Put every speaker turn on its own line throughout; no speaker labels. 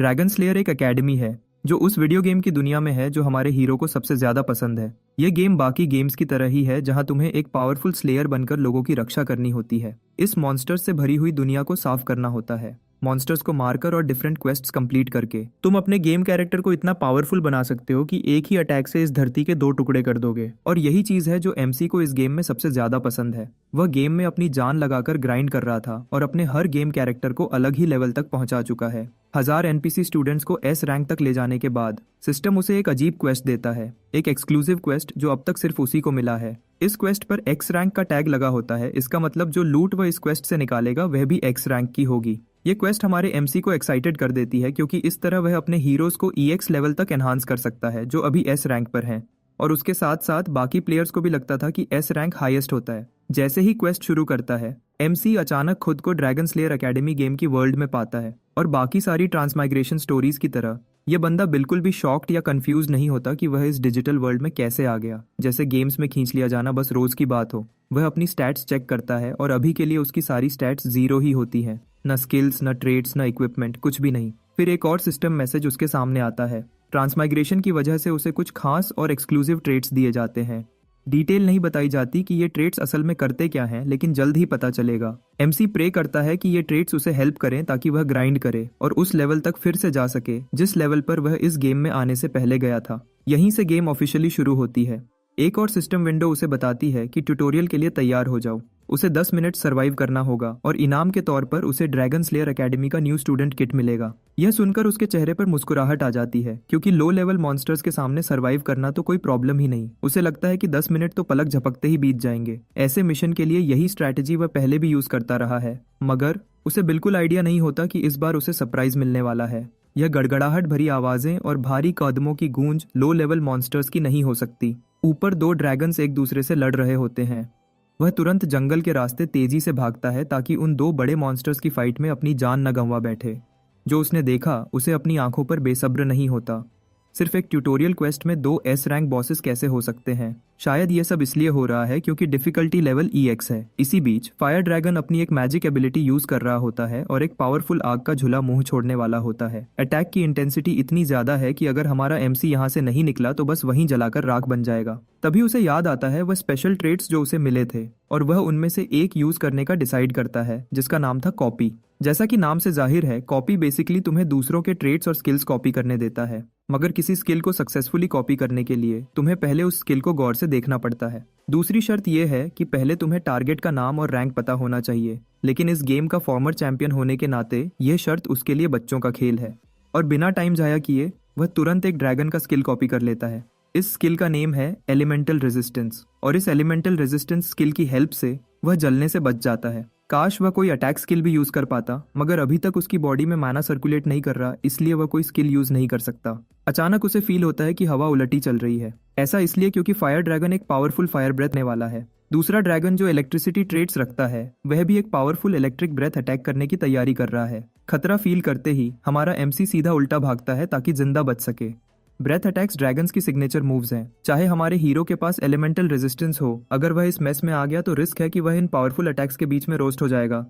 Dragon slayer एक academy है जो उस वीडियो गेम की दुनिया में है जो हमारे हीरो को सबसे ज्यादा पसंद है। यह गेम बाकी गेम्स की तरह ही है जहां तुम्हें एक पावरफुल स्लेयर बनकर लोगों की रक्षा करनी होती है। इस मॉन्स्टर्स से भरी हुई दुनिया को साफ करना होता है। मॉन्स्टर्स को मारकर और डिफरेंट क्वेस्ट्स कंप्लीट करके तुम अपने गेम कैरेक्टर को इतना पावरफुल बना सकते हो कि एक ही अटैक से इस धरती के 2 टुकड़े कर दोगे। और यही चीज है जो एमसी को इस गेम में सबसे ज्यादा पसंद है। वह गेम में अपनी जान लगाकर ग्राइंड कर रहा था और अपने हर गेम कैरेक्टर को अलग ही लेवल तक पहुंचा चुका है। 1000 एनपीसी स्टूडेंट्स को एस रैंक तक ले जाने के बाद सिस्टम उसे एक अजीब क्वेस्ट देता है, एक एक्सक्लूसिव क्वेस्ट जो अब तक सिर्फ उसी को मिला है। इस क्वेस्ट पर एक्स रैंक का टैग लगा होता है। इसका मतलब जो लूट वह इस क्वेस्ट से निकालेगा वह भी एक्स रैंक की होगी। ये क्वेस्ट हमारे एमसी को एक्साइटेड कर देती है क्योंकि इस तरह वह अपने हीरोज को ईएक्स लेवल तक एनहांस कर सकता है जो अभी एस रैंक पर हैं। और उसके साथ साथ बाकी प्लेयर्स को भी लगता था कि एस रैंक हाईएस्ट होता है। जैसे ही क्वेस्ट शुरू करता है एमसी अचानक खुद को ड्रैगन स्लेयर एकेडमी गेम की वर्ल्ड में पाता है। और बाकी सारी ट्रांसमाइग्रेशन स्टोरीज की तरह यह बंदा बिल्कुल भी शॉक्ड या कंफ्यूज नहीं होता कि वह इस डिजिटल वर्ल्ड में कैसे आ गया। जैसे गेम्स में खींच लिया जाना बस रोज की बात हो। वह अपनी स्टैट्स चेक करता है और अभी के लिए उसकी सारी स्टैट्स 0 ही होती हैं। न स्किल्स, न ट्रेड्स, न इक्विपमेंट, कुछ भी नहीं। फिर एक और सिस्टम मैसेज उसके सामने आता है। ट्रांसमाइग्रेशन की वजह से उसे कुछ खास और एक्सक्लूसिव ट्रेड्स दिए जाते हैं। डिटेल नहीं बताई जाती कि ये ट्रेड्स असल में करते क्या हैं, लेकिन जल्द ही पता चलेगा। एमसी प्रे करता है कि ये ट्रेड्स उसे हेल्प करें ताकि वह ग्राइंड करे और उस लेवल तक फिर से जा सके जिस लेवल पर वह इस गेम में आने से पहले गया था। यहीं से गेम ऑफिशियली शुरू होती है। एक और सिस्टम विंडो उसे बताती है कि ट्यूटोरियल के लिए तैयार हो जाओ। उसे 10 मिनट सर्वाइव करना होगा और इनाम के तौर पर उसे ड्रैगन स्लेयर एकेडमी का न्यू स्टूडेंट किट मिलेगा। यह सुनकर उसके चेहरे पर मुस्कुराहट आ जाती है क्योंकि लो लेवल मॉन्स्टर्स के सामने सर्वाइव करना तो कोई प्रॉब्लम ही नहीं। उसे लगता है कि 10 मिनट तो पलक झपकते ही बीत जाएंगे। ऐसे मिशन के लिए यही स्ट्रैटेजी वह पहले भी यूज करता रहा है, मगर उसे बिल्कुल आइडिया नहीं होता कि इस बार उसे सरप्राइज मिलने वाला है। यह गड़गड़ाहट भरी आवाजें और भारी कदमों की गूंज लो लेवल मॉन्स्टर्स की नहीं हो सकती। ऊपर 2 ड्रैगन्स एक दूसरे से लड़ रहे होते हैं। वह तुरंत जंगल के रास्ते तेजी से भागता है ताकि उन 2 बड़े मॉन्स्टर्स की फाइट में अपनी जान न गंवा बैठे। जो उसने देखा उसे अपनी आंखों पर बेसब्र नहीं होता। सिर्फ एक ट्यूटोरियल क्वेस्ट में 2 एस रैंक बॉसेस कैसे हो सकते हैं? शायद यह सब इसलिए हो रहा है क्योंकि डिफिकल्टी लेवल EX है। इसी बीच फायर ड्रैगन अपनी एक मैजिक एबिलिटी यूज कर रहा होता है और एक पावरफुल आग का झूला मुंह छोड़ने वाला होता है। अटैक की इंटेंसिटी इतनी ज्यादा है कि अगर हमारा एमसी यहाँ से नहीं निकला तो बस वहीं जलाकर राख बन जाएगा। तभी उसे याद आता है वह स्पेशल ट्रेड्स जो उसे मिले थे और वह उनमें से एक यूज करने का डिसाइड करता है जिसका नाम था कॉपी। जैसा कि नाम से जाहिर है, कॉपी बेसिकली तुम्हें दूसरों के ट्रेड्स और स्किल्स कॉपी करने देता है। मगर किसी स्किल को सक्सेसफुली कॉपी करने के लिए तुम्हें पहले उस स्किल को गौर से देखना पड़ता है। दूसरी शर्त यह है कि पहले तुम्हें टारगेट का नाम और रैंक पता होना चाहिए। लेकिन इस गेम का फॉर्मर चैंपियन होने के नाते यह शर्त उसके लिए बच्चों का खेल है। और बिना टाइम जाया किए वह तुरंत एक ड्रैगन का स्किल कॉपी कर लेता है। इस स्किल का नेम है एलिमेंटल रेजिस्टेंस और इस एलिमेंटल रेजिस्टेंस स्किल की हेल्प से वह जलने से बच जाता है। काश वह कोई अटैक स्किल भी यूज कर पाता, मगर अभी तक उसकी बॉडी में माना सर्कुलेट नहीं कर रहा, इसलिए वह कोई स्किल यूज नहीं कर सकता। अचानक उसे फील होता है कि हवा उलटी चल रही है। ऐसा इसलिए क्योंकि फायर ड्रैगन एक पावरफुल फायर ब्रेथ ने वाला है। दूसरा ड्रैगन जो इलेक्ट्रिसिटी ट्रेड्स रखता है वह भी एक पावरफुल इलेक्ट्रिक ब्रेथ अटैक करने की तैयारी कर रहा है। खतरा फील करते ही हमारा एमसी सीधा उल्टा भागता है ताकि जिंदा बच सके। ब्रेथ अटैक्स ड्रैगन्स की सिग्नेचर मूव्स हैं। चाहे हमारे हीरो के पास एलिमेंटल रेजिस्टेंस हो, अगर वह इस मेस में आ गया तो रिस्क है कि वह इन पावरफुल अटैक्स के बीच में रोस्ट हो जाएगा।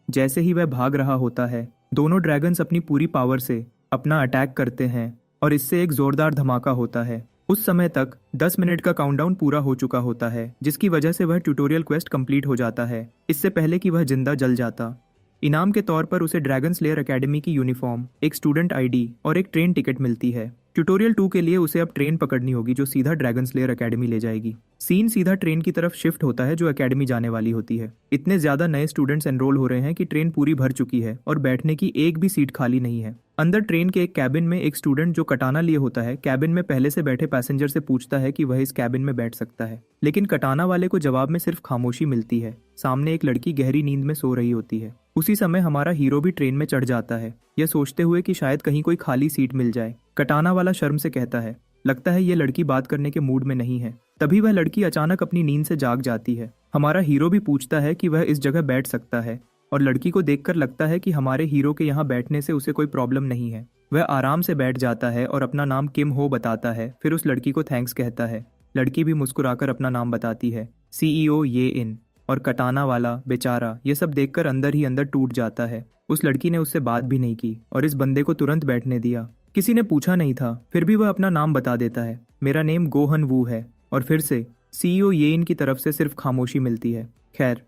जैसे ही वह भाग रहा होता है दोनों ड्रैगन्स अपनी पूरी पावर से अपना अटैक करते हैं और इससे एक जोरदार धमाका होता है। उस समय तक 10 मिनट का काउंटडाउन पूरा हो चुका होता है जिसकी वजह से वह ट्यूटोरियल क्वेस्ट कंप्लीट हो जाता है इससे पहले कि वह जिंदा जल जाता। इनाम के तौर पर उसे ड्रैगन स्लेयर एकेडमी की यूनिफॉर्म, एक स्टूडेंट आईडी और एक ट्रेन टिकट मिलती है। ट्यूटोरियल 2 के लिए उसे अब ट्रेन पकड़नी होगी जो सीधा ड्रैगन स्लेयर एकेडमी ले जाएगी। सीन सीधा ट्रेन की तरफ शिफ्ट होता है जो एकेडमी जाने वाली होती है। इतने ज्यादा नए स्टूडेंट्स एनरोल हो रहे हैं कि ट्रेन पूरी भर चुकी है और बैठने की एक भी सीट खाली नहीं है। अंदर ट्रेन के एक कैबिन में एक स्टूडेंट जो कटाना लिए होता है कैबिन में पहले से बैठे पैसेंजर से पूछता है कि वह इस कैबिन में बैठ सकता है, लेकिन कटाना वाले को जवाब में सिर्फ खामोशी मिलती है। सामने एक लड़की गहरी नींद में सो रही होती है। उसी समय हमारा हीरो भी ट्रेन में चढ़ जाता है, यह सोचते हुए कि शायद कहीं कोई खाली सीट मिल जाए। कटाना वाला शर्म से कहता है, लगता है ये लड़की बात करने के मूड में नहीं है। तभी वह लड़की अचानक अपनी नींद से जाग जाती है। हमारा हीरो भी पूछता है कि वह इस जगह बैठ सकता है और लड़की को देखकर लगता है कि हमारे हीरो के यहाँ बैठने से उसे कोई प्रॉब्लम नहीं है। वह आराम से बैठ जाता है और अपना नाम किम हो बताता है। फिर उस लड़की को थैंक्स कहता है। लड़की भी मुस्कुराकर अपना नाम बताती है, CEO ये इन। और कटाना वाला बेचारा ये सब देखकर अंदर ही अंदर टूट जाता है। उस लड़की ने उससे बात भी नहीं की और इस बंदे को तुरंत बैठने दिया। किसी ने पूछा नहीं था, फिर भी वह अपना नाम बता देता है। मेरा नेम गोहन वू है। और फिर से सीईओ येन की तरफ से सिर्फ खामोशी मिलती है। खैर,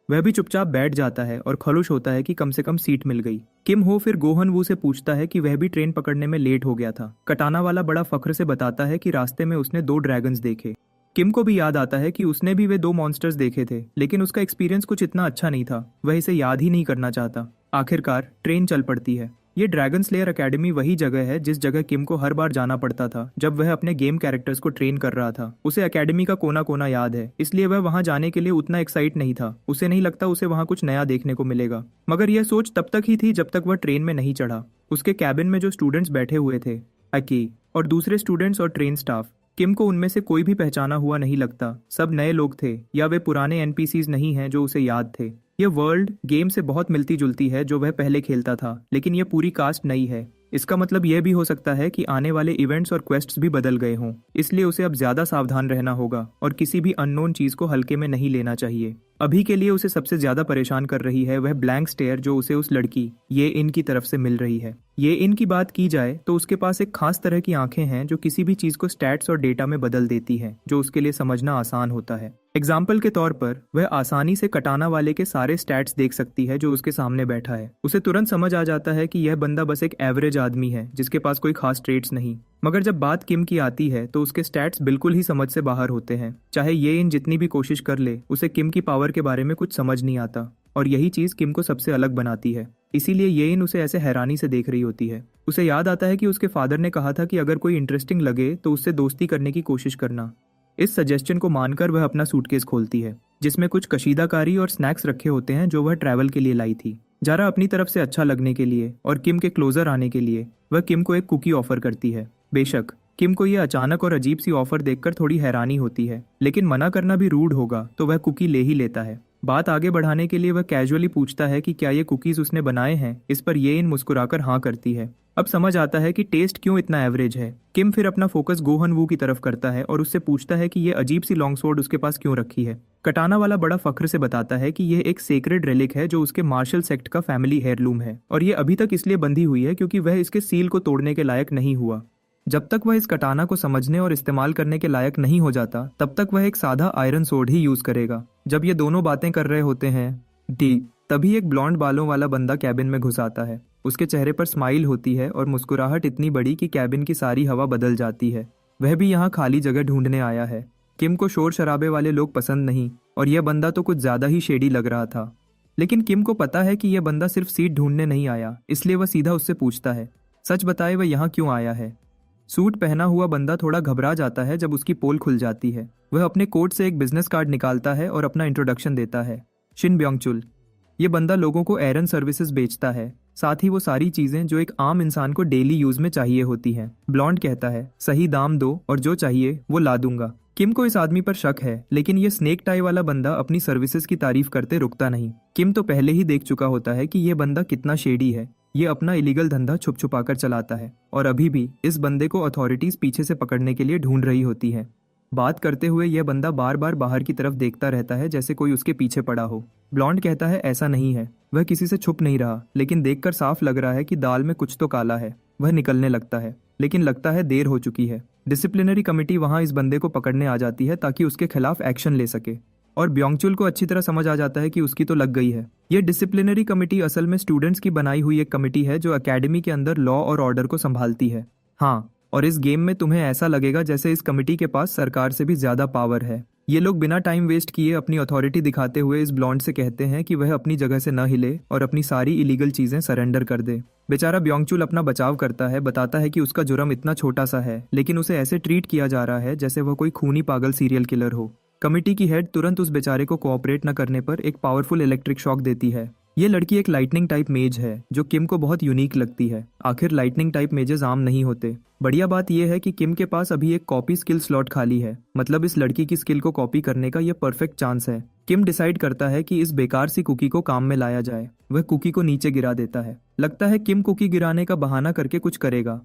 वह भी चुपचाप बैठ जाता है और खुश होता है कि कम से कम सीट मिल गई। किम हो फिर गोहन वू से पूछता है कि वह भी ट्रेन पकड़ने में लेट हो गया था। कटाना वाला बड़ा फख्र से बताता है कि रास्ते में उसने 2 ड्रैगन्स देखे। किम को भी याद आता है कि उसने भी वे 2 मॉन्स्टर्स देखे थे, लेकिन उसका एक्सपीरियंस कुछ इतना अच्छा नहीं था। वह इसे याद ही नहीं करना चाहता। आखिरकार ट्रेन चल पड़ती है। ये ड्रैगन स्लेयर एकेडमी वही जगह है जिस जगह किम को हर बार जाना पड़ता था जब वह अपने गेम कैरेक्टर्स को ट्रेन कर रहा था। उसे एकेडमी का कोना कोना याद है, इसलिए वह वहां जाने के लिए उतना एक्साइट नहीं था। उसे नहीं लगता उसे वहां कुछ नया देखने को मिलेगा। मगर यह सोच तब तक ही थी जब तक वह ट्रेन में नहीं चढ़ा। उसके कैबिन में जो स्टूडेंट्स बैठे हुए थे, अकी और दूसरे स्टूडेंट्स और ट्रेन स्टाफ, किम को उनमें से कोई भी पहचाना हुआ नहीं लगता। सब नए लोग थे या वे पुराने एनपीसीज नहीं हैं जो उसे याद थे। ये वर्ल्ड गेम से बहुत मिलती जुलती है जो वह पहले खेलता था, लेकिन यह पूरी कास्ट नई है। इसका मतलब यह भी हो सकता है कि आने वाले इवेंट्स और क्वेस्ट्स भी बदल गए हों, इसलिए उसे अब ज्यादा सावधान रहना होगा और किसी भी अननोन चीज को हल्के में नहीं लेना चाहिए। अभी के लिए उसे सबसे ज्यादा परेशान कर रही है वह ब्लैंक स्टेयर जो उसे उस लड़की ये इन की तरफ से मिल रही है। ये इन की बात की जाए तो उसके पास एक खास तरह की आंखें हैं जो किसी भी चीज को स्टैट्स और डेटा में बदल देती हैं, जो उसके लिए समझना आसान होता है। एग्जाम्पल के तौर पर वह आसानी से कटाना वाले के सारे स्टैट्स देख सकती है जो उसके सामने बैठा है। उसे तुरंत समझ आ जाता है कि यह बंदा बस एक एवरेज आदमी है जिसके पास कोई खास ट्रेट्स नहीं। मगर जब बात किम की आती है तो उसके स्टैट्स बिल्कुल ही समझ से बाहर होते हैं। चाहे ये इन जितनी भी कोशिश कर ले, उसे किम की पावर के बारे में कुछ समझ नहीं आता और यही चीज किम को सबसे अलग बनाती है। इसीलिए ये इन उसे ऐसे हैरानी से देख रही होती है। उसे याद आता है कि उसके फादर ने कहा था कि अगर कोई इंटरेस्टिंग लगे तो उससे दोस्ती करने की कोशिश करना। इस सजेशन को मानकर वह अपना सूटकेस खोलती है जिसमें कुछ कशीदाकारी और स्नैक्स रखे होते हैं जो वह ट्रैवल के लिए लाई थी। जारा अपनी तरफ से अच्छा लगने के लिए और किम के क्लोजर आने के लिए वह किम को एक कुकी ऑफर करती है। बेशक किम को यह अचानक और अजीब सी ऑफर देखकर थोड़ी हैरानी होती है, लेकिन मना करना भी रूड होगा तो वह कुकी ले ही लेता है। बात आगे बढ़ाने के लिए वह कैजुअली पूछता है कि क्या ये कुकीज उसने बनाए हैं। इस पर ये इन मुस्कुराकर हाँ करती है। अब समझ आता है कि टेस्ट क्यों इतना एवरेज है। किम फिर अपना फोकस गोहन वू की तरफ करता है और उससे पूछता है कि ये अजीब सी लॉन्ग स्वॉर्ड उसके पास क्यों रखी है। कटाना वाला बड़ा फख्र से बताता है कि यह एक सेक्रेड रेलिक है जो उसके मार्शल सेक्ट का फैमिली हेयरलूम है और ये अभी तक इसलिए बंधी हुई है क्योंकि वह इसके सील को तोड़ने के लायक नहीं हुआ। जब तक वह इस कटाना को समझने और इस्तेमाल करने के लायक नहीं हो जाता तब तक वह एक सादा आयरन सोर्ड ही यूज करेगा। जब ये दोनों बातें कर रहे होते हैं तभी एक ब्लॉन्ड बालों वाला बंदा कैबिन में घुस आता है। उसके चेहरे पर स्माइल होती है और मुस्कुराहट इतनी बड़ी कि कैबिन की सारी हवा बदल जाती है। वह भी यहाँ खाली जगह ढूंढने आया है। किम को शोर शराबे वाले लोग पसंद नहीं और यह बंदा तो कुछ ज्यादा ही शेडी लग रहा था। लेकिन किम को पता है कि यह बंदा सिर्फ सीट ढूंढने नहीं आया, इसलिए वह सीधा उससे पूछता है सच बताए वह यहाँ क्यों आया है। सूट पहना हुआ बंदा थोड़ा घबरा जाता है जब उसकी पोल खुल जाती है। वह अपने कोट से एक बिजनेस कार्ड निकालता है और अपना इंट्रोडक्शन देता है। शिन ब्योंगचुल। ये बंदा लोगों को एरन सर्विसेज बेचता है, साथ ही वो सारी चीजें जो एक आम इंसान को डेली यूज में चाहिए होती हैं। ब्लॉन्ड कहता है सही दाम दो और जो चाहिए वो ला दूंगा। किम को इस आदमी पर शक है, लेकिन ये स्नेक टाई वाला बंदा अपनी सर्विसेज की तारीफ करते रुकता नहीं। किम तो पहले ही देख चुका होता है कि ये बंदा कितना शेडी है। ये अपना इलीगल धंधा छुप छुपाकर चलाता है और अभी भी इस बंदे को अथॉरिटीज पीछे से पकड़ने के लिए ढूंढ रही होती है। बात करते हुए यह बंदा बार बार बाहर की तरफ देखता रहता है जैसे कोई उसके पीछे पड़ा हो। ब्लॉन्ड कहता है ऐसा नहीं है, वह किसी से छुप नहीं रहा, लेकिन देखकर साफ लग रहा है कि दाल में कुछ तो काला है। वह निकलने लगता है, लेकिन लगता है देर हो चुकी है। डिसिप्लिनरी कमेटी वहां इस बंदे को पकड़ने आ जाती है ताकि उसके खिलाफ एक्शन ले सके और ब्योंगचुल को अच्छी तरह समझ आ जाता है कि उसकी तो लग गई है। यह डिसिप्लिनरी कमेटी असल में स्टूडेंट्स की बनाई हुई एक कमेटी है जो एकेडमी के अंदर लॉ और ऑर्डर को संभालती है। हाँ, और इस गेम में तुम्हें ऐसा लगेगा जैसे इस कमेटी के पास सरकार से भी ज्यादा पावर है। ये लोग बिना टाइम वेस्ट किए अपनी अथॉरिटी दिखाते हुए इस ब्लॉन्ड से कहते हैं कि वह अपनी जगह से न हिले और अपनी सारी इलीगल चीजें सरेंडर कर दे। बेचारा ब्योंगचुल अपना बचाव करता है, बताता है कि उसका जुर्म इतना छोटा सा है, लेकिन उसे ऐसे ट्रीट किया जा रहा है जैसे वह कोई खूनी पागल सीरियल किलर हो। कमेटी की हेड तुरंत उस बेचारे को कोऑपरेट न करने पर एक पावरफुल इलेक्ट्रिक शॉक देती है। ये लड़की एक लाइटनिंग टाइप मेज है जो किम को बहुत यूनिक लगती है। आखिर लाइटनिंग टाइप मेजेस आम नहीं होते। बढ़िया बात यह है कि किम के पास अभी एक कॉपी स्किल स्लॉट खाली है, मतलब इस लड़की की स्किल को कॉपी करने का यह परफेक्ट चांस है। किम डिसाइड करता है कि इस बेकार सी कुकी को काम में लाया जाए। वह कुकी को नीचे गिरा देता है। लगता है किम कुकी गिराने का बहाना करके कुछ करेगा।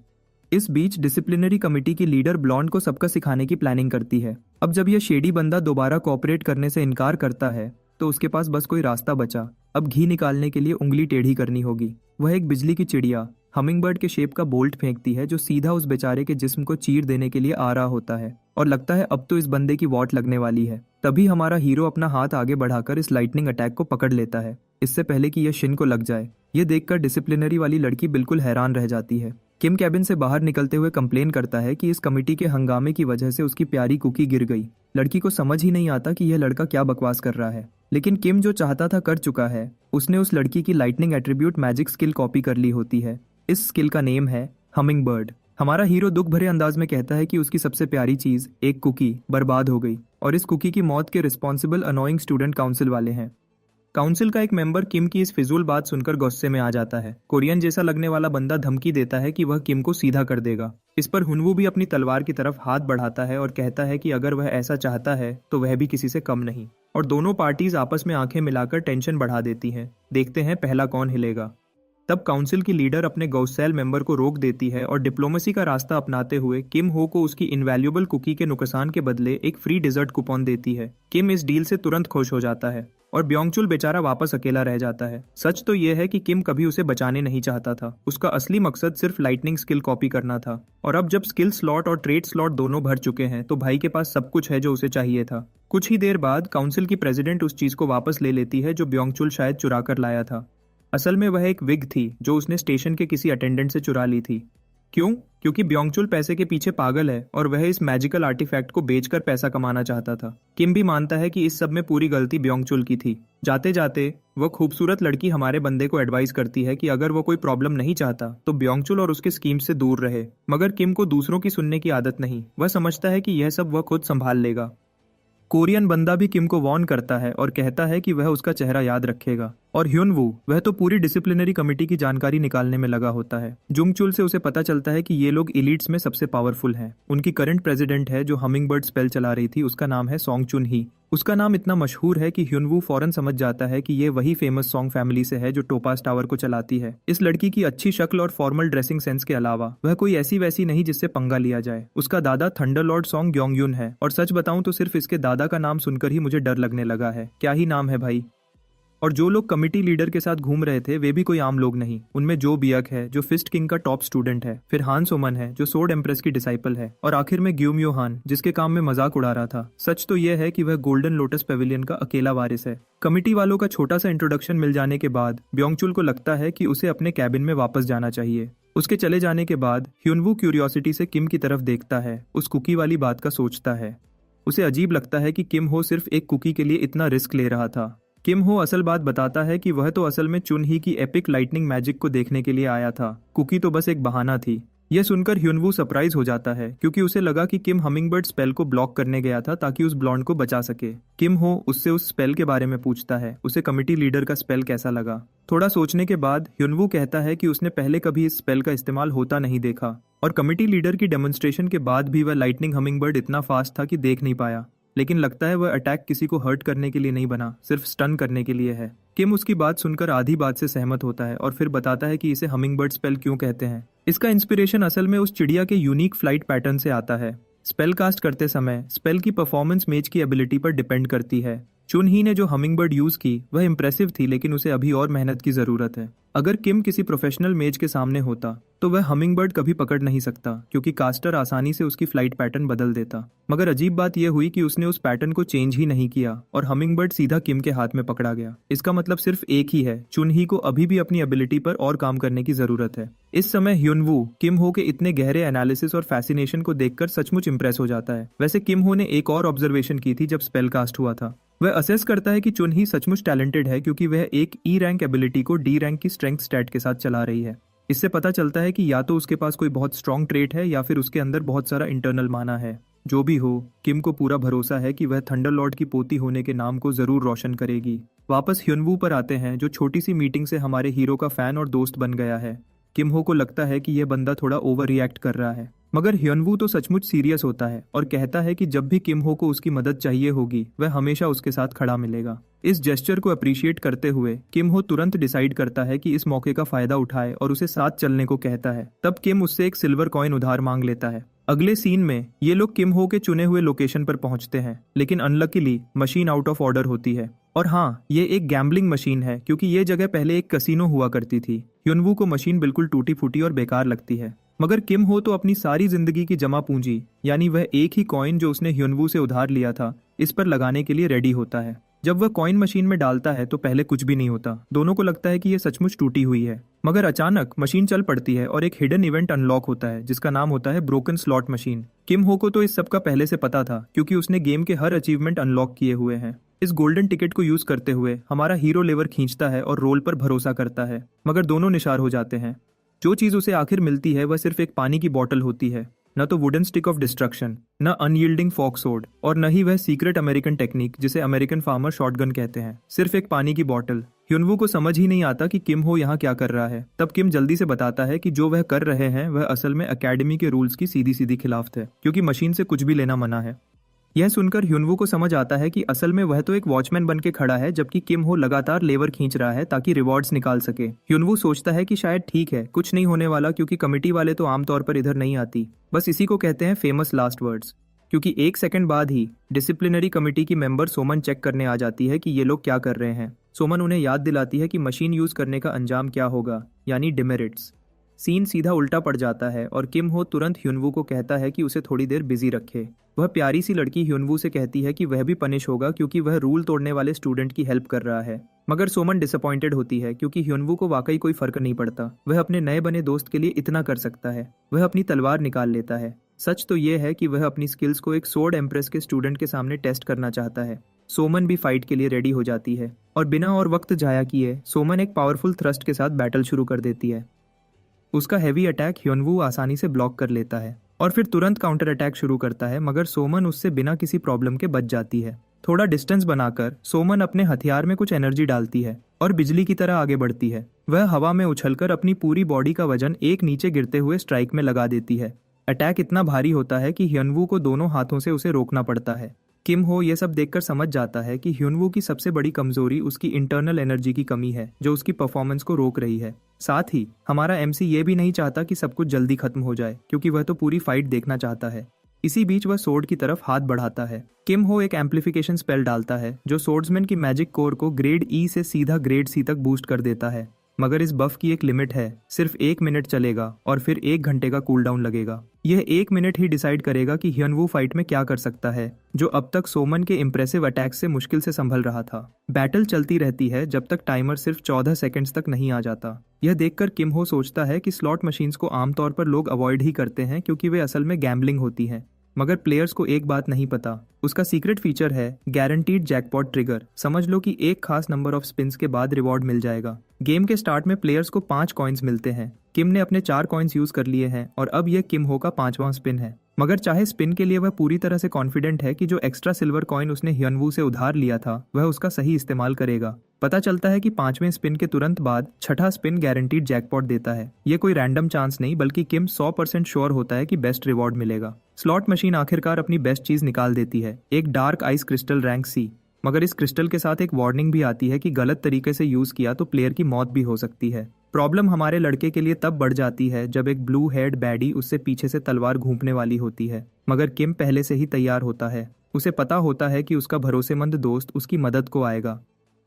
इस बीच डिसिप्लिनरी कमेटी की लीडर ब्लॉन्ड को सबका सिखाने की प्लानिंग करती है। अब जब यह शेडी बंदा दोबारा कोऑपरेट करने से इनकार करता है तो उसके पास बस कोई रास्ता बचा। अब घी निकालने के लिए उंगली टेढ़ी करनी होगी। वह एक बिजली की चिड़िया हमिंगबर्ड के शेप का बोल्ट फेंकती है जो सीधा उस बेचारे के जिस्म को चीर देने के लिए आ रहा होता है और लगता है अब तो इस बंदे की वॉट लगने वाली है। तभी हमारा हीरो अपना हाथ आगे बढ़ाकर इस लाइटनिंग अटैक को पकड़ लेता है इससे पहले कि यह शिन को लग जाए। ये देखकर डिसिप्लिनरी वाली लड़की बिल्कुल हैरान रह जाती है। किम कैबिन से बाहर निकलते हुए कंप्लेन करता है कि इस कमिटी के हंगामे की वजह से उसकी प्यारी कुकी गिर गई। लड़की को समझ ही नहीं आता कि यह लड़का क्या बकवास कर रहा है, लेकिन किम जो चाहता था कर चुका है। उसने उस लड़की की lightning attribute magic skill copy कर ली होती है। इस स्किल का नेम है हमिंग बर्ड। हमारा हीरो दुख भरे अंदाज में कहता है कि उसकी सबसे प्यारी चीज एक कुकी बर्बाद हो गई और इस कुकी की मौत के रिस्पॉन्सिबल अनोइंग स्टूडेंट काउंसिल वाले हैं। काउंसिल का एक मेंबर किम की इस फिजूल बात सुनकर गुस्से में आ जाता है। कोरियन जैसा लगने वाला बंदा धमकी देता है कि वह किम को सीधा कर देगा। इस पर हुनवू भी अपनी तलवार की तरफ हाथ बढ़ाता है और कहता है कि अगर वह ऐसा चाहता है तो वह भी किसी से कम नहीं। और दोनों पार्टीज आपस में आंखें मिलाकर टेंशन बढ़ा देती हैं। देखते हैं पहला कौन हिलेगा। तब काउंसिल की लीडर अपने गौसेल मेंबर को रोक देती है और डिप्लोमेसी का रास्ता अपनाते हुए किम हो को उसकी इनवैल्यूएबल कुकी के नुकसान के बदले एक फ्री डिजर्ट कूपन देती है। किम इस डील से तुरंत खुश हो जाता है और ब्योंगचुल बेचारा वापस अकेला रह जाता है। सच तो यह है कि किम कभी उसे बचाने नहीं चाहता था। उसका असली मकसद सिर्फ लाइटनिंग स्किल कॉपी करना था और अब जब स्किल स्लॉट और ट्रेड स्लॉट दोनों भर चुके हैं तो भाई के पास सब कुछ है जो उसे चाहिए था। कुछ ही देर बाद काउंसिल की प्रेसिडेंट उस चीज को वापस ले लेती है जो ब्योंगचुल शायद चुरा कर लाया था। असल में वह एक विग थी जो उसने स्टेशन के किसी अटेंडेंट से चुरा ली थी। क्यों? क्योंकि ब्योंगचुल पैसे के पीछे पागल है और वह इस मैजिकल आर्टिफैक्ट को बेचकर पैसा कमाना चाहता था। किम भी मानता है कि इस सब में पूरी गलती ब्योंगचुल की थी। जाते जाते वह खूबसूरत लड़की हमारे बंदे को एडवाइस करती है कि अगर वो कोई प्रॉब्लम नहीं चाहता तो ब्योंगचुल और उसके स्कीम से दूर रहे। मगर किम को दूसरों की सुनने की आदत नहीं। वह समझता है कि यह सब वह खुद संभाल लेगा। कोरियन बंदा भी किम को वार्न करता है और कहता है कि वह उसका चेहरा याद रखेगा। और ह्युनवू वह तो पूरी डिसिप्लिनरी कमेटी की जानकारी निकालने में लगा होता है। जुंगचुल से उसे पता चलता है कि ये लोग एलिट्स में सबसे पावरफुल हैं। उनकी करंट प्रेसिडेंट है जो हमिंगबर्ड स्पेल चला रही थी, उसका नाम है सोंग चुन ही। उसका नाम इतना मशहूर है कि ह्युनवू फौरन समझ जाता है कि ये वही फेमस सॉन्ग फैमिली से है जो टोपास टावर को चलाती है। इस लड़की की अच्छी शक्ल और फॉर्मल ड्रेसिंग सेंस के अलावा वह कोई ऐसी वैसी नहीं जिससे पंगा लिया जाए। उसका दादा थंडर लॉर्ड सॉन्ग ग्योंगयुन है और सच बताऊं तो सिर्फ इसके दादा का नाम सुनकर ही मुझे डर लगने लगा है। क्या ही नाम है भाई। और जो लोग कमिटी लीडर के साथ घूम रहे थे वे भी कोई आम लोग नहीं। उनमें जो बियक है जो फिस्ट किंग का टॉप स्टूडेंट है, फिर हान सोमन है जो सोर्ड एम्प्रेस की डिसाइपल है और आखिर में ग्यूमयो हान जिसके काम में मजाक उड़ा रहा था। सच तो यह है कि वह गोल्डन लोटस पेविलियन का अकेला वारिस है। कमिटी वालों का छोटा सा इंट्रोडक्शन मिल जाने के बाद ब्योंगचुल को लगता है कि उसे अपने कैबिन में वापस जाना चाहिए। उसके चले जाने के बाद ह्युनवू क्यूरियोसिटी से किम की तरफ देखता है। उस कुकी वाली बात का सोचता है। उसे अजीब लगता है कि किम हो सिर्फ एक कुकी के लिए इतना रिस्क ले रहा था। किम हो असल बात बताता है कि वह तो असल में चुन ही की एपिक लाइटनिंग मैजिक को देखने के लिए आया था। कुकी तो बस एक बहाना थी। यह सुनकर ह्युनवू सरप्राइज हो जाता है क्योंकि उसे लगा कि किम हमिंगबर्ड स्पेल को ब्लॉक करने गया था ताकि उस ब्लॉन्ड को बचा सके। किम हो उससे उस स्पेल के बारे में पूछता है। उसे कमिटी लीडर का स्पेल कैसा लगा। थोड़ा सोचने के बाद ह्युनवू कहता है कि उसने पहले कभी इस स्पेल का इस्तेमाल होता नहीं देखा और कमिटी लीडर की डेमोन्स्ट्रेशन के बाद भी वह लाइटनिंग हमिंगबर्ड इतना फास्ट था कि देख नहीं पाया। लेकिन लगता है वह अटैक किसी को हर्ट करने के लिए नहीं बना, सिर्फ स्टन करने के लिए है। किम उसकी बात सुनकर आधी बात से सहमत होता है और फिर बताता है कि इसे हमिंगबर्ड स्पेल क्यों कहते हैं। इसका इंस्पिरेशन असल में उस चिड़िया के यूनिक फ्लाइट पैटर्न से आता है। स्पेल कास्ट करते समय स्पेल की परफॉर्मेंस मेज की एबिलिटी पर डिपेंड करती है। चुन ही ने जो हमिंगबर्ड यूज की वह इंप्रेसिव थी, लेकिन उसे अभी और मेहनत की जरूरत है। अगर किम किसी प्रोफेशनल मेज के सामने होता तो वह हमिंगबर्ड कभी पकड़ नहीं सकता क्योंकि कास्टर आसानी से उसकी फ्लाइट पैटर्न बदल देता। मगर अजीब बात यह हुई कि उसने उस पैटर्न को चेंज ही नहीं किया और हमिंगबर्ड सीधा किम के हाथ में पकड़ा गया। इसका मतलब सिर्फ एक ही है, चुन ही को अभी भी अपनी एबिलिटी पर और काम करने की जरूरत है। इस समय ह्युनवू किम हो के इतने गहरे एनालिसिस और फैसिनेशन को देखकर सचमुच इंप्रेस हो जाता है। वैसे किम हो ने एक और ऑब्जर्वेशन की थी जब स्पेल कास्ट हुआ था। वह असेस करता है कि चुन ही सचमुच टैलेंटेड है क्योंकि वह एक ई रैंक एबिलिटी को डी रैंक की स्ट्रेंथ स्टैट के साथ चला रही है। इससे पता चलता है कि या तो उसके पास कोई बहुत स्ट्रॉन्ग ट्रेट है या फिर उसके अंदर बहुत सारा इंटरनल माना है। जो भी हो, किम को पूरा भरोसा है कि वह थंडर लॉर्ड की पोती होने के नाम को जरूर रोशन करेगी। वापस ह्युनवू पर आते हैं जो छोटी सी मीटिंग से हमारे हीरो का फैन और दोस्त बन गया है। किम हो को लगता है कि यह बंदा थोड़ा ओवर रिएक्ट कर रहा है, मगर ह्युनवू तो सचमुच सीरियस होता है और कहता है कि जब भी किम हो को उसकी मदद चाहिए होगी वह हमेशा उसके साथ खड़ा मिलेगा। इस जेस्चर को अप्रिशिएट करते हुए किम हो तुरंत डिसाइड करता है कि इस मौके का फायदा उठाए और उसे साथ चलने को कहता है। तब किम उससे एक सिल्वर कॉइन उधार मांग लेता है। अगले सीन में ये लोग किम हो के चुने हुए लोकेशन पर पहुंचते हैं, लेकिन unluckily machine out of order होती है। और हाँ, ये एक गैम्बलिंग मशीन है क्योंकि ये जगह पहले एक कसिनो हुआ करती थी। ह्युनवू को मशीन बिल्कुल टूटी फूटी और बेकार लगती है, मगर किम हो तो अपनी सारी जिंदगी की जमा पूंजी यानी वह एक ही कॉइन जो उसने ह्युनवू से उधार लिया था इस पर लगाने के लिए रेडी होता है। जब वह कॉइन मशीन में डालता है तो पहले कुछ भी नहीं होता, दोनों को लगता है कि यह सचमुच टूटी हुई है। मगर अचानक मशीन चल पड़ती है और एक हिडन इवेंट अनलॉक होता है जिसका नाम होता है ब्रोकन स्लॉट मशीन। किम हो को तो इस सब का पहले से पता था क्योंकि उसने गेम के हर अचीवमेंट अनलॉक किए हुए हैं। इस गोल्डन टिकट को यूज करते हुए हमारा हीरो लेवर खींचता है और रोल पर भरोसा करता है, मगर दोनों निशार हो जाते हैं। जो चीज उसे आखिर मिलती है वह सिर्फ एक पानी की बोतल होती है, न तो वुडन स्टिक ऑफ डिस्ट्रक्शन, न अनयील्डिंग फॉक सोर्ड, और न ही वह सीक्रेट अमेरिकन टेक्निक जिसे अमेरिकन फार्मर शॉटगन कहते हैं। सिर्फ एक पानी की बोतल। ह्युनवू को समझ ही नहीं आता कि किम हो यहाँ क्या कर रहा है। तब किम जल्दी से बताता है कि जो वह कर रहे हैं वह असल में एकेडमी के रूल्स की सीधी सीधी खिलाफ थे, क्योंकि मशीन से कुछ भी लेना मना है। यह सुनकर ह्युनवू को समझ आता है कि असल में वह तो एक वॉचमैन बन के खड़ा है, जबकि किम हो लगातार लेवर खींच रहा है ताकि रिवॉर्ड्स निकाल सके। ह्युनवू सोचता है कि शायद ठीक है, कुछ नहीं होने वाला, क्योंकि कमिटी वाले तो आमतौर पर इधर नहीं आती। बस इसी को कहते हैं फेमस लास्ट वर्ड्स। क्योंकि एक सेकंड बाद ही डिसिप्लिनरी कमेटी की मेंबर सोमन चेक करने आ जाती है कि ये लोग क्या कर रहे हैं। सोमन उन्हें याद दिलाती है कि मशीन यूज करने का अंजाम क्या होगा, यानी डिमेरिट्स। सीन सीधा उल्टा पड़ जाता है और किम हो तुरंत ह्युनवू को कहता है कि उसे थोड़ी देर बिजी रखे। वह प्यारी सी लड़की ह्युनवू से कहती है कि वह भी पनिश होगा क्योंकि वह रूल तोड़ने वाले स्टूडेंट की हेल्प कर रहा है। मगर सोमन डिसअपॉइंटेड होती है क्योंकि ह्युनवू को वाकई कोई फर्क नहीं पड़ता। वह अपने नए बने दोस्त के लिए इतना कर सकता है। वह अपनी तलवार निकाल लेता है। सच तो यह है कि वह अपनी स्किल्स को एक सोर्ड एम्प्रेस के स्टूडेंट के सामने टेस्ट करना चाहता है। सोमन भी फाइट के लिए रेडी हो जाती है और बिना और वक्त जाया किए सोमन एक पावरफुल थ्रस्ट के साथ बैटल शुरू कर देती है। उसका हैवी अटैक ह्युनवू आसानी से ब्लॉक कर लेता है और फिर तुरंत काउंटर अटैक शुरू करता है, मगर सोमन उससे बिना किसी प्रॉब्लम के बच जाती है। थोड़ा डिस्टेंस बनाकर सोमन अपने हथियार में कुछ एनर्जी डालती है और बिजली की तरह आगे बढ़ती है। वह हवा में उछलकर अपनी पूरी बॉडी का वजन एक नीचे गिरते हुए स्ट्राइक में लगा देती है। अटैक इतना भारी होता है कि ह्युनवू को दोनों हाथों से उसे रोकना पड़ता है। किम हो यह सब देखकर समझ जाता है कि ह्युनवू की सबसे बड़ी कमजोरी उसकी इंटरनल एनर्जी की कमी है, जो उसकी परफॉर्मेंस को रोक रही है। साथ ही हमारा एमसी ये भी नहीं चाहता कि सब कुछ जल्दी खत्म हो जाए, क्योंकि वह तो पूरी फाइट देखना चाहता है। इसी बीच वह सोर्ड की तरफ हाथ बढ़ाता है। किम हो एक एम्पलीफिकेशन स्पेल डालता है जो सोर्ड्समैन की मैजिक कोर को ग्रेड ई से सीधा ग्रेड सी तक बूस्ट कर देता है। मगर इस बफ की एक लिमिट है, सिर्फ 1 मिनट चलेगा और फिर 1 घंटे का कूलडाउन लगेगा। यह 1 मिनट ही डिसाइड करेगा कि ह्युनवू फाइट में क्या कर सकता है, जो अब तक सोमन के इंप्रेसिव अटैक से मुश्किल से संभल रहा था। बैटल चलती रहती है जब तक टाइमर सिर्फ 14 सेकंड्स तक नहीं आ जाता। यह देखकर किम हो सोचता है कि स्लॉट मशीन्स को आमतौर पर लोग अवॉइड ही करते हैं क्योंकि वे असल में गैम्बलिंग होती हैं। मगर प्लेयर्स को एक बात नहीं पता, उसका सीक्रेट फीचर है गारंटीड जैकपॉट ट्रिगर। समझ लो कि एक खास नंबर ऑफ स्पिन्स के बाद रिवॉर्ड मिल जाएगा। गेम के स्टार्ट में प्लेयर्स को 5 कॉइन्स मिलते हैं। किम ने अपने 4 कॉइन्स यूज कर लिए हैं और अब यह किम हो का 5वां स्पिन है। मगर चाहे स्पिन के लिए वह पूरी तरह से कॉन्फिडेंट है कि जो एक्स्ट्रा सिल्वर कॉइन उसने ह्युनवू से उधार लिया था वह उसका सही इस्तेमाल करेगा। पता चलता है कि 5वें स्पिन के तुरंत बाद 6ठा स्पिन गारंटीड जैकपॉट देता है। ये कोई रैंडम चांस नहीं, बल्कि किम 100% श्योर होता है कि बेस्ट रिवॉर्ड मिलेगा। स्लॉट मशीन आखिरकार अपनी बेस्ट चीज निकाल देती है, एक dark ice crystal rank C. मगर इस क्रिस्टल के साथ एक वार्निंग भी आती है कि गलत तरीके से यूज किया तो प्लेयर की मौत भी हो सकती है। प्रॉब्लम हमारे लड़के के लिए तब बढ़ जाती है जब एक ब्लू हेड बैडी उससे पीछे से तलवार घूंपने वाली होती है। मगर किम पहले से ही तैयार होता है। उसे पता होता है कि उसका भरोसेमंद दोस्त उसकी मदद को आएगा।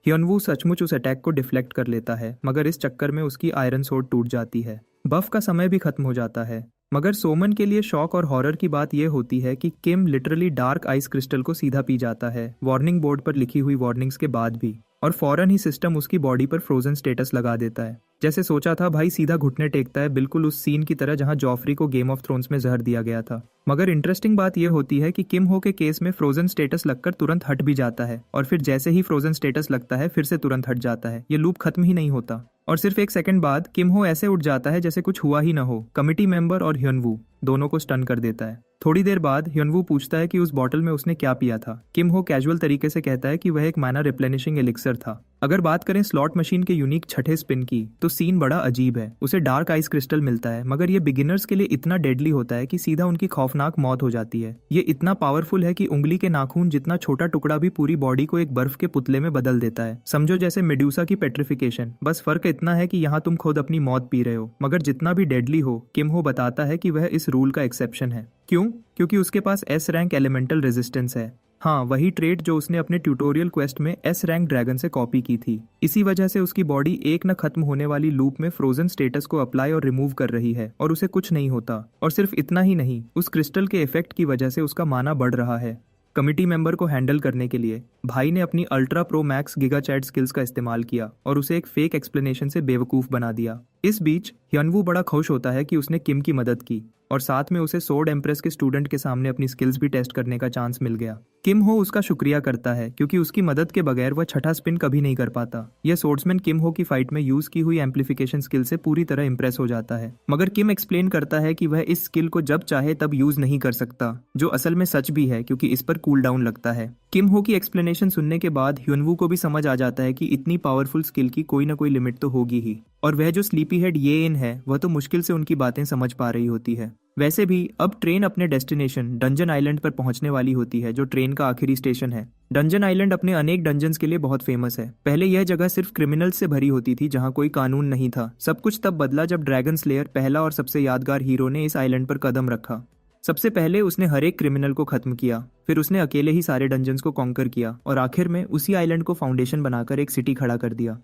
ह्युनवू सचमुच उस अटैक को डिफ्लेक्ट कर लेता है, मगर इस चक्कर में उसकी आयरन सोर्ड टूट जाती है। बफ का समय भी खत्म हो जाता है। मगर सोमन के लिए शॉक और हॉरर की बात यह होती है कि किम लिटरली डार्क आइस क्रिस्टल को सीधा पी जाता है, वार्निंग बोर्ड पर लिखी हुई वार्निंग्स के बाद भी, और फौरन ही सिस्टम उसकी बॉडी पर फ्रोजन स्टेटस लगा देता है। जैसे सोचा था भाई सीधा घुटने टेकता है, बिल्कुल उस सीन की तरह जहां जॉफरी को गेम ऑफ थ्रोन्स में जहर दिया गया था। मगर इंटरेस्टिंग बात यह होती है कि किम हो के केस में फ्रोजन स्टेटस लगकर तुरंत हट भी जाता है और फिर जैसे ही फ्रोजन स्टेटस लगता है फिर से तुरंत हट जाता है। ये लूप खत्म ही नहीं होता और सिर्फ 1 सेकंड बाद किम हो ऐसे उठ जाता है जैसे कुछ हुआ ही न हो। कमिटी मेंबर और ह्युनवू दोनों को स्टन कर देता है। थोड़ी देर बाद ह्युनवू पूछता है कि उस बॉटल में उसने क्या पिया था। किम हो कैजुअल तरीके से कहता है कि वह एक माना रिप्लेनिशिंग एलिक्सर था। अगर बात करें स्लॉट मशीन के यूनिक 6ठे स्पिन की, तो सीन बड़ा अजीब है। उसे डार्क आइस क्रिस्टल मिलता है, मगर ये बिगिनर्स के लिए इतना डेडली होता है कि सीधा उनकी खौफनाक मौत हो जाती है। ये इतना पावरफुल है कि उंगली के नाखून जितना छोटा टुकड़ा भी पूरी बॉडी को एक बर्फ के पुतले में बदल देता है। समझो जैसे मेडुसा की पेट्रिफिकेशन। बस फर्क इतना है कि यहाँ तुम खुद अपनी मौत पी रहे हो। मगर जितना भी डेडली हो, किम हो बताता है कि वह इस रूल का एक्सेप्शन है। क्यों? क्योंकि उसके पास एस रैंक एलिमेंटल रेजिस्टेंस है। हाँ, वही ट्रेट जो उसने अपने ट्यूटोरियल क्वेस्ट में एस रैंक ड्रैगन से कॉपी की थी। इसी वजह से उसकी बॉडी एक न खत्म होने वाली लूप में फ्रोजन स्टेटस को अप्लाई और रिमूव कर रही है और उसे कुछ नहीं होता। और सिर्फ इतना ही नहीं, उस क्रिस्टल के इफेक्ट की वजह से उसका माना बढ़ रहा है। कमिटी मेंबर को हैंडल करने के लिए भाई ने अपनी ultra pro max giga chad skills का इस्तेमाल किया और उसे एक फेक एक्सप्लेनेशन से बेवकूफ बना दिया। इस बीच ह्यनवू बड़ा खुश होता है कि उसने किम की मदद की और साथ में उसे सोर्ड एम्प्रेस के स्टूडेंट के सामने अपनी स्किल्स भी टेस्ट करने का चांस मिल गया। किम हो उसका शुक्रिया करता है क्योंकि उसकी मदद के बगैर वह छठा स्पिन कभी नहीं कर पाता। यह सोर्ड्समैन किम हो की फाइट में यूज की हुई एम्पलीफिकेशन स्किल से पूरी तरह इंप्रेस हो जाता है, मगर किम एक्सप्लेन करता है कि वह इस स्किल को जब चाहे तब यूज नहीं कर सकता, जो असल में सच भी है क्योंकि इस पर कूल डाउन लगता है। किम हो की एक्सप्लेनेशन सुनने के बाद ह्यनवू को भी समझ आ जाता है कि इतनी पावरफुल स्किल की कोई ना कोई लिमिट तो होगी ही, और वह जो स्लीपी हेड ये इन है वह तो मुश्किल से उनकी बातें समझ पा रही होती है। वैसे भी अब ट्रेन अपने डेस्टिनेशन डंजन आइलैंड पर पहुंचने वाली होती है, जो ट्रेन का आखिरी स्टेशन है। डंजन आइलैंड अपने अनेक डंजन्स के लिए बहुत फेमस है। पहले यह जगह सिर्फ क्रिमिनल्स से भरी होती थी जहां कोई कानून नहीं था। सब कुछ तब बदला जब ड्रैगन स्लेयर, पहला और सबसे यादगार हीरो, ने इस आइलैंड पर कदम रखा। सबसे पहले उसने हर एक क्रिमिनल को खत्म किया, फिर उसने अकेले ही सारे डंजन्स को कॉन्कर किया और आखिर में उसी आइलैंड को फाउंडेशन बनाकर एक सिटी खड़ा कर दिया।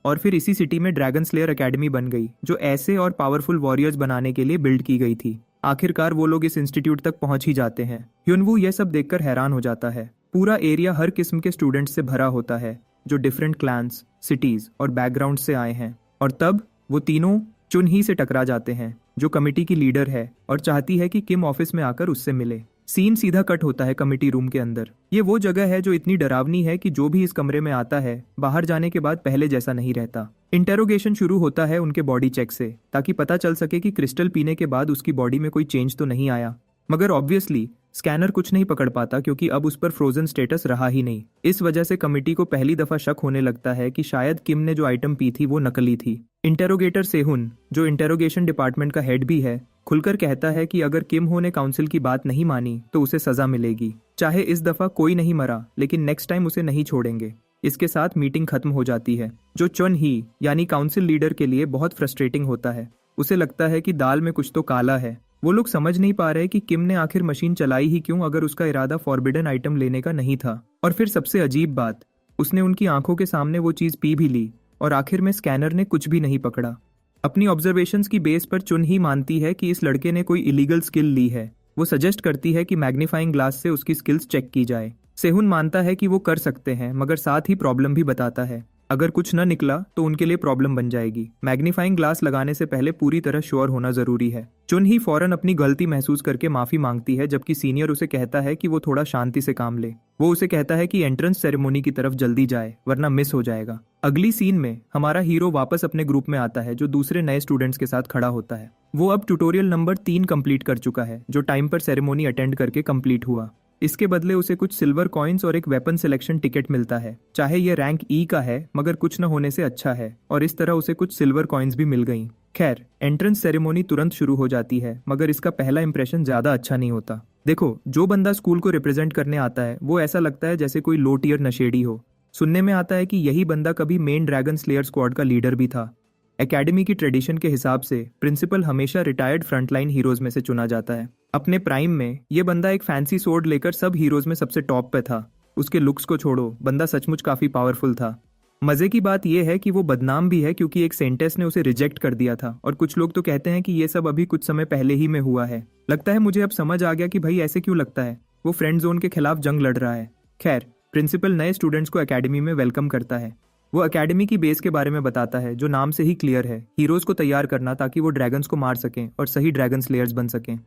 और फिर इसी सिटी में ड्रैगन स्लेयर एकेडमी बन गई, जो ऐसे और पावरफुल वॉरियर्स बनाने के लिए बिल्ड की गई थी। आखिरकार वो लोग इस इंस्टीट्यूट तक पहुंच ही जाते हैं। ह्यनवू यह सब देखकर हैरान हो जाता है। पूरा एरिया हर किस्म के स्टूडेंट्स से भरा होता है जो डिफरेंट क्लैंस, सिटीज और बैकग्राउंड से आए हैं। और तब वो तीनों चुन ही से टकरा जाते हैं, जो कमिटी की लीडर है और चाहती है कि किम ऑफिस में आकर उससे मिले। सीन सीधा कट होता है कमिटी रूम के अंदर। ये वो जगह है जो इतनी डरावनी है कि जो भी इस कमरे में आता है बाहर जाने के बाद पहले जैसा नहीं रहता। इंटेरोगेशन शुरू होता है उनके बॉडी चेक से, ताकि पता चल सके कि क्रिस्टल पीने के बाद उसकी बॉडी में कोई चेंज तो नहीं आया। मगर ऑब्वियसली स्कैनर कुछ नहीं पकड़ पाता क्योंकि अब उस पर फ्रोजन स्टेटस रहा ही नहीं। इस वजह से कमिटी को पहली दफा शक होने लगता है कि शायद किम ने जो आइटम पी थी वो नकली थी। इंटेरोगेटर सेहुन, जो इंटेरोगेशन डिपार्टमेंट का हेड भी है, खुलकर कहता है कि अगर किम हो ने काउंसिल की बात नहीं मानी तो उसे सजा मिलेगी। चाहे इस दफा कोई नहीं मरा, लेकिन नेक्स्ट टाइम उसे नहीं छोड़ेंगे। इसके साथ मीटिंग खत्म हो जाती है, जो चुन ही यानी काउंसिल लीडर के लिए बहुत फ्रस्ट्रेटिंग होता है। उसे लगता है कि दाल में कुछ तो काला है। वो लोग समझ नहीं पा रहे कि किम ने आखिर मशीन चलाई ही क्यों, अगर उसका इरादा फॉरबिडन आइटम लेने का नहीं था। और फिर सबसे अजीब बात, उसने उनकी आंखों के सामने वो चीज पी भी ली और आखिर में स्कैनर ने कुछ भी नहीं पकड़ा। अपनी ऑब्जर्वेशंस की बेस पर चुन ही मानती है कि इस लड़के ने कोई इलीगल स्किल ली है। वो सजेस्ट करती है कि मैग्नीफाइंग ग्लास से उसकी स्किल्स चेक की जाए। सेहुन मानता है कि वो कर सकते हैं, मगर साथ ही प्रॉब्लम भी बताता है। अगर कुछ न निकला तो उनके लिए प्रॉब्लम बन जाएगी। मैग्नीफाइंग ग्लास लगाने से पहले पूरी तरह श्योर होना जरूरी है। चुन ही फौरन अपनी गलती महसूस करके माफी मांगती है, जबकि सीनियर उसे कहता है कि वो थोड़ा शांति से काम ले। वो उसे कहता है कि एंट्रेंस सेरेमनी की तरफ जल्दी जाए वरना मिस हो जाएगा। अगली सीन में हमारा हीरो वापस अपने ग्रुप में आता है, जो दूसरे नए स्टूडेंट्स के साथ खड़ा होता है। वो अब ट्यूटोरियल नंबर 3 कंप्लीट कर चुका है, जो टाइम पर सेरेमनी अटेंड करके कंप्लीट हुआ। इसके बदले उसे कुछ सिल्वर कॉइन्स और एक वेपन सिलेक्शन टिकट मिलता है। चाहे ये रैंक ई का है, मगर कुछ न होने से अच्छा है, और इस तरह उसे कुछ सिल्वर कॉइन्स भी मिल गई। खैर, एंट्रेंस सेरेमनी तुरंत शुरू हो जाती है, मगर इसका पहला इंप्रेशन ज्यादा अच्छा नहीं होता। देखो, जो बंदा स्कूल को रिप्रेजेंट करने आता है वो ऐसा लगता है जैसे कोई लो टियर नशेड़ी हो। सुनने में आता है कि यही बंदा कभी मेन ड्रैगन स्लेयर स्क्वाड का लीडर भी था। एकेडमी की ट्रेडिशन के हिसाब से प्रिंसिपल हमेशा रिटायर्ड फ्रंटलाइन हीरोज में से चुना जाता है। अपने प्राइम में ये बंदा एक फैंसी सोर्ड लेकर सब हीरोज में सबसे टॉप पे था। उसके लुक्स को छोड़ो, बंदा सचमुच काफी पावरफुल था। मजे की बात यह है कि वो बदनाम भी है क्योंकि एक सेंटेस ने उसे रिजेक्ट कर दिया था, और कुछ लोग तो कहते हैं कि ये सब अभी कुछ समय पहले ही में हुआ है। लगता है मुझे अब समझ आ गया कि भाई ऐसे क्यों लगता है, वो फ्रेंड जोन के खिलाफ जंग लड़ रहा है। खैर, प्रिंसिपल नए स्टूडेंट्स को एकेडमी में वेलकम करता है। वो एकेडमी की बेस के बारे में बताता है, जो नाम से ही क्लियर है, हीरोज को तैयार करना ताकि वो ड्रैगन्स को मार सकें और सही ड्रैगन स्लेयर्स बन सकें।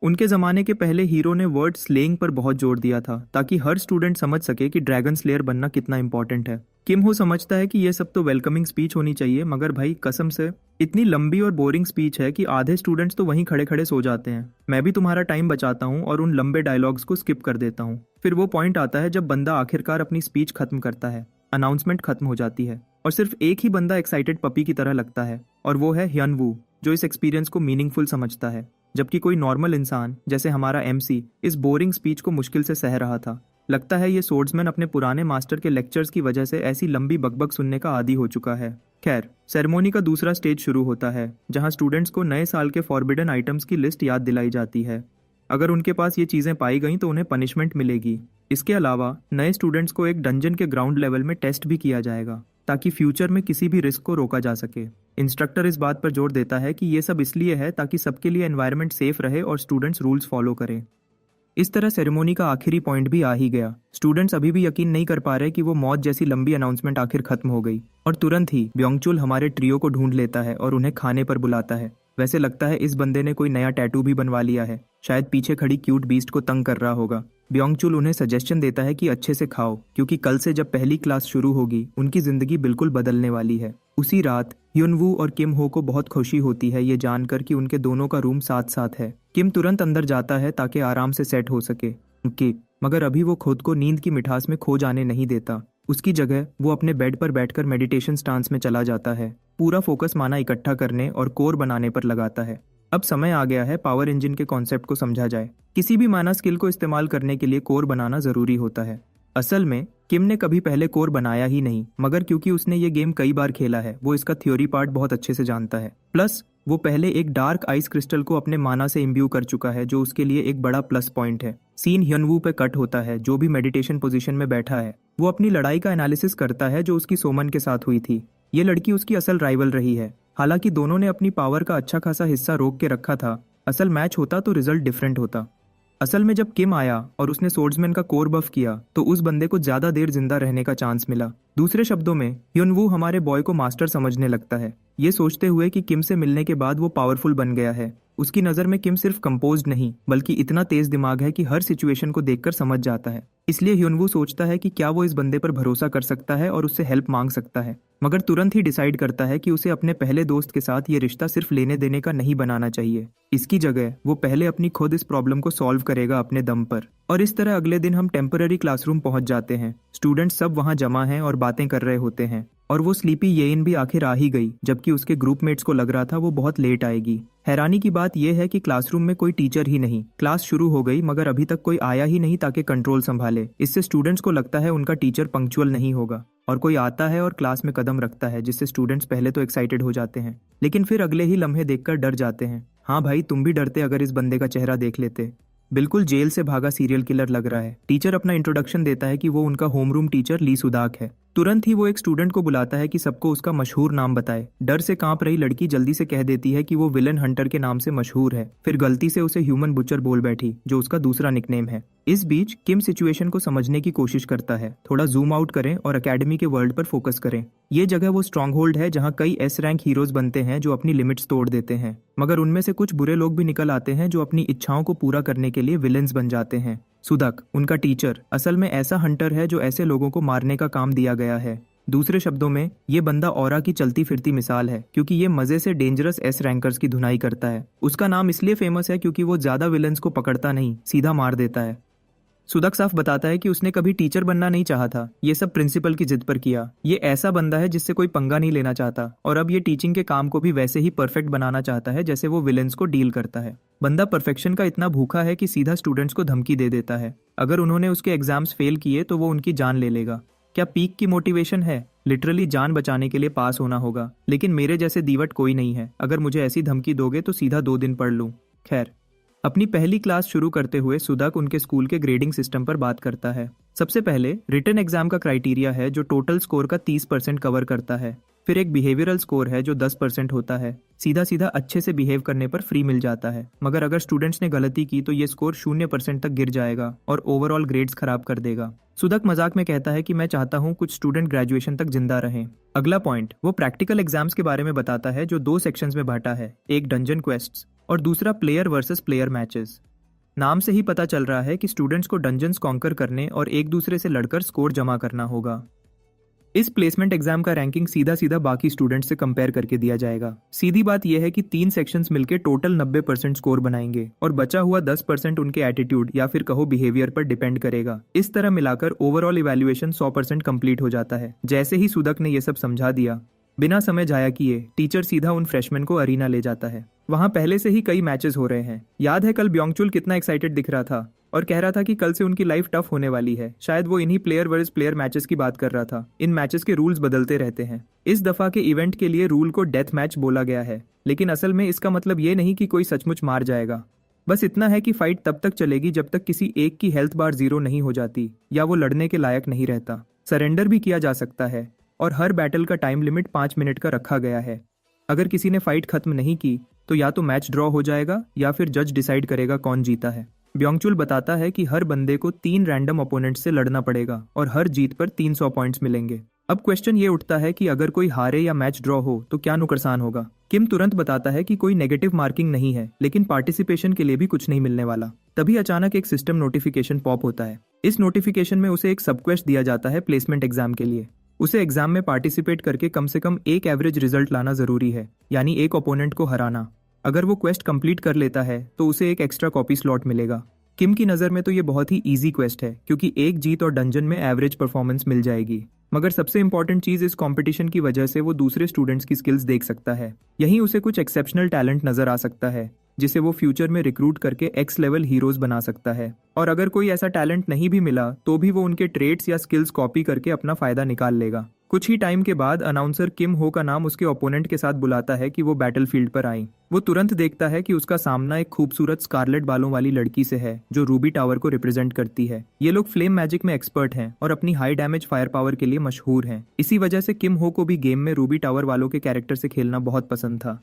उनके जमाने के पहले हीरो ने वर्ड स्लेइंग पर बहुत जोर दिया था, ताकि हर स्टूडेंट समझ सके कि ड्रैगन स्लेयर बनना कितना इंपॉर्टेंट है। किम हो समझता है कि ये सब तो वेलकमिंग स्पीच होनी चाहिए, मगर भाई कसम से इतनी लंबी और बोरिंग स्पीच है कि आधे स्टूडेंट्स तो वहीं खड़े खड़े सो जाते हैं। मैं भी तुम्हारा टाइम बचाता हूँ और उन लंबे डायलॉग्स को स्किप कर देता हूँ। फिर वो पॉइंट आता है जब बंदा आखिरकार अपनी स्पीच खत्म करता है, अनाउंसमेंट खत्म हो जाती है और सिर्फ एक ही बंदा एक्साइटेड पपी की तरह लगता है, और वो है ह्यनवू, जो इस एक्सपीरियंस को मीनिंगफुल समझता है, जबकि कोई नॉर्मल इंसान जैसे हमारा एमसी इस बोरिंग स्पीच को मुश्किल से सह रहा था। लगता है ये सोर्ड्समैन अपने पुराने मास्टर के लेक्चर्स की वजह से ऐसी लंबी बकबक सुनने का आदी हो चुका है। खैर, सेरेमनी का दूसरा स्टेज शुरू होता है, जहां स्टूडेंट्स को नए साल के फॉरबिडन आइटम्स की लिस्ट याद दिलाई जाती है। अगर उनके पास ये चीज़ें पाई गई तो उन्हें पनिशमेंट मिलेगी। इसके अलावा नए स्टूडेंट्स को एक डंजन के ग्राउंड लेवल में टेस्ट भी किया जाएगा ताकि फ्यूचर में किसी भी रिस्क को रोका जा सके। इंस्ट्रक्टर इस बात पर जोर देता है कि ये सब इसलिए है ताकि सबके लिए एनवायरनमेंट सेफ रहे और स्टूडेंट्स रूल्स फॉलो करें। इस तरह सेरेमोनी का आखिरी पॉइंट भी आ ही गया। स्टूडेंट्स अभी भी यकीन नहीं कर पा रहे कि वो मौत जैसी लंबी अनाउंसमेंट आखिर खत्म हो गई। और तुरंत ही ब्योंगचुल हमारे ट्रियो को ढूंढ लेता है और उन्हें खाने पर बुलाता है। वैसे लगता है इस बंदे ने कोई नया टैटू भी बनवा लिया है, शायद पीछे खड़ी क्यूट बीस्ट को तंग कर रहा होगा। ब्योंगचुल उन्हें सजेशन देता है कि अच्छे से खाओ, क्योंकि कल से जब पहली क्लास शुरू होगी उनकी जिंदगी बिल्कुल बदलने वाली है। उसी रात ह्युनवू और किम हो को बहुत खुशी होती है ये जानकर कि उनके दोनों का रूम साथ साथ है। किम तुरंत अंदर जाता है ताकि आराम से सेट हो सके मगर अभी वो खुद को नींद की मिठास में खो जाने नहीं देता। उसकी जगह वो अपने बेड पर बैठकर मेडिटेशन स्टांस में चला जाता है। पूरा फोकस माना इकट्ठा करने और कोर बनाने पर लगाता है। अब समय आ गया है पावर इंजन के कॉन्सेप्ट को समझा जाए। किसी भी माना स्किल को इस्तेमाल करने के लिए कोर बनाना जरूरी होता है। असल में किम ने कभी पहले कोर बनाया ही नहीं, मगर क्योंकि उसने ये गेम कई बार खेला है वो इसका थ्योरी पार्ट बहुत अच्छे से जानता है। प्लस वो पहले एक डार्क आइस क्रिस्टल को अपने माना से इम्ब्यू कर चुका है, जो उसके लिए एक बड़ा प्लस पॉइंट है। सीन ह्युनवू पे कट होता है, जो भी मेडिटेशन पोजीशन में बैठा है। वो अपनी लड़ाई का एनालिसिस करता है जो उसकी सोमन के साथ हुई थी। ये लड़की उसकी असल राइवल रही है। हालांकि दोनों ने अपनी पावर का अच्छा खासा हिस्सा रोक के रखा था। असल मैच होता तो रिजल्ट डिफरेंट होता। असल में जब किम आया और उसने सोर्ड्समैन का कोर बफ किया तो उस बंदे को ज्यादा देर जिंदा रहने का चांस मिला। दूसरे शब्दों में ह्युनवू हमारे बॉय को मास्टर समझने लगता है, ये सोचते हुए कि किम से मिलने के बाद वो पावरफुल बन गया है। उसकी नज़र में किम सिर्फ कंपोज्ड नहीं बल्कि इतना तेज दिमाग है कि हर सिचुएशन को देखकर समझ जाता है। इसलिए ह्युनवू सोचता है कि क्या वो इस बंदे पर भरोसा कर सकता है और उससे हेल्प मांग सकता है, मगर तुरंत ही डिसाइड करता है कि उसे अपने पहले दोस्त के साथ ये रिश्ता सिर्फ लेने देने का नहीं बनाना चाहिए। इसकी जगह वो पहले अपनी खुद इस प्रॉब्लम को सॉल्व करेगा अपने दम पर। और इस तरह अगले दिन हम टेम्पररी क्लासरूम पहुंच जाते हैं। स्टूडेंट्स सब वहां जमा हैं और बातें कर रहे होते हैं। और वो स्लीपी येइन भी आखिर आ ही गई, जबकि उसके ग्रुपमेट्स को लग रहा था वो बहुत लेट आएगी। हैरानी की बात यह है कि क्लासरूम में कोई टीचर ही नहीं। क्लास शुरू हो गई मगर अभी तक कोई आया ही नहीं ताकि कंट्रोल संभाले। इससे स्टूडेंट्स को लगता है उनका टीचर पंक्चुअल नहीं होगा। और कोई आता है और क्लास में कदम रखता है, जिससे स्टूडेंट्स पहले तो एक्साइटेड हो जाते हैं, लेकिन फिर अगले ही लम्हे देखकर डर जाते हैं। हाँ भाई, तुम भी डरते अगर इस बंदे का चेहरा देख लेते। बिल्कुल जेल से भागा सीरियल किलर लग रहा है। टीचर अपना इंट्रोडक्शन देता है कि वो उनका होमरूम टीचर ली सुदाक है। तुरंत ही वो एक स्टूडेंट को बुलाता है कि सबको उसका मशहूर नाम बताए। डर से कांप रही लड़की जल्दी से कह देती है कि वो विलन हंटर के नाम से मशहूर है। फिर गलती से उसे ह्यूमन बुचर बोल बैठी, जो उसका दूसरा निकनेम है। इस बीच किम सिचुएशन को समझने की कोशिश करता है। थोड़ा जूम आउट करें और एकेडमी के वर्ल्ड पर फोकस करें। ये जगह वो स्ट्रॉन्ग होल्ड है जहाँ कई एस रैंक हीरोज बनते हैं जो अपनी लिमिट्स तोड़ देते हैं, मगर उनमें से कुछ बुरे लोग भी निकल आते हैं जो अपनी इच्छाओं को पूरा करने के लिए विलेंस बन जाते हैं। सुदक, उनका टीचर, असल में ऐसा हंटर है जो ऐसे लोगों को मारने का काम दिया गया है। दूसरे शब्दों में ये बंदा ऑरा की चलती फिरती मिसाल है, क्योंकि ये मजे से डेंजरस एस रैंकर्स की धुनाई करता है। उसका नाम इसलिए फेमस है क्योंकि वो ज्यादा विलेंस को पकड़ता नहीं, सीधा मार देता है। सुदक साफ बताता है कि उसने कभी टीचर बनना नहीं चाहा था, ये सब प्रिंसिपल की जिद पर किया। ये ऐसा बंदा है जिससे कोई पंगा नहीं लेना चाहता, और अब ये टीचिंग के काम को भी वैसे ही परफेक्ट बनाना चाहता है जैसे वो विलेंस को डील करता है। बंदा परफेक्शन का इतना भूखा है कि सीधा स्टूडेंट्स को धमकी दे देता है। अगर उन्होंने उसके एग्जाम्स फेल किए तो वो उनकी जान ले लेगा। क्या पीक की मोटिवेशन है? लिटरली जान बचाने के लिए पास होना होगा, लेकिन मेरे जैसे दीवट कोई नहीं है। अगर मुझे ऐसी धमकी दोगे तो सीधा 2 दिन पढ़ लूं। खैर, अपनी पहली क्लास शुरू करते हुए सुदक उनके स्कूल के ग्रेडिंग सिस्टम पर बात करता है। सबसे पहले रिटन एग्जाम का क्राइटेरिया है जो टोटल स्कोर का 30% कवर करता है। फिर एक बिहेवियरल स्कोर है जो 10% होता है। सीधा सीधा अच्छे से बिहेव करने पर फ्री मिल जाता है, मगर अगर स्टूडेंट्स ने गलती की तो ये स्कोर 0% तक गिर जाएगा और ओवरऑल ग्रेड्स खराब कर देगा। सुदक मजाक में कहता है कि मैं चाहता हूँ कुछ स्टूडेंट ग्रेजुएशन तक जिंदा रहें। अगला पॉइंट वो प्रैक्टिकल एग्जाम्स के बारे में बताता है जो 2 सेक्शंस में बांटा है, एक डंजन क्वेस्ट्स और दूसरा प्लेयर वर्सेस प्लेयर मैचेस। नाम से ही पता चल रहा है कि स्टूडेंट्स को डंजन्स कॉन्कर करने और एक दूसरे से लड़कर स्कोर जमा करना होगा। इस प्लेसमेंट एग्जाम का रैंकिंग सीधा सीधा बाकी स्टूडेंट्स से कंपेयर करके दिया जाएगा। सीधी बात यह है कि 3 सेक्शंस मिलकर टोटल 90% स्कोर बनाएंगे और बचा हुआ 10% उनके एटीट्यूड या फिर कहो बिहेवियर पर डिपेंड करेगा। इस तरह मिलाकर ओवरऑल इवैल्यूएशन 100% कंप्लीट हो जाता है। जैसे ही सुदक ने यह सब समझा दिया, बिना समय जाया किए टीचर सीधा उन फ्रेशमैन को अरीना ले जाता है। वहां पहले से ही कई मैचेस हो रहे हैं। याद है कल ब्योंगचुल कितना एक्साइटेड दिख रहा था और कह रहा था कि कल से उनकी लाइफ टफ होने वाली है। शायद वो इन्हीं प्लेयर वर्सेस प्लेयर मैचेस की बात कर रहा था। इन मैचेस के रूल्स बदलते रहते हैं। इस दफा के इवेंट के लिए रूल को डेथ मैच बोला गया है, लेकिन असल में इसका मतलब ये नहीं कि कोई सचमुच मार जाएगा। बस इतना है कि फाइट तब तक चलेगी जब तक किसी एक की हेल्थ बार 0 नहीं हो जाती या वो लड़ने के लायक नहीं रहता। सरेंडर भी किया जा सकता है और हर बैटल का टाइम लिमिट 5 मिनट का रखा गया है। अगर किसी ने फाइट खत्म नहीं की तो या तो मैच ड्रॉ हो जाएगा या फिर जज डिसाइड करेगा कौन जीता है। ब्योंगचुल बताता है कि हर बंदे को 3 रैंडम ओपोनेंट से लड़ना पड़ेगा और हर जीत पर 300 पॉइंट्स मिलेंगे। अब क्वेश्चन ये उठता है कि अगर कोई हारे या मैच ड्रॉ हो तो क्या नुकसान होगा। किम तुरंत बताता है कि कोई नेगेटिव मार्किंग नहीं है, लेकिन पार्टिसिपेशन के लिए भी कुछ नहीं मिलने वाला। तभी अचानक एक सिस्टम नोटिफिकेशन पॉप होता है। इस नोटिफिकेशन में उसे एक सबक्वेस्ट दिया जाता है प्लेसमेंट एग्जाम के लिए। उसे एग्जाम में पार्टिसिपेट करके कम से कम एक एवरेज रिजल्ट लाना जरूरी है, यानी एक ओपोनेंट को हराना। अगर वो क्वेस्ट कंप्लीट कर लेता है तो उसे एक एक्स्ट्रा कॉपी स्लॉट मिलेगा। किम की नज़र में तो ये बहुत ही इजी क्वेस्ट है, क्योंकि एक जीत और डंजन में एवरेज परफॉर्मेंस मिल जाएगी। मगर सबसे इंपॉर्टेंट चीज, इस कंपटीशन की वजह से वो दूसरे स्टूडेंट्स की स्किल्स देख सकता है। यहीं उसे कुछ एक्सेप्शनल टैलेंट नजर आ सकता है जिसे वो फ्यूचर में रिक्रूट करके एक्स लेवल हीरोज बना सकता है। और अगर कोई ऐसा टैलेंट नहीं भी मिला तो भी वो उनके ट्रेड्स या स्किल्स कॉपी करके अपना फायदा निकाल लेगा। कुछ ही टाइम के बाद अनाउंसर किम हो का नाम उसके ओपोनेंट के साथ बुलाता है कि वो बैटलफील्ड पर आई। वो तुरंत देखता है कि उसका सामना एक खूबसूरत स्कारलेट बालों वाली लड़की से है जो रूबी टावर को रिप्रेजेंट करती है। ये लोग फ्लेम मैजिक में एक्सपर्ट हैं और अपनी हाई डैमेज फायर पावर के लिए मशहूर हैं। इसी वजह से किम हो को भी गेम में रूबी टावर वालों के कैरेक्टर से खेलना बहुत पसंद था।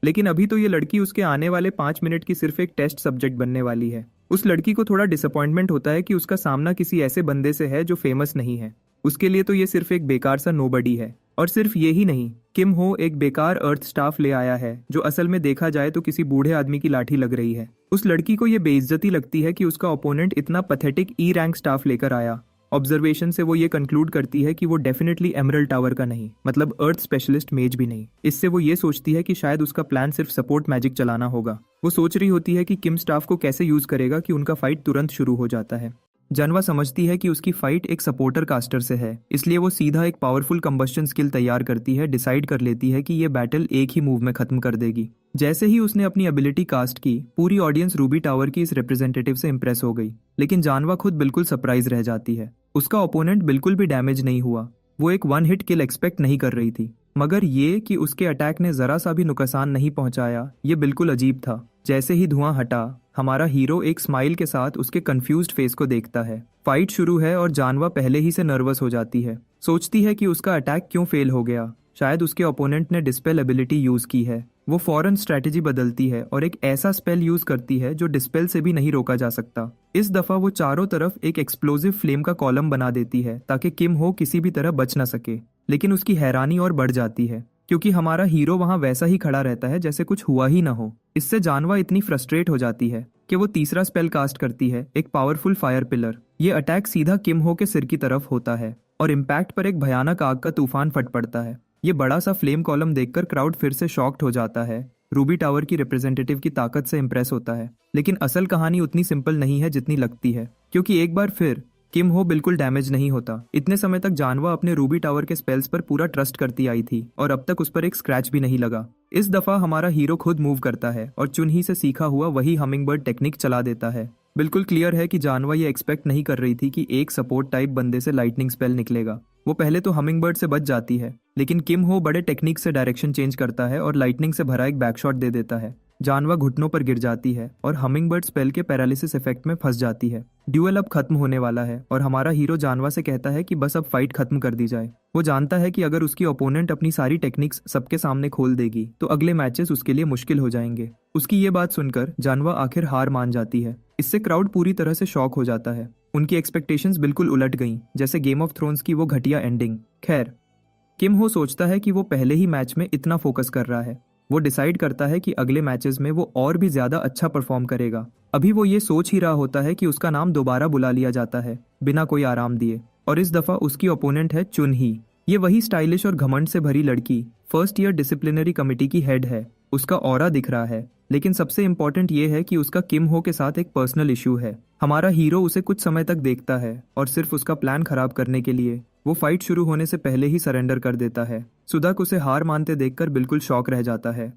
लेकिन अभी तो ये लड़की उसके आने वाले 5 मिनट की सिर्फ एक टेस्ट सब्जेक्ट बनने वाली है। उस लड़की को थोड़ा डिसअपॉइंटमेंट होता है कि उसका सामना किसी ऐसे बंदे से है जो फेमस नहीं है। उसके लिए तो ये सिर्फ एक बेकार सा नोबडी है। और सिर्फ ये ही नहीं, किम हो एक बेकार अर्थ स्टाफ ले आया है जो असल में देखा जाए तो किसी बूढ़े आदमी की लाठी लग रही है। उस लड़की को ये बेइज्जती लगती है कि उसका ओपोनेंट इतना पथेटिक ई रैंक स्टाफ लेकर आया। ऑब्जर्वेशन से वो ये कंक्लूड करती है कि वो डेफिनेटली एमरल्ड टावर का नहीं, मतलब अर्थ स्पेशलिस्ट मेज भी नहीं। इससे वो ये सोचती है कि शायद उसका प्लान सिर्फ सपोर्ट मैजिक चलाना होगा। वो सोच रही होती है कि किम स्टाफ को कैसे यूज करेगा कि उनका फाइट तुरंत शुरू हो जाता है। जानवा समझती है कि उसकी फाइट एक सपोर्टर कास्टर से है, इसलिए वो सीधा एक पावरफुल कंबस्शन स्किल तैयार करती है। डिसाइड कर लेती है कि ये बैटल एक ही मूव में खत्म कर देगी। जैसे ही उसने अपनी एबिलिटी कास्ट की, पूरी ऑडियंस रूबी टावर की इस रिप्रेजेंटेटिव से इंप्रेस हो गई। लेकिन जानवा खुद बिल्कुल सरप्राइज रह जाती है। उसका ओपोनेंट बिल्कुल भी डैमेज नहीं हुआ। वो एक 1 हिट किल एक्सपेक्ट नहीं कर रही थी, मगर ये कि उसके अटैक ने जरा सा भी नुकसान नहीं पहुंचाया, ये बिल्कुल अजीब था। जैसे ही धुआं हटा, हमारा हीरो एक स्माइल के साथ उसके कंफ्यूज्ड फेस को देखता है। फाइट शुरू है और जानवा पहले ही से नर्वस हो जाती है। सोचती है कि उसका अटैक क्यों फेल हो गया। शायद उसके ओपोनेंट ने डिस्पेल एबिलिटी यूज की है। वो फौरन स्ट्रेटेजी बदलती है और एक ऐसा स्पेल यूज करती है जो डिस्पेल से भी नहीं रोका जा सकता। इस दफा वो चारों तरफ एक एक्सप्लोजिव फ्लेम का कॉलम बना देती है ताकि किम हो किसी भी तरह बच ना सके। लेकिन उसकी हैरानी और बढ़ जाती है क्योंकि हमारा हीरो वहां वैसा ही खड़ा रहता है जैसे कुछ हुआ ही ना हो। इससे जानवा इतनी फ्रस्ट्रेट हो जाती है कि वो तीसरा स्पेल कास्ट करती है, एक पावरफुल फायर पिलर। ये अटैक सीधा किम हो के सिर की तरफ होता है और इम्पैक्ट पर एक भयानक आग का तूफान फट पड़ता है। ये बड़ा सा फ्लेम कॉलम देखकर क्राउड फिर से शॉक्ड हो जाता है। रूबी टावर की रिप्रेजेंटेटिव की ताकत से इंप्रेस होता है। लेकिन असल कहानी उतनी सिंपल नहीं है जितनी लगती है, क्योंकि एक बार फिर किम हो बिल्कुल डैमेज नहीं होता। इतने समय तक जानवा अपने रूबी टावर के स्पेल्स पर पूरा ट्रस्ट करती आई थी और अब तक उस पर एक स्क्रैच भी नहीं लगा। इस दफा हमारा हीरो खुद मूव करता है और चुनही से सीखा हुआ वही हमिंगबर्ड टेक्निक चला देता है। बिल्कुल क्लियर है कि जानवा ये एक्सपेक्ट नहीं कर रही थी कि एक सपोर्ट टाइप बंदे से लाइटनिंग स्पेल निकलेगा। वो पहले तो हमिंगबर्ड से बच जाती है, लेकिन किम हो बड़े टेक्निक से डायरेक्शन चेंज करता है और लाइटनिंग से भरा एक बैकशॉट दे देता है। जानवा घुटनों पर गिर जाती है और हमिंगबर्ड स्पेल के पैरालिसिस इफेक्ट में फंस जाती है। ड्यूएल अब खत्म होने वाला है और हमारा हीरो जानवा से कहता है कि बस अब फाइट खत्म कर दी जाए। वो जानता है कि अगर उसकी ओपोनेंट अपनी सारी टेक्निक्स सबके सामने खोल देगी तो अगले मैचेस उसके लिए मुश्किल हो जाएंगे। उसकी ये बात सुनकर जानवा आखिर हार मान जाती है। इससे क्राउड पूरी तरह से शॉक हो जाता है। उनकी एक्सपेक्टेशंस बिल्कुल उलट गईं, जैसे गेम ऑफ थ्रोन्स की वो घटिया एंडिंग। खैर, किम हो सोचता है कि वो पहले ही मैच में इतना फोकस कर रहा है। वो डिसाइड करता है कि अगले मैचेस में वो और भी ज्यादा अच्छा परफॉर्म करेगा। अभी वो ये सोच ही रहा होता है कि उसका नाम दोबारा बुला लिया जाता है बिना कोई आराम दिए, और इस दफा उसकी ओपोनेंट है चुनही। ये वही स्टाइलिश और घमंड से भरी लड़की फर्स्ट ईयर डिसिप्लिनरी कमेटी की हेड है। उसका ऑरा दिख रहा है, लेकिन सबसे इम्पोर्टेंट ये है कि उसका किम हो के साथ एक पर्सनल इशू है। हमारा हीरो उसे कुछ समय तक देखता है और सिर्फ उसका प्लान खराब करने के लिए वो फाइट शुरू होने से पहले ही सरेंडर कर देता है। सुदाक उसे हार मानते देखकर बिल्कुल शॉक रह जाता है।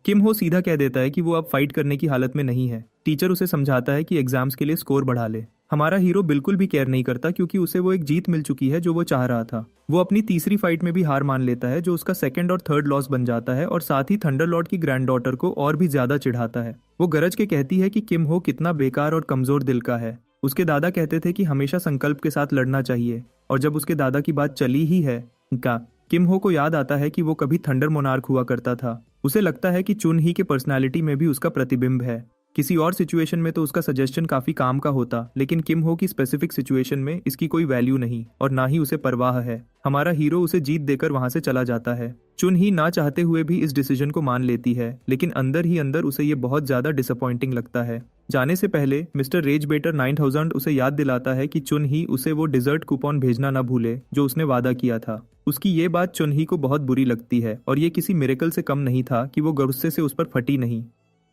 किम हो सीधा कह देता है कि वो अब फाइट करने की हालत में नहीं है। टीचर उसे समझाता है कि एग्जाम्स के लिए स्कोर बढ़ा ले। हमारा हीरो बिल्कुल भी केयर नहीं करता क्योंकि उसे वो एक जीत मिल चुकी है जो वो चाह रहा था। वो अपनी तीसरी फाइट में भी हार मान लेता है जो उसका सेकंड और थर्ड लॉस बन जाता है और साथ ही थंडरलॉर्ड की ग्रैंड डॉटर को और भी ज्यादा चिढ़ाता है। वो गरज के कहती है कि किम हो कितना बेकार और कमजोर दिल का है। उसके दादा कहते थे कि हमेशा संकल्प के साथ लड़ना चाहिए, और जब उसके दादा की बात चली ही है का किम हो को याद आता है कि वो कभी थंडर मोनार्क हुआ करता था। उसे लगता है कि चुन ही के पर्सनालिटी में भी उसका प्रतिबिंब है। किसी और सिचुएशन में तो उसका सजेशन काफी काम का होता, लेकिन किम हो की स्पेसिफिक सिचुएशन में इसकी कोई वैल्यू नहीं और ना ही उसे परवाह है। हमारा हीरो उसे जीत देकर वहां से चला जाता है। चुन ही ना चाहते हुए भी इस डिसीजन को मान लेती है, लेकिन अंदर ही अंदर उसे ये बहुत ज्यादा डिसअपॉइंटिंग लगता है। जाने से पहले मिस्टर रेज बेटर 9000 उसे याद दिलाता है कि चुन ही उसे वो डिजर्ट कूपन भेजना न भूले जो उसने वादा किया था। उसकी ये बात चुन ही को बहुत बुरी लगती है और ये किसी मिरेकल से कम नहीं था कि वो गुस्से से उस पर फटी नहीं,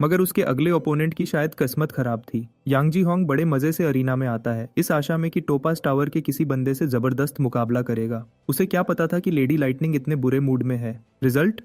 मगर उसके अगले ओपोनेंट की शायद किस्मत खराब थी। यांग जी होंग बड़े मजे से अरीना में आता है, इस आशा में कि टोपास टावर के किसी बंदे से जबरदस्त मुकाबला करेगा। उसे क्या पता था कि लेडी लाइटनिंग इतने बुरे मूड में है। रिजल्ट,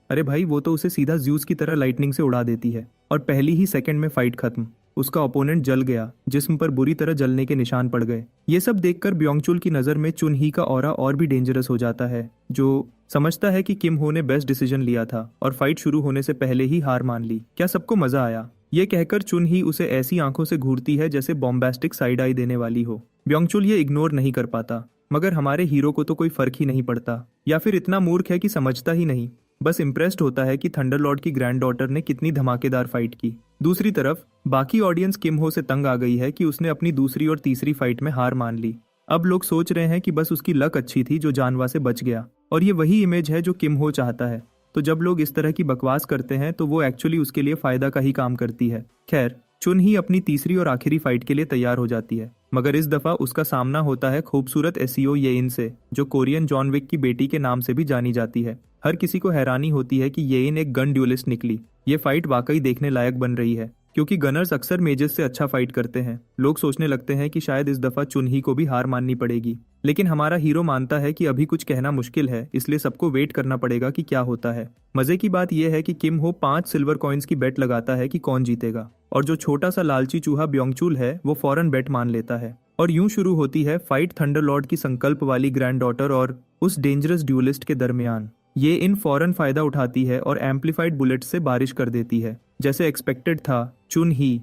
अरे भाई वो तो उसे सीधा ज्यूस की तरह लाइटनिंग से उड़ा देती है और पहली ही सेकंड में फाइट खत्म। उसका ओपोनेंट जल गया, जिस्म पर बुरी तरह जलने के निशान पड़ गए। ये सब देखकर ब्योंगचुल की नजर में चुन ही का ऑरा और भी डेंजरस हो जाता है, जो समझता है कि किम हो ने बेस्ट डिसीजन लिया था और फाइट शुरू होने से पहले ही हार मान ली। क्या सबको मजा आया? ये कहकर चुन ही उसे ऐसी आंखों से घूरती है जैसे बॉम्बास्टिक साइड आई देने वाली हो। ब्योंगचुल ये इग्नोर नहीं कर पाता, मगर हमारे हीरो को तो कोई फर्क ही नहीं पड़ता, या फिर इतना मूर्ख है कि समझता ही नहीं। बस इम्प्रेस्ड होता है कि थंडरलॉर्ड की ग्रैंड डॉटर ने कितनी धमाकेदार फाइट की। दूसरी तरफ बाकी ऑडियंस किम हो से तंग आ गई है कि उसने अपनी दूसरी और तीसरी फाइट में हार मान ली। अब लोग सोच रहे हैं कि बस उसकी लक अच्छी थी जो जानवा से बच गया, और ये वही इमेज है जो किम हो चाहता है। तो जब लोग इस तरह की बकवास करते हैं तो वो एक्चुअली उसके लिए फायदा का ही काम करती है। खैर, चुन ही अपनी तीसरी और आखिरी फाइट के लिए तैयार हो जाती है, मगर इस दफा उसका सामना होता है खूबसूरत एसईओ येइन से, जो कोरियन जॉन विक की बेटी के नाम से भी जानी जाती है। हर किसी को हैरानी होती है कि येइन एक गन ड्यूलिस्ट निकली। ये फाइट वाकई देखने लायक बन रही है, क्योंकि गनर्स अक्सर मेजेस से अच्छा फाइट करते हैं। लोग सोचने लगते हैं कि शायद इस दफा चुन ही को भी हार माननी पड़ेगी, लेकिन हमारा हीरो मानता है कि अभी कुछ कहना मुश्किल है, इसलिए सबको वेट करना पड़ेगा कि क्या होता है। मजे की बात यह है कि किम हो 5 सिल्वर कॉइन्स की बेट लगाता है कि कौन जीतेगा, और जो छोटा सा लालची चूहा ब्योंगचुल है वो फौरन बेट मान लेता है। और यूं शुरू होती है फाइट थंडरलॉर्ड की संकल्प वाली ग्रैंड डॉटर और उस डेंजरस ड्यूलिस्ट के दरमियान। ये इन फौरन फायदा उठाती है और एम्पलीफाइड बुलेट्स से बारिश कर देती है। जैसे एक्सपेक्टेड था, चुन ही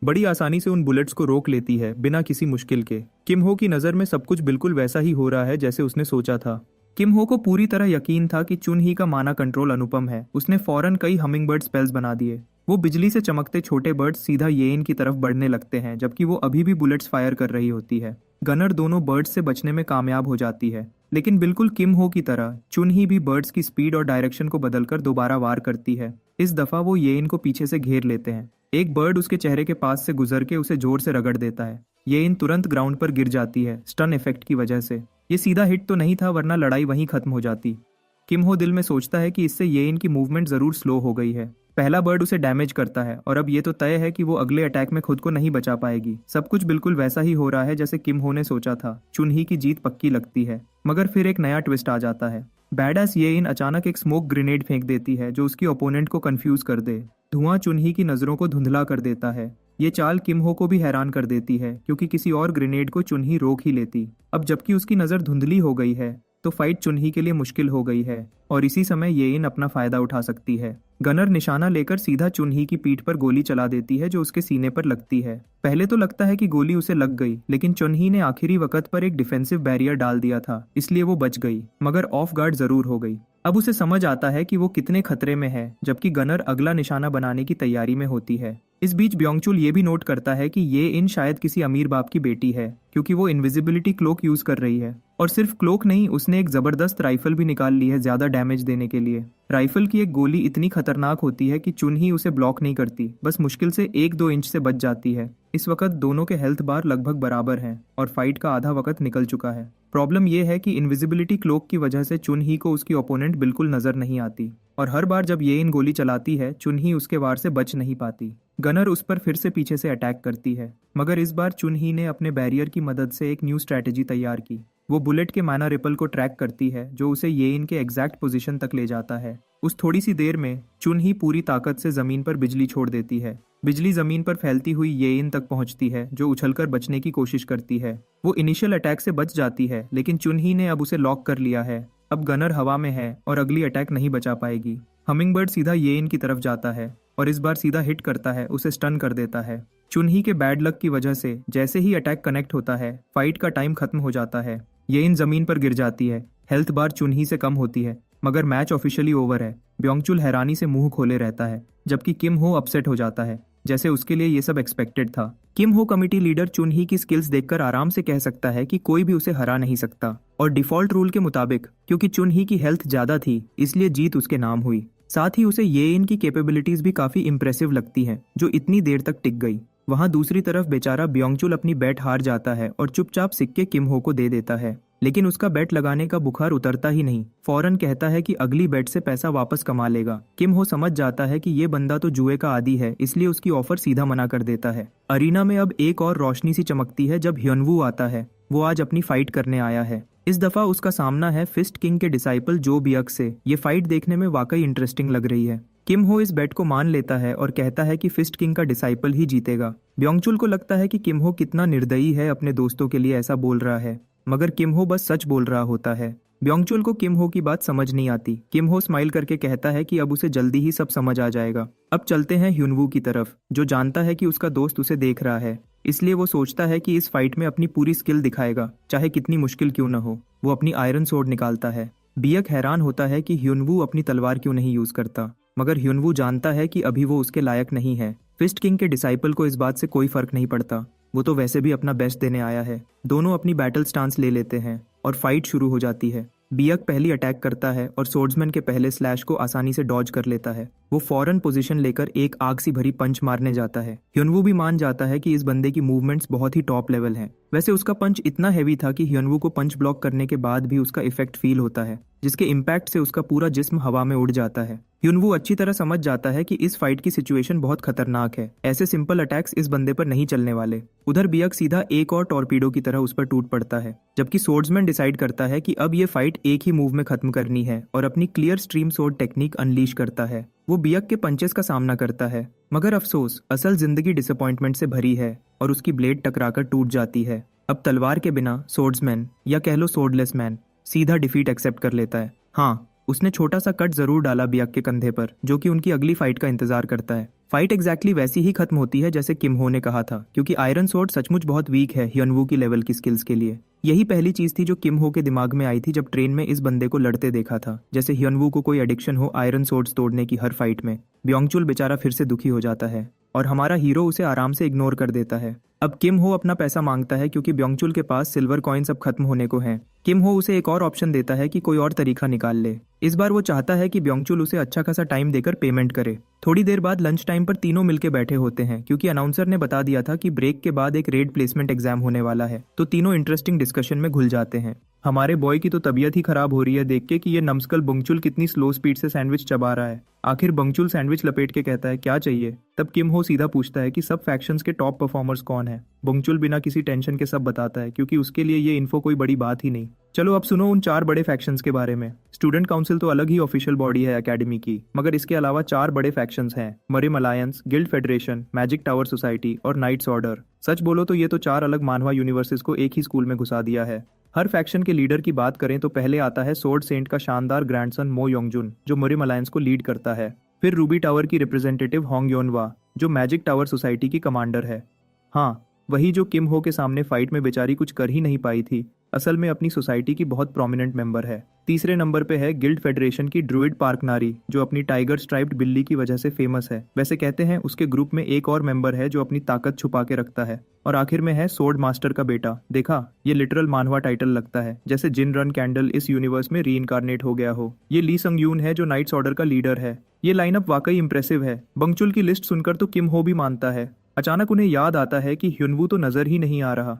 बड़ी आसानी से उन बुलेट्स को रोक लेती है बिना किसी मुश्किल के। किम हो की नज़र में सब कुछ बिल्कुल वैसा ही हो रहा है जैसे उसने सोचा था। किम हो को पूरी तरह यकीन था कि चुन ही का माना कंट्रोल अनुपम है। उसने फौरन कई हमिंग बर्ड स्पेल्स बना दिए। वो बिजली से चमकते छोटे बर्ड्स सीधा येइन की तरफ बढ़ने लगते हैं, जबकि वो अभी भी बुलेट्स फायर कर रही होती है। गनर दोनों बर्ड्स से बचने में कामयाब हो जाती है, लेकिन बिल्कुल किम हो की तरह चुन ही भी बर्ड्स की स्पीड और डायरेक्शन को बदलकर दोबारा वार करती है। इस दफा वो येइन को पीछे से घेर लेते हैं। एक बर्ड उसके चेहरे के पास से गुजर के उसे जोर से रगड़ देता है। येइन तुरंत ग्राउंड पर गिर जाती है स्टन इफेक्ट की वजह से। ये सीधा हिट तो नहीं था, वरना लड़ाई वहीं खत्म हो जाती। किम हो दिल में सोचता है कि इससे येइन की मूवमेंट जरूर स्लो हो गई है। पहला बर्ड उसे डैमेज करता है और अब ये तो तय है कि वो अगले अटैक में खुद को नहीं बचा पाएगी। सब कुछ बिल्कुल वैसा ही हो रहा है जैसे किम हो ने सोचा था। चुन ही की जीत पक्की लगती है, मगर फिर एक नया ट्विस्ट आ जाता है। बैडास येइन अचानक एक स्मोक ग्रेनेड फेंक देती है जो उसकी ओपोनेंट को कंफ्यूज कर दे। धुआं चुन ही की नजरों को धुंधला कर देता है। ये चाल किम हो को भी हैरान कर देती है, क्योंकि किसी और ग्रेनेड को चुन ही रोक ही लेती। अब जबकि उसकी नजर धुंधली हो गई है तो फाइट चुन ही के लिए मुश्किल हो गई है, और इसी समय येइन अपना फायदा उठा सकती है। गनर निशाना लेकर सीधा चुन ही की पीठ पर गोली चला देती है जो उसके सीने पर लगती है। पहले तो लगता है कि गोली उसे लग गई, लेकिन चुन ही ने आखिरी वक्त पर एक डिफेंसिव बैरियर डाल दिया था, इसलिए वो बच गई, मगर ऑफ गार्ड जरूर हो गई। अब उसे समझ आता है कि वो कितने खतरे में है, जबकि गनर अगला निशाना बनाने की तैयारी में होती है। इस बीच ब्योंगचुल ये भी नोट करता है कि ये इन शायद किसी अमीर बाप की बेटी है, क्योंकि वो इनविजिबिलिटी क्लोक यूज कर रही है। और सिर्फ क्लोक नहीं, उसने एक जबरदस्त राइफल भी निकाल ली है ज्यादा डैमेज देने के लिए। राइफल की एक गोली इतनी खतरनाक होती है कि चुन ही उसे ब्लॉक नहीं करती, बस मुश्किल से 1-2 इंच से बच जाती है। इस वक्त दोनों के हेल्थ बार लगभग बराबर हैं और फाइट का आधा वक्त निकल चुका है। प्रॉब्लम यह है कि इनविजिबिलिटी क्लोक की वजह से चुन ही को उसकी ओपोनेंट बिल्कुल नजर नहीं आती, और हर बार जब ये इन गोली चलाती है चुन ही उसके वार से बच नहीं पाती। गनर उस पर फिर से पीछे से अटैक करती है, मगर इस बार चुन ही ने अपने बैरियर की मदद से एक न्यू स्ट्रैटेजी तैयार की। वो बुलेट के माना रिपल को ट्रैक करती है जो उसे येइन के एग्जैक्ट पोजीशन तक ले जाता है। उस थोड़ी सी देर में चुन ही पूरी ताकत से जमीन पर बिजली छोड़ देती है। बिजली जमीन पर फैलती हुई येइन तक पहुंचती है जो उछलकर बचने की कोशिश करती है। वो इनिशियल अटैक से बच जाती है लेकिन चुन ही ने अब उसे लॉक कर लिया है। अब गनर हवा में है और अगली अटैक नहीं बचा पाएगी। हमिंगबर्ड सीधा येइन की तरफ जाता है और इस बार सीधा हिट करता है, उसे स्टन कर देता है। चुनही के बैड लक की वजह से जैसे ही अटैक कनेक्ट होता है फाइट का टाइम खत्म हो जाता है। येइन जमीन पर गिर जाती है। हेल्थ बार चुनही से कम होती है मगर मैच ऑफिशियली ओवर है। ब्योंगचुल हैरानी से मुंह खोले रहता है जबकि किम हो अपसेट हो जाता है जैसे उसके लिए ये सब एक्सपेक्टेड था। किम हो कमिटी लीडर चुनही की स्किल्स देखकर आराम से कह सकता है कि कोई भी उसे हरा नहीं सकता और डिफॉल्ट रूल के मुताबिक क्योंकि चुनही की हेल्थ ज्यादा थी इसलिए जीत उसके नाम हुई। साथ ही उसे येइन की कैपेबिलिटीज भी काफी इंप्रेसिव लगती हैं जो इतनी देर तक टिक गई। वहां दूसरी तरफ बेचारा ब्योंगचुल अपनी बैट हार जाता है और चुपचाप सिक्के किम हो को दे देता है लेकिन उसका बैट लगाने का बुखार उतरता ही नहीं। फौरन कहता है कि अगली बैट से पैसा वापस कमा लेगा। किम हो समझ जाता है कि ये बंदा तो जुए का आदी है इसलिए उसकी ऑफर सीधा मना कर देता है। अरीना में अब एक और रोशनी सी चमकती है जब ह्योनवू आता है। वो आज अपनी फाइट करने आया है। इस दफा उसका सामना है फिस्ट किंग के डिसाइपल जो बियक से। ये फाइट देखने में वाकई इंटरेस्टिंग लग रही है। किम हो इस बेट को मान लेता है और कहता है कि फिस्ट किंग का डिसाइपल ही जीतेगा। ब्योंगचुल को लगता है कि किम हो कितना निर्दयी है, अपने दोस्तों के लिए ऐसा बोल रहा है मगर किम हो बस सच बोल रहा होता है। ब्योंगचुल को किम हो की बात समझ नहीं आती। किम हो स्माइल करके कहता है कि अब उसे जल्दी ही सब समझ आ जाएगा। अब चलते हैं ह्युनवू की तरफ जो जानता है कि उसका दोस्त उसे देख रहा है इसलिए वो सोचता है कि इस फाइट में अपनी पूरी स्किल दिखाएगा चाहे कितनी मुश्किल क्यों न हो। वो अपनी आयरन सोर्ड निकालता है। बियक हैरान होता है कि ह्युनवू अपनी तलवार क्यों नहीं यूज करता मगर ह्युनवू जानता है कि अभी वो उसके लायक नहीं है। फिस्ट किंग के डिसाइपल को इस बात से कोई फर्क नहीं पड़ता, वो तो वैसे भी अपना बेस्ट देने आया है। दोनों अपनी बैटल स्टांस ले लेते हैं और फाइट शुरू हो जाती है। बियक पहली अटैक करता है और सोर्ड्समैन के पहले स्लैश को आसानी से डॉज कर लेता है। वो फौरन पोजीशन लेकर एक आग सी भरी पंच मारने जाता है। ह्युनवू भी मान जाता है कि इस बंदे की मूवमेंट्स बहुत ही टॉप लेवल हैं। वैसे उसका पंच इतना हैवी था कि ह्युनवू को पंच ब्लॉक करने के बाद भी उसका इफेक्ट फील होता है जिसके इम्पैक्ट से उसका पूरा जिस्म हवा में उड़ जाता है। ह्युनवू अच्छी तरह समझ जाता है कि इस फाइट की सिचुएशन बहुत खतरनाक है। ऐसे सिंपल अटैक्स इस बंदे पर नहीं चलने वाले। उधर बियक सीधा एक और टॉर्पीडो की तरह उस पर टूट पड़ता है जबकि सोर्ड्समैन डिसाइड करता है कि अब ये फाइट एक ही मूव में खत्म करनी है और अपनी clear stream sword technique unleash करता है। वो बियक के पंचेस का सामना करता है मगर अफसोस असल जिंदगी डिसअपॉइंटमेंट से भरी है और उसकी ब्लेड टकराकर टूट जाती है। अब तलवार के बिना सोर्ड्समैन या कह लो सोर्डलेस मैन सीधा डिफीट एक्सेप्ट कर लेता है। हाँ, उसने छोटा सा कट जरूर डाला बियक के कंधे पर जो कि उनकी अगली फाइट का इंतजार करता है। फाइट एग्जैक्टली वैसी ही खत्म होती है जैसे किम हो ने कहा था क्योंकि आयरन सोर्ड सचमुच बहुत वीक है ह्युनवू की लेवल की स्किल्स के लिए। यही पहली चीज थी जो किम हो के दिमाग में आई थी जब ट्रेन में इस बंदे को लड़ते देखा था, जैसे ह्युनवू को कोई एडिक्शन हो आयरन सोर्ड्स तोड़ने की हर फाइट में। ब्योंगचुल बेचारा फिर से दुखी हो जाता है और हमारा हीरो उसे आराम से इग्नोर कर देता है। अब किम हो अपना पैसा मांगता है क्योंकि ब्योंगचुल के पास सिल्वर कॉइन सब खत्म होने को हैं। किम हो उसे एक और ऑप्शन देता है कि कोई और तरीका निकाल ले। इस बार वो चाहता है कि ब्योंगचुल उसे अच्छा खासा टाइम देकर पेमेंट करे। थोड़ी देर बाद लंच टाइम पर तीनों मिलके बैठे होते हैं क्योंकि अनाउंसर ने बता दिया था कि ब्रेक के बाद एक रेड प्लेसमेंट एग्जाम होने वाला है, तो तीनों इंटरेस्टिंग डिस्कशन में घुल जाते हैं। हमारे बॉय की तो तबीयत ही खराब हो रही है देख के कि ये नम्सकल बुंगचुल कितनी स्लो स्पीड से सैंडविच चबा रहा है। आखिर बंगचुल सैंडविच लपेट के कहता है क्या चाहिए। तब किम हो सीधा पूछता है कि सब फैक्शंस के टॉप परफॉर्मर्स कौन है। बंगचुल बिना किसी टेंशन के सब बताता है क्योंकि उसके लिए ये इन्फो कोई बड़ी बात ही नहीं। चलो अब सुनो उन 4 बड़े फैक्शंस के बारे में। स्टूडेंट काउंसिल तो अलग ही ऑफिशियल बॉडी है एकेडमी की, मगर इसके अलावा 4 बड़े फैक्शंस हैं, Marim alliance, guild federation, magic tower society और नाइट्स ऑर्डर। सच बोलो तो ये तो 4 अलग मानवा यूनिवर्सिटीज को एक ही स्कूल में घुसा दिया है। हर फैक्शन के लीडर की बात करें तो पहले आता है सोर्ड सेंट का शानदार ग्रैंडसन मो योंगजुन जो मरिम अलायंस को लीड करता है। फिर रूबी टावर की रिप्रेजेंटेटिव होंग योनवा जो मैजिक टावर सोसाइटी की कमांडर है। हाँ, वही जो किम हो के सामने फाइट में बेचारी कुछ कर ही नहीं पाई थी, असल में अपनी सोसाइटी की बहुत प्रोमिनेंट मेंबर है। तीसरे नंबर पे है गिल्ड फेडरेशन की ड्रूइड पार्क नारी जो अपनी टाइगर स्ट्राइप्ड बिल्ली की वजह से फेमस है। वैसे कहते हैं उसके ग्रुप में एक और मेंबर है जो अपनी ताकत छुपा के रखता है। और आखिर में है सोर्ड मास्टर का बेटा। देखा, ये लिटरल मानवा टाइटल लगता है, जैसे जिन रन कैंडल इस यूनिवर्स में रीइंकारनेट हो गया हो। ये ली संग यून है जो नाइट्स ऑर्डर का लीडर है। ये लाइनअप वाकई इंप्रेसिव है। बंगचुल की लिस्ट सुनकर तो किम हो भी मानता है। अचानक उन्हें याद आता है कि ह्युनवू तो नजर ही नहीं आ रहा।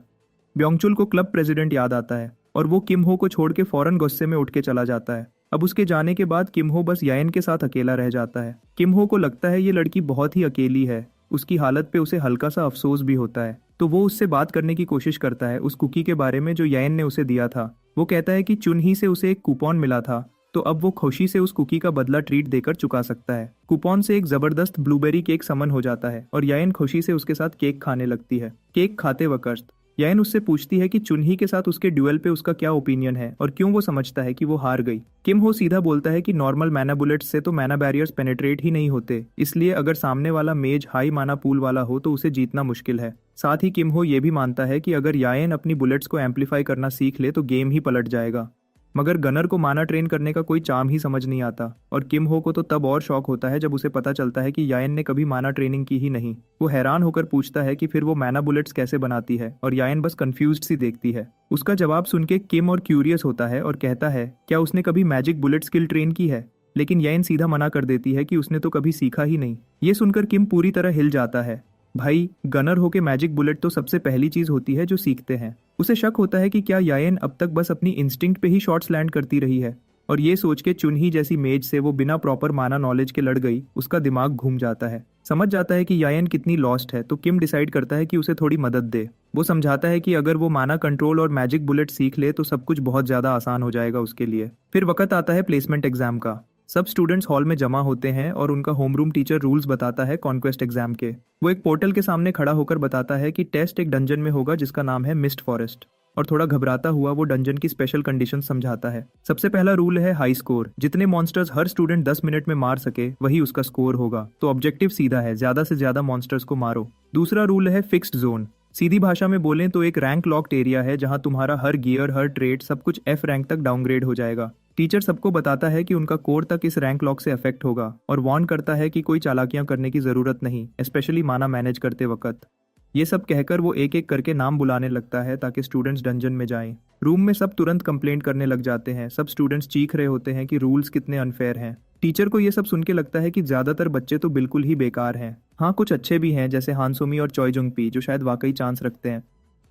ब्योंगचुल को क्लब प्रेसिडेंट याद आता है और वो किम हो को छोड़ के फौरन गुस्से में उठ के चला जाता है। अब उसके जाने के बाद किम हो बस यायन के साथ अकेला रह जाता है। किम हो को लगता है ये लड़की बहुत ही अकेली है। उसकी हालत पे उसे हल्का सा अफसोस भी होता है, तो वो उससे बात करने की कोशिश करता है उस कुकी के बारे में जो यायन ने उसे दिया था। वो कहता है कि चुनही से उसे एक कूपन मिला था, तो अब वो खुशी से उस कुकी का बदला ट्रीट देकर चुका सकता है। कूपन से एक जबरदस्त ब्लूबेरी केक समन हो जाता है और यायन खुशी से उसके साथ केक खाने लगती है। केक खाते वक्त यायन उससे पूछती है कि चुनही के साथ उसके ड्यूएल पे उसका क्या ओपिनियन है और क्यों वो समझता है कि वो हार गई। किम हो सीधा बोलता है कि नॉर्मल मैना बुलेट्स से तो मैना बैरियर्स पेनेट्रेट ही नहीं होते, इसलिए अगर सामने वाला मेज हाई माना पूल वाला हो तो उसे जीतना मुश्किल है। साथ ही किम हो ये भी मानता है कि अगर यायन अपनी बुलेट्स को एम्पलीफाई करना सीख ले तो गेम ही पलट जाएगा। मगर गनर को माना ट्रेन करने का कोई चार्म ही समझ नहीं आता और किम हो को तो तब और शौक होता है जब उसे पता चलता है कि यायन ने कभी माना ट्रेनिंग की ही नहीं। वो हैरान होकर पूछता है कि फिर वो मैना बुलेट्स कैसे बनाती है और यायन बस कंफ्यूज्ड सी देखती है। उसका जवाब सुन के किम और क्यूरियस होता है और कहता है क्या उसने कभी मैजिक बुलेट स्किल ट्रेन की है, लेकिन यायन सीधा मना कर देती है कि उसने तो कभी सीखा ही नहीं। ये सुनकर किम पूरी तरह हिल जाता है। भाई, गनर होके मैजिक बुलेट तो सबसे पहली चीज होती है जो सीखते हैं। उसे शक होता है कि क्या यायन अब तक बस अपनी इंस्टिंक्ट पे ही शॉट्स लैंड करती रही है, और ये सोच के चुनही जैसी मेज से वो बिना प्रॉपर माना नॉलेज के लड़ गई। उसका दिमाग घूम जाता है। समझ जाता है कि यायन कितनी लॉस्ट है, तो किम डिसाइड करता है कि उसे थोड़ी मदद दे। वो समझाता है कि अगर वो माना कंट्रोल और मैजिक बुलेट सीख ले तो सब कुछ बहुत ज्यादा आसान हो जाएगा उसके लिए। फिर वक्त आता है प्लेसमेंट एग्जाम का। सब स्टूडेंट्स हॉल में जमा होते हैं और उनका होमरूम टीचर रूल्स बताता है कॉन्क्वेस्ट एग्जाम के। वो एक पोर्टल के सामने खड़ा होकर बताता है कि टेस्ट एक डंजन में होगा जिसका नाम है मिस्ट फॉरेस्ट, और थोड़ा घबराता हुआ वो डंजन की स्पेशल कंडीशन समझाता है। सबसे पहला रूल है हाई स्कोर। जितने मॉन्स्टर्स हर स्टूडेंट 10 मिनट में मार सके वही उसका स्कोर होगा, तो ऑब्जेक्टिव सीधा है, ज्यादा से ज्यादा मॉन्स्टर्स को मारो। दूसरा रूल है फिक्स्ड जोन। सीधी भाषा में बोलें तो एक रैंक लॉक्ड एरिया है जहां तुम्हारा हर गियर, हर ट्रेड, सब कुछ F रैंक तक डाउनग्रेड हो जाएगा। टीचर सबको बताता है कि उनका कोर तक इस रैंक लॉक से अफेक्ट होगा और वार्न करता है कि कोई चालाकियां करने की जरूरत नहीं, स्पेशली माना मैनेज करते वक्त। ये सब कहकर वो एक एक करके नाम बुलाने लगता है ताकि स्टूडेंट्स डंजन में जाएं। रूम में सब तुरंत कंप्लेंट करने लग जाते हैं। सब स्टूडेंट्स चीख रहे होते हैं कि रूल्स कितने अनफेयर हैं। टीचर को ये सब सुन के लगता है कि ज्यादातर बच्चे तो बिल्कुल ही बेकार हैं। हाँ, कुछ अच्छे भी हैं जैसे हानसोमी और चॉय जुंग पी जो शायद वाकई चांस रखते हैं।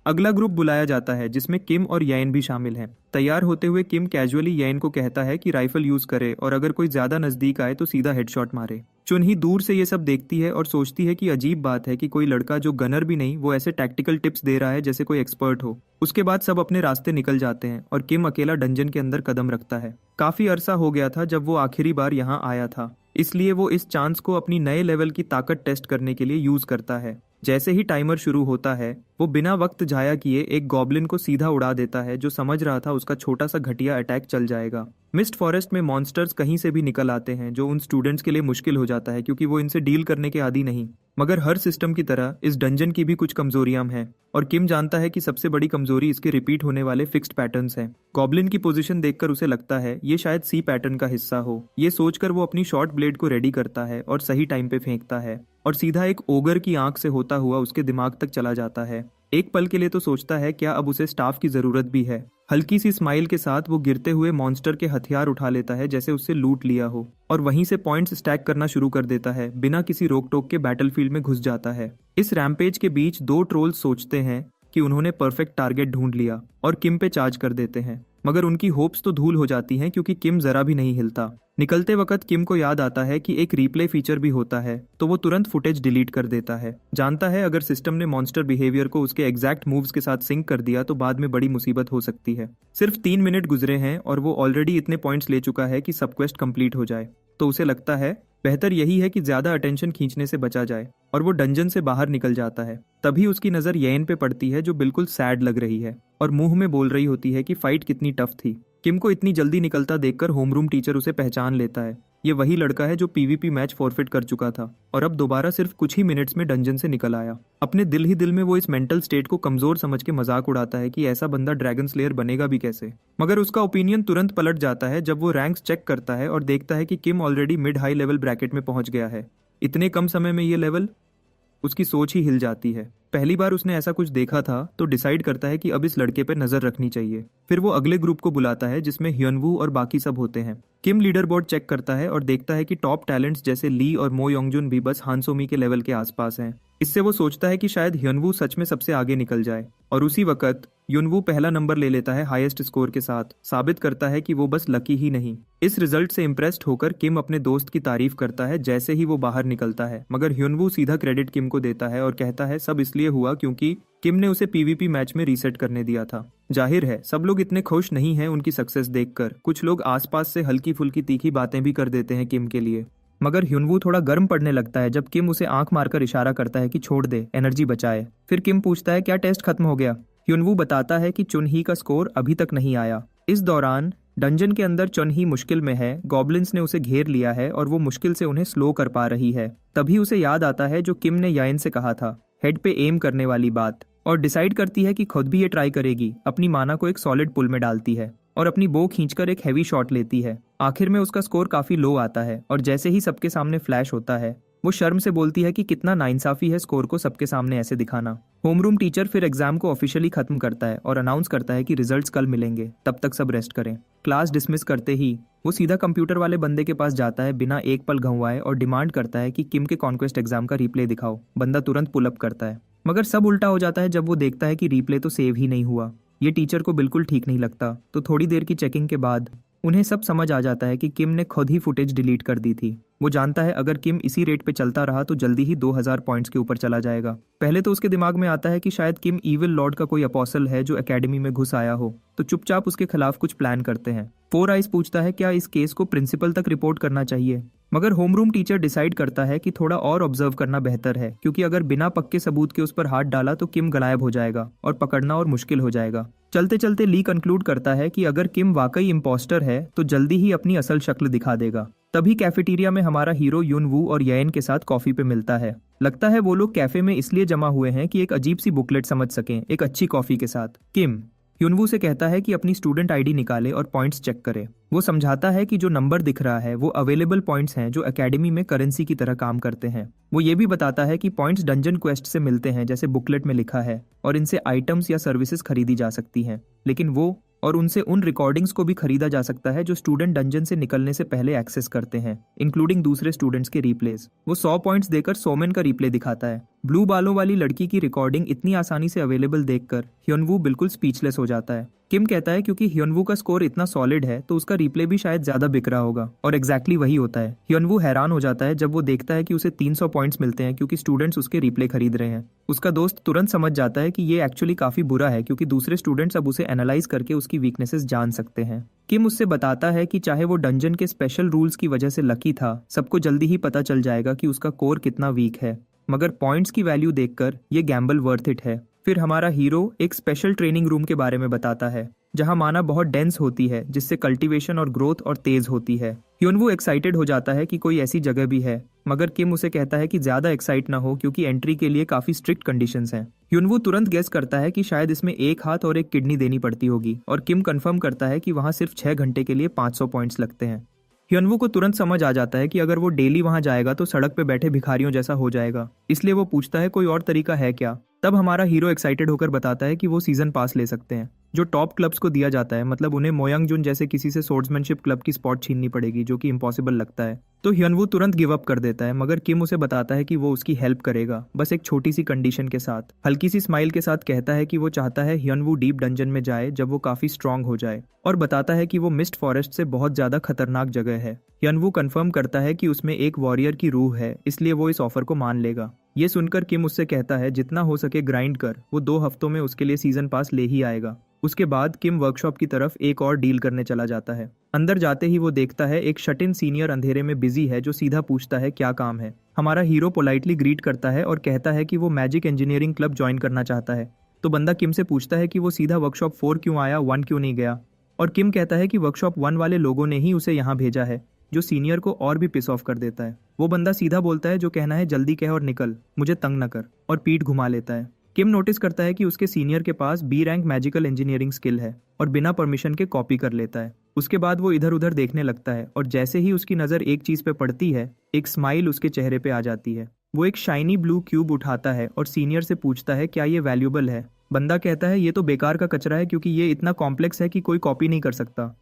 अगला ग्रुप बुलाया जाता है जिसमें किम और याइन भी शामिल हैं। तैयार होते हुए किम कैजुअली याइन को कहता है कि राइफल यूज करे और अगर कोई ज्यादा नजदीक आए तो सीधा हेडशॉट मारे। चुनही दूर से ये सब देखती है और सोचती है कि अजीब बात है कि कोई लड़का जो गनर भी नहीं वो ऐसे टैक्टिकल टिप्स दे रहा है जैसे कोई एक्सपर्ट हो। उसके बाद सब अपने रास्ते निकल जाते हैं और किम अकेला डंजन के अंदर कदम रखता है। काफी अरसा हो गया था जब वो आखिरी बार यहाँ आया था, इसलिए वो इस चांस को अपनी नए लेवल की ताकत टेस्ट करने के लिए यूज करता है। जैसे ही टाइमर शुरू होता है वो बिना वक्त जाया किए एक गॉब्लिन को सीधा उड़ा देता है जो समझ रहा था उसका छोटा सा घटिया अटैक चल जाएगा। मिस्ट फॉरेस्ट में मॉन्स्टर्स कहीं से भी निकल आते हैं जो उन स्टूडेंट्स के लिए मुश्किल हो जाता है क्योंकि वो इनसे डील करने के आदी नहीं। मगर हर सिस्टम की तरह इस डंजन की भी कुछ कमजोरियां हैं और किम जानता है कि सबसे बड़ी कमजोरी इसके रिपीट होने वाले फिक्स्ड पैटर्न्स हैं। गॉब्लिन की पोजीशन देखकर उसे लगता है ये शायद सी पैटर्न का हिस्सा हो। ये सोचकर वो अपनी शॉर्ट ब्लेड को रेडी करता है और सही टाइम पे फेंकता है और सीधा एक ओगर की आंख से होता हुआ उसके दिमाग तक चला जाता है। एक पल के लिए तो सोचता है क्या अब उसे स्टाफ की जरूरत भी है। हल्की सी स्माइल के साथ वो गिरते हुए मॉन्स्टर के हथियार उठा लेता है जैसे उससे लूट लिया हो और वहीं से पॉइंट्स स्टैक करना शुरू कर देता है। बिना किसी रोक टोक के बैटलफील्ड में घुस जाता है। इस रैम्पेज के बीच दो ट्रोल्स सोचते हैं कि उन्होंने परफेक्ट टारगेट ढूंढ लिया और किम पे चार्ज कर देते हैं, मगर उनकी होप्स तो धूल हो जाती हैं क्योंकि किम जरा भी नहीं हिलता। निकलते वक्त किम को याद आता है कि एक रीप्ले फीचर भी होता है, तो वो तुरंत फुटेज डिलीट कर देता है। जानता है अगर सिस्टम ने मॉन्स्टर बिहेवियर को उसके एग्जैक्ट मूव्स के साथ सिंक कर दिया तो बाद में बड़ी मुसीबत हो सकती है। सिर्फ 3 मिनट गुजरे हैं और वो ऑलरेडी इतने पॉइंट्स ले चुका है कि सब क्वेस्ट कंप्लीट हो जाए, तो उसे लगता है बेहतर यही है कि ज्यादा अटेंशन खींचने से बचा जाए और वो डंजन से बाहर निकल जाता है। तभी उसकी नजर येन पे पड़ती है जो बिल्कुल सैड लग रही है और मुंह में बोल रही होती है कि फाइट कितनी टफ थी। किम को इतनी जल्दी निकलता देखकर होमरूम टीचर उसे पहचान लेता है। ये वही लड़का है जो पीवीपी मैच फॉरफिट कर चुका था और अब दोबारा सिर्फ कुछ ही मिनट्स में डंजन से निकल आया। अपने दिल ही दिल में वो इस मेंटल स्टेट को कमजोर समझ के मजाक उड़ाता है कि ऐसा बंदा ड्रैगन स्लेयर बनेगा भी कैसे। मगर उसका ओपिनियन तुरंत पलट जाता है जब वो रैंक्स चेक करता है और देखता है कि Kim already mid high level bracket में पहुंच गया है। इतने कम समय में ये लेवल, उसकी सोच ही हिल जाती है। पहली बार उसने ऐसा कुछ देखा था तो डिसाइड करता है कि अब इस लड़के पर नजर रखनी चाहिए। फिर वो अगले ग्रुप को बुलाता है जिसमें ह्योनवू और बाकी सब होते हैं। किम लीडर बोर्ड चेक करता है और देखता है कि टॉप टैलेंट्स जैसे ली और मो योंगजुन भी बस हानसोमी के लेवल के आसपास हैं। इससे वो सोचता है कि शायद ह्योनवू सच में सबसे आगे निकल जाए, और उसी वक्त ह्योनवू पहला नंबर ले लेता है हाईएस्ट स्कोर के साथ, साबित करता है कि वो बस लकी ही नहीं। इस रिजल्ट से इम्प्रेस्ड होकर किम अपने दोस्त की तारीफ करता है जैसे ही वो बाहर निकलता है, मगर ह्योनवू सीधा क्रेडिट किम को देता है और कहता है सब इसलिए हुआ क्योंकि किम ने उसे पीवीपी मैच में रीसेट करने दिया था। जाहिर है सब लोग इतने खुश नहीं हैं उनकी सक्सेस देखकर, कुछ लोग आसपास से हल्की फुल्की तीखी बातें भी कर देते हैं किम के लिए। मगर ह्योनवू थोड़ा गर्म पड़ने लगता है जब किम उसे आंख मारकर इशारा करता है कि छोड़ दे, एनर्जी बचाए। फिर किम पूछता है क्या टेस्ट खत्म हो गया। ह्योनवू बताता है कि चुनही का स्कोर अभी तक नहीं आया। इस दौरान डंजन के अंदर चुनही मुश्किल में है, गॉब्लिन्स ने उसे घेर लिया है और वो मुश्किल से उन्हें स्लो कर पा रही है। तभी उसे याद आता है जो किम ने याइन से कहा था, हेड पे एम करने वाली बात, और डिसाइड करती है कि खुद भी ये ट्राई करेगी। अपनी माना को एक सॉलिड पुल में डालती है और अपनी बो खींचकर एक हैवी शॉट लेती है। आखिर में उसका स्कोर काफी लो आता है और जैसे ही सबके सामने फ्लैश होता है वो शर्म से बोलती है कि कितना नाइंसाफी है स्कोर को सबके सामने ऐसे दिखाना। होमरूम टीचर फिर एग्जाम को ऑफिशियली खत्म करता है और अनाउंस करता है कि रिजल्ट्स कल मिलेंगे, तब तक सब रेस्ट करें। क्लास डिसमिस करते ही वो सीधा कंप्यूटर वाले बंदे के पास जाता है बिना एक पल घंवाए और डिमांड करता है कि किम के कॉन्क्वेस्ट एग्जाम का रिप्ले दिखाओ। बंदा तुरंत पुल अप करता है, मगर सब उल्टा हो जाता है जब वो देखता है कि रिप्ले तो सेव ही नहीं हुआ। ये टीचर को बिल्कुल ठीक नहीं लगता, तो थोड़ी देर की चेकिंग के बाद उन्हें सब समझ आ जाता है कि किम ने खुद ही फुटेज डिलीट कर दी थी। वो जानता है अगर किम इसी रेट पे चलता रहा तो जल्दी ही 2000 पॉइंट्स के ऊपर चला जाएगा। पहले तो उसके दिमाग में आता है कि शायद किम ईविल लॉर्ड का कोई अपोस्टल है जो एकेडमी में घुस आया हो, तो चुपचाप उसके खिलाफ कुछ प्लान करते हैं। फोर आइज पूछता है क्या इस केस को प्रिंसिपल तक रिपोर्ट करना चाहिए, मगर होमरूम टीचर डिसाइड करता है कि थोड़ा और ऑब्जर्व करना बेहतर है, क्योंकि अगर बिना पक्के सबूत के उस पर हाथ डाला तो किम गायब हो जाएगा और पकड़ना और मुश्किल हो जाएगा। चलते चलते ली कंक्लूड करता है कि अगर किम वाकई इम्पोस्टर है तो जल्दी ही अपनी असल शक्ल दिखा देगा। तभी कैफेटेरिया में हमारा हीरो यूनवू और येन के साथ कॉफी पे मिलता है। लगता है वो लोग कैफे में इसलिए जमा हुए हैं कि एक अजीब सी बुकलेट समझ सकें एक अच्छी कॉफी के साथ। किम यूनवू से कहता है कि अपनी स्टूडेंट आईडी निकाले और पॉइंट्स चेक करे। वो समझाता है कि जो नंबर दिख रहा है वो अवेलेबल पॉइंट्स हैं जो एकेडमी में करेंसी की तरह काम करते हैं। वो ये भी बताता है कि पॉइंट्स डंजन क्वेस्ट से मिलते हैं जैसे बुकलेट में लिखा है, और इनसे आइटम्स या सर्विसेज खरीदी जा सकती हैं, लेकिन वो और उनसे उन रिकॉर्डिंग्स को भी खरीदा जा सकता है जो स्टूडेंट डंजन से निकलने से पहले एक्सेस करते हैं, इंक्लूडिंग दूसरे स्टूडेंट्स के रिप्लेस। वो 100 पॉइंट्स देकर सोमेन का रिप्ले दिखाता है। ब्लू बालों वाली लड़की की रिकॉर्डिंग इतनी आसानी से अवेलेबल देखकर ह्योनवू बिल्कुल स्पीचलेस हो जाता है। किम कहता है क्योंकि ह्योनवू का स्कोर इतना सॉलिड है तो उसका रिप्ले भी शायद ज्यादा बिक रहा होगा, और एग्जैक्टली वही होता है। ह्योनवू हैरान हो जाता है जब वो देखता है कि उसे 300 पॉइंट्स मिलते हैं क्योंकि स्टूडेंट्स उसके रिप्ले खरीद रहे हैं। उसका दोस्त तुरंत समझ जाता है कि ये एक्चुअली काफी बुरा है क्योंकि दूसरे स्टूडेंट्स अब उसे एनालाइज करके उसकी वीकनेसेस जान सकते हैं। किम उससे बताता है कि चाहे वो डंजन के स्पेशल रूल्स की वजह से लकी था, सबको जल्दी ही पता चल जाएगा कि उसका कोर कितना वीक है, मगर पॉइंट्स की वैल्यू देखकर ये गैम्बल वर्थ इट है। फिर हमारा हीरो एक स्पेशल ट्रेनिंग रूम के बारे में बताता है जहां माना बहुत डेंस होती है जिससे कल्टीवेशन और ग्रोथ और तेज होती है। ह्योनवू एक्साइटेड हो जाता है कि कोई ऐसी जगह भी है, मगर किम उसे कहता है कि ज्यादा एक्साइट ना हो क्योंकि एंट्री के लिए काफी स्ट्रिक्ट कंडीशंस हैं। ह्योनवू तुरंत गेस करता है कि शायद इसमें एक हाथ और एक किडनी देनी पड़ती होगी, और किम कंफर्म करता है कि वहां सिर्फ 6 घंटे के लिए 500 पॉइंट्स लगते हैं। ह्योनवू को तुरंत समझ आ जाता है कि अगर वो डेली वहां जाएगा तो सड़क पे बैठे भिखारियों जैसा हो जाएगा, इसलिए वो पूछता है कोई और तरीका है क्या। तब हमारा हीरो एक्साइटेड होकर बताता है कि वो सीजन पास ले सकते हैं जो टॉप क्लब्स को दिया जाता है, मतलब उन्हें मोयंगजुन जैसे किसी से सोर्ड्समैनशिप क्लब की स्पॉट छीननी पड़ेगी जो कि इम्पॉसिबल लगता है। तो ह्योनवू तुरंत गिव अप कर देता है, मगर किम उसे बताता है कि वो उसकी हेल्प करेगा, बस एक छोटी सी कंडीशन के साथ। हल्की सी स्माइल के साथ कहता है कि वो चाहता है ह्योनवू डीप डंजन में जाए जब वो काफी स्ट्रांग हो जाए, और बताता है कि वो मिस्ट फॉरेस्ट से बहुत ज्यादा खतरनाक जगह है। ह्योनवू कंफर्म करता है कि उसमें एक वॉरियर की रूह है, इसलिए वो इस ऑफर को मान लेगा। ये सुनकर किम उससे कहता है जितना हो सके ग्राइंड कर, वो 2 हफ्तों में उसके लिए सीजन पास ले ही आएगा। उसके बाद किम वर्कशॉप की तरफ एक और डील करने चला जाता है। अंदर जाते ही वो देखता है एक शट इन सीनियर अंधेरे में बिजी है जो सीधा पूछता है क्या काम है। हमारा हीरो पोलाइटली ग्रीट करता है और कहता है कि वो मैजिक इंजीनियरिंग क्लब ज्वाइन करना चाहता है। तो बंदा किम से पूछता है कि वो सीधा वर्कशॉप 4 क्यों आया, 1 क्यों नहीं गया, और किम कहता है कि वर्कशॉप 1 वाले लोगों ने ही उसे यहाँ भेजा है, जो सीनियर को और भी पिस ऑफ कर देता है। वो बंदा सीधा बोलता है जो कहना है जल्दी कह और निकल, मुझे तंग न कर, और पीठ घुमा लेता है। किम नोटिस करता है कि उसके सीनियर के पास B rank magical engineering skill है और बिना परमिशन के कॉपी कर लेता है। उसके बाद वो इधर उधर देखने लगता है और जैसे ही उसकी नज़र एक चीज़ पे पड़ती है, एक स्माइल उसके चेहरे पे आ जाती है। वो एक शाइनी ब्लू क्यूब उठाता है और सीनियर से पूछता है क्या ये वैल्यूएबल है। बंदा कहता है ये तो बेकार का कचरा है क्योंकि ये इतना कॉम्प्लेक्स है कि कोई कॉपी नहीं कर सकता।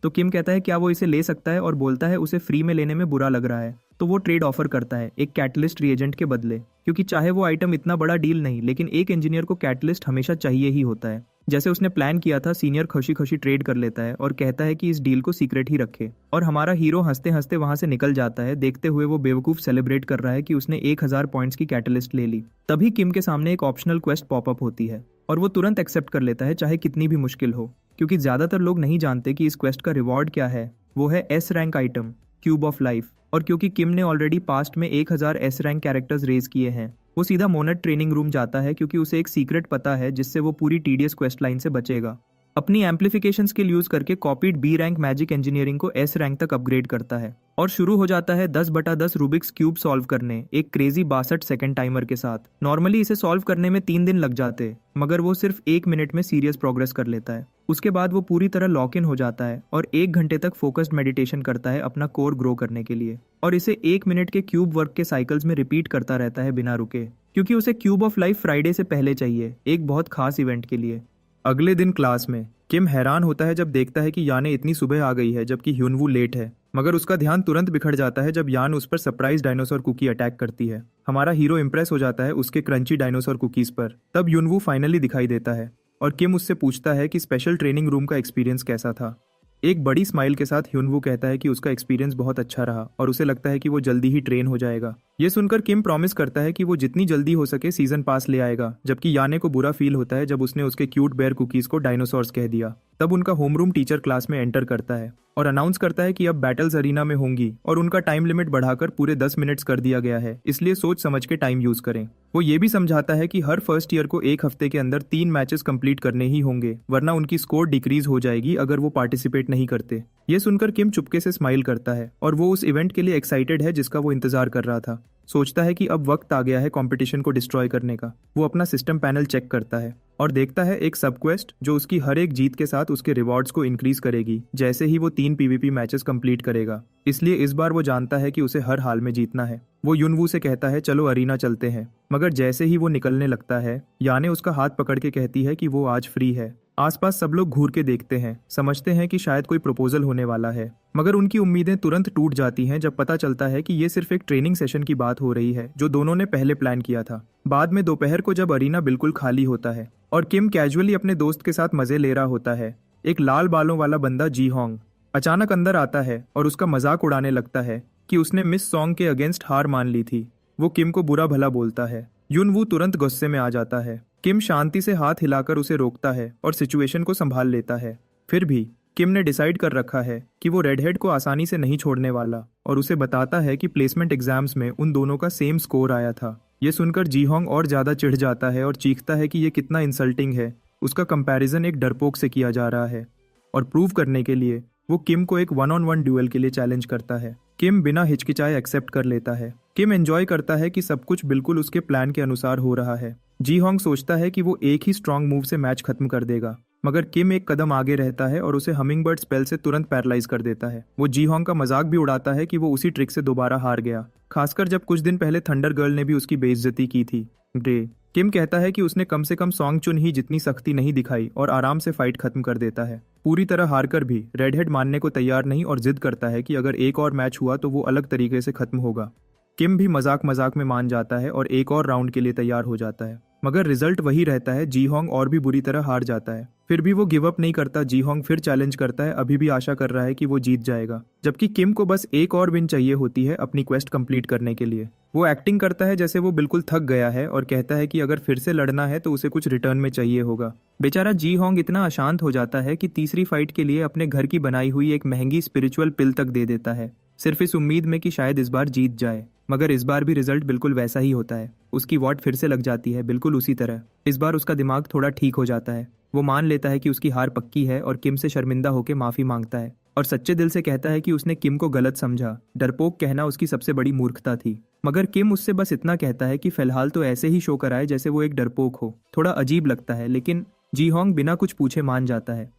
तो किम कहता है क्या वो इसे ले सकता है, और बोलता है उसे फ्री में लेने में बुरा लग रहा है। तो वो ट्रेड ऑफर करता है एक कैटलिस्ट रिएजेंट के बदले, क्योंकि चाहे वो आइटम इतना बड़ा डील नहीं, लेकिन एक इंजीनियर को कैटलिस्ट हमेशा चाहिए ही होता है। जैसे उसने प्लान किया था, सीनियर खुशी खुशी ट्रेड कर लेता है और कहता है कि इस डील को सीक्रेट ही रखे, और हमारा हीरो हंसते हंसते वहां से निकल जाता है, देखते हुए वो बेवकूफ सेलिब्रेट कर रहा है कि उसने 1000 पॉइंट्स की कैटलिस्ट ले ली। तभी किम के सामने एक ऑप्शनल क्वेस्ट पॉपअप होती है और वो तुरंत एक्सेप्ट कर लेता है, चाहे कितनी भी मुश्किल हो, क्योंकि ज्यादातर लोग नहीं जानते कि इस क्वेस्ट का रिवॉर्ड क्या है। वो है S rank item, cube of life. और क्योंकि किम ने ऑलरेडी पास्ट में 1000 एस रैंक कैरेक्टर्स रेज किए हैं, वो सीधा मोनेट ट्रेनिंग रूम जाता है, क्योंकि उसे एक सीक्रेट पता है जिससे वो पूरी टीडियस क्वेस्ट लाइन से बचेगा। अपनी एम्पलीफिकेशन स्किल यूज करके copied B rank magic engineering को एस रैंक तक अपग्रेड करता है और शुरू हो जाता है 10/10 रूबिक्स क्यूब सॉल्व करने, एक क्रेजी 62 सेकंड टाइमर के साथ। नॉर्मली इसे सॉल्व करने में 3 दिन लग जाते, मगर वो सिर्फ 1 मिनट में सीरियस प्रोग्रेस कर लेता है। उसके बाद वो पूरी तरह लॉक इन हो जाता है और 1 घंटे तक फोकस्ड मेडिटेशन करता है अपना कोर ग्रो करने के लिए, और इसे 1 मिनट के क्यूब वर्क के साइकिल्स में रिपीट करता रहता है बिना रुके, क्योंकि उसे क्यूब ऑफ लाइफ फ्राइडे से पहले चाहिए, एक बहुत खास इवेंट के लिए। अगले दिन क्लास में किम हैरान होता है जब देखता है कि याने इतनी सुबह आ गई है जबकि ह्यूनवू लेट है, मगर उसका ध्यान तुरंत बिखर जाता है जब यान उस पर सरप्राइज डायनासोर कुकी अटैक करती है। हमारा हीरो इंप्रेस हो जाता है उसके क्रंची डायनासोर कुकीज पर। तब ह्यूनवू फाइनली दिखाई देता है और किम उससे पूछता है कि स्पेशल ट्रेनिंग रूम का एक्सपीरियंस कैसा था। एक बड़ी स्माइल के साथ ह्यूनवू कहता है कि उसका एक्सपीरियंस बहुत अच्छा रहा और उसे लगता है कि वो जल्दी ही ट्रेन हो जाएगा। ये सुनकर किम प्रॉमिस करता है कि वो जितनी जल्दी हो सके सीजन पास ले आएगा, जबकि याने को बुरा फील होता है जब उसने उसके क्यूट बेयर कुकीज को डायनासोर्स कह दिया। तब उनका होमरूम टीचर क्लास में एंटर करता है और अनाउंस करता है कि अब बैटल्स अरीना में होंगी और उनका टाइम लिमिट बढ़ाकर पूरे 10 मिनट्स कर दिया गया है, इसलिए सोच समझ के टाइम यूज करें। वो ये भी समझाता है कि हर फर्स्ट ईयर को 1 हफ्ते के अंदर 3 मैचेस कंप्लीट करने ही होंगे, वरना उनकी स्कोर डिक्रीज हो जाएगी अगर वो पार्टिसिपेट नहीं करते। ये सुनकर किम चुपके से स्माइल करता है और वो उस इवेंट के लिए एक्साइटेड है जिसका वो इंतजार कर रहा था। सोचता है कि अब वक्त आ गया है कंपटीशन को डिस्ट्रॉय करने का। वो अपना सिस्टम पैनल चेक करता है और देखता है एक सब क्वेस्ट जो उसकी हर एक जीत के साथ उसके रिवॉर्ड्स को इंक्रीज करेगी जैसे ही वो 3 पीवीपी मैचेस कंप्लीट करेगा। इसलिए इस बार वो जानता है कि उसे हर हाल में जीतना है। वो यूनवू से कहता है चलो अरीना चलते हैं, मगर जैसे ही वो निकलने लगता है, याने उसका हाथ पकड़ के कहती है कि वो आज फ्री है। आसपास सब लोग घूर के देखते हैं, समझते हैं कि शायद कोई प्रपोजल होने वाला है, मगर उनकी उम्मीदें तुरंत टूट जाती हैं जब पता चलता है कि ये सिर्फ एक ट्रेनिंग सेशन की बात हो रही है जो दोनों ने पहले प्लान किया था। बाद में दोपहर को जब अरीना बिल्कुल खाली होता है और किम कैजुअली अपने दोस्त के साथ मजे ले रहा होता है, एक लाल बालों वाला बंदा जी होंग अचानक अंदर आता है और उसका मजाक उड़ाने लगता है कि उसने मिस सॉन्ग के अगेंस्ट हार मान ली थी। वो किम को बुरा भला बोलता है। यूनवू तुरंत गुस्से में आ जाता है। किम शांति से हाथ हिलाकर उसे रोकता है और सिचुएशन को संभाल लेता है। फिर भी किम ने डिसाइड कर रखा है कि वो रेडहेड को आसानी से नहीं छोड़ने वाला और उसे बताता है कि प्लेसमेंट एग्जाम्स में उन दोनों का सेम स्कोर आया था। ये सुनकर जी होंग और ज्यादा चिढ़ जाता है और चीखता है कि ये कितना इंसल्टिंग है। उसका कंपैरिजन एक डरपोक से किया जा रहा है और प्रूव करने के लिए वो किम को एक 1-on-1 ड्यूएल के लिए चैलेंज करता है। किम बिना हिचकिचाए एक्सेप्ट कर लेता है। किम एंजॉय करता है कि सब कुछ बिल्कुल उसके प्लान के अनुसार हो रहा है। जी होंग सोचता है कि वो एक ही स्ट्रॉन्ग मूव से मैच खत्म कर देगा, मगर किम एक कदम आगे रहता है और उसे हमिंगबर्ड स्पेल से तुरंत पैरालाइज कर देता है। वो जी होंग का मजाक भी उड़ाता है कि वो उसी ट्रिक से दोबारा हार गया, खासकर जब कुछ दिन पहले थंडर गर्ल ने भी उसकी बेइज्जती की थी। ग्रे किम कहता है कि उसने कम से कम सॉन्ग चुन ही जितनी सख्ती नहीं दिखाई और आराम से फाइट खत्म कर देता है। पूरी तरह हारकर भी रेडहेड मानने को तैयार नहीं और जिद करता है कि अगर एक और मैच हुआ तो वो अलग तरीके से खत्म होगा। किम भी मजाक मजाक में मान जाता है और एक और राउंड के लिए तैयार हो जाता है, मगर रिजल्ट वही रहता है। जी होंग और भी बुरी तरह हार जाता है। फिर भी वो गिव अप नहीं करता। जी होंग फिर चैलेंज करता है, अभी भी आशा कर रहा है कि वो जीत जाएगा, जबकि किम को बस एक और विन चाहिए होती है अपनी क्वेस्ट कंप्लीट करने के लिए। वो एक्टिंग करता है जैसे वो बिल्कुल थक गया है और कहता है कि अगर फिर से लड़ना है तो उसे कुछ रिटर्न में चाहिए होगा। बेचारा जी होंग इतना अशांत हो जाता है कि तीसरी फाइट के लिए अपने घर की बनाई हुई एक महंगी स्पिरिचुअल पिल तक दे देता है, सिर्फ इस उम्मीद में कि शायद इस बार जीत जाए। मगर इस बार भी रिजल्ट बिल्कुल वैसा ही होता है। उसकी वॉट फिर से लग जाती है, बिल्कुल उसी तरह। इस बार उसका दिमाग थोड़ा ठीक हो जाता है। वो मान लेता है कि उसकी हार पक्की है और किम से शर्मिंदा होकर माफी मांगता है और सच्चे दिल से कहता है कि उसने किम को गलत समझा। डरपोक कहना उसकी सबसे बड़ी मूर्खता थी। मगर किम उससे बस इतना कहता है कि फिलहाल तो ऐसे ही शो कराए जैसे वो एक डरपोक हो। थोड़ा अजीब लगता है, लेकिन जी होंग बिना कुछ पूछे मान जाता है।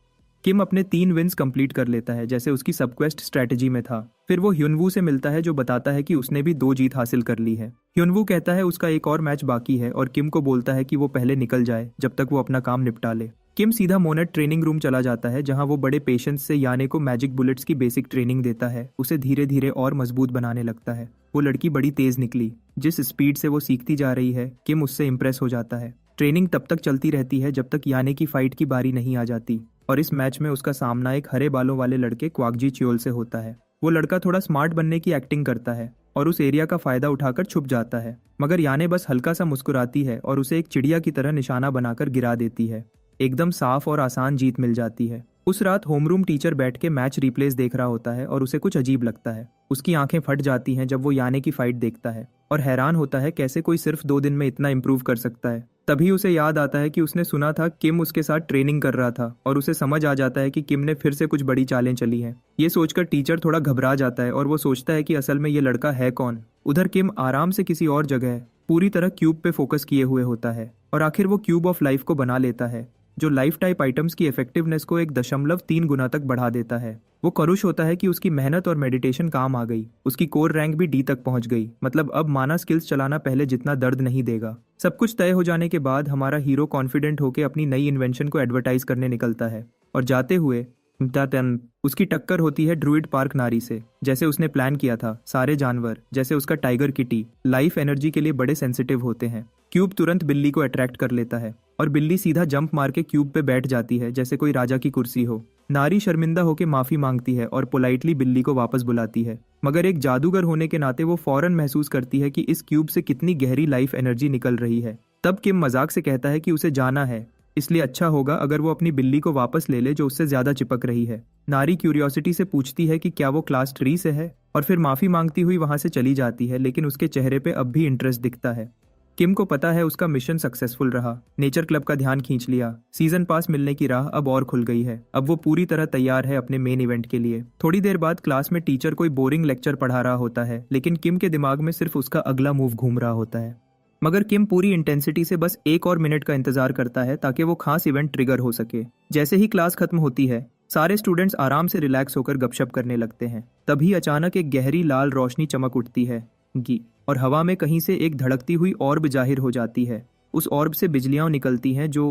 किम अपने 3 विन्स कंप्लीट कर लेता है जैसे उसकी सबक्वेस्ट स्ट्रेटजी में था। फिर वो ह्यूनवू से मिलता है जो बताता है कि उसने भी 2 जीत हासिल कर ली है। ह्यूनवू कहता है उसका एक और मैच बाकी है और किम को बोलता है कि वो पहले निकल जाए जब तक वो अपना काम निपटा ले। किम सीधा मोनेट ट्रेनिंग रूम चला जाता है जहां वो बड़े पेशेंस से याने को मैजिक बुलेट्स की बेसिक ट्रेनिंग देता है। उसे धीरे धीरे और मजबूत बनाने लगता है। वो लड़की बड़ी तेज निकली। जिस स्पीड से वो सीखती जा रही है किम उससे इम्प्रेस हो जाता है। ट्रेनिंग तब तक चलती रहती है जब तक याने की फाइट की बारी नहीं आ जाती और इस मैच में उसका सामना एक हरे बालों वाले लड़के क्वाकजी च्योल से होता है। वो लड़का थोड़ा स्मार्ट बनने की एक्टिंग करता है और उस एरिया का फायदा उठाकर छुप जाता है, मगर याने बस हल्का सा मुस्कुराती है और उसे एक चिड़िया की तरह निशाना बनाकर गिरा देती है। एकदम साफ और आसान जीत मिल जाती है। उस रात होमरूम टीचर बैठ के मैच रिप्लेस देख रहा होता है और उसे कुछ अजीब लगता है। उसकी आंखें फट जाती हैं जब वो याने की फाइट देखता है और हैरान होता है कैसे कोई सिर्फ 2 दिन में इतना इम्प्रूव कर सकता है। तभी उसे याद आता है कि उसने सुना था किम उसके साथ ट्रेनिंग कर रहा था और उसे समझ आ जाता है कि किम ने फिर से कुछ बड़ी चालें चली हैं। ये सोचकर टीचर थोड़ा घबरा जाता है और वो सोचता है कि असल में ये लड़का है कौन। उधर किम आराम से किसी और जगह पूरी तरह क्यूब पे फोकस किए हुए होता है और आखिर वो क्यूब ऑफ लाइफ को बना लेता है जो लाइफ टाइप आइटम्स की इफेक्टिवनेस को 1.3 गुना तक बढ़ा देता है। वो खुश होता है कि उसकी मेहनत और मेडिटेशन काम आ गई। उसकी कोर रैंक भी डी तक पहुंच गई। मतलब अब माना स्किल्स चलाना पहले जितना दर्द नहीं देगा। सब कुछ तय हो जाने के बाद हमारा हीरो कॉन्फिडेंट होकर अपनी नई इन्वेंशन को एडवर्टाइज करने निकलता है और जाते हुए उसकी टक्कर होती है ड्रूइड पार्क नारी से। जैसे उसने प्लान किया था, सारे जानवर जैसे उसका टाइगर किटी लाइफ एनर्जी के लिए बड़े सेंसिटिव होते हैं। क्यूब तुरंत बिल्ली को अट्रैक्ट कर लेता है और बिल्ली सीधा जंप मार के क्यूब पे बैठ जाती है जैसे कोई राजा की कुर्सी हो। नारी शर्मिंदा होकर माफी मांगती है और पोलाइटली बिल्ली को वापस बुलाती है, मगर एक जादूगर होने के नाते वो फौरन महसूस करती है कि इस क्यूब से कितनी गहरी लाइफ एनर्जी निकल रही है। तब किम मजाक से कहता है कि उसे जाना है, इसलिए अच्छा होगा अगर वो अपनी बिल्ली को वापस ले ले जो उससे ज्यादा चिपक रही है। नारी क्यूरियोसिटी से पूछती है कि क्या वो क्लास 3 से है और फिर माफी मांगती हुई वहां से चली जाती है, लेकिन उसके चेहरे पे अब भी इंटरेस्ट दिखता है। किम को पता है उसका मिशन सक्सेसफुल रहा। नेचर क्लब का ध्यान खींच लिया। सीजन पास मिलने की राह अब और खुल गई है। अब वो पूरी तरह तैयार है अपने मेन इवेंट के लिए। थोड़ी देर बाद क्लास में टीचर कोई बोरिंग लेक्चर पढ़ा रहा होता है, लेकिन किम के दिमाग में सिर्फ उसका अगला मूव घूम रहा होता है। मगर किम पूरी इंटेंसिटी से बस 1 और मिनट का इंतजार करता है ताकि वो खास इवेंट ट्रिगर हो सके। जैसे ही क्लास खत्म होती है सारे स्टूडेंट्स आराम से रिलैक्स होकर गपशप करने लगते हैं। तभी अचानक एक गहरी लाल रोशनी चमक उठती है और हवा में कहीं से एक धड़कती हुई ऑर्ब जाहिर हो जाती है। उस ऑर्ब से बिजलियां निकलती हैं जो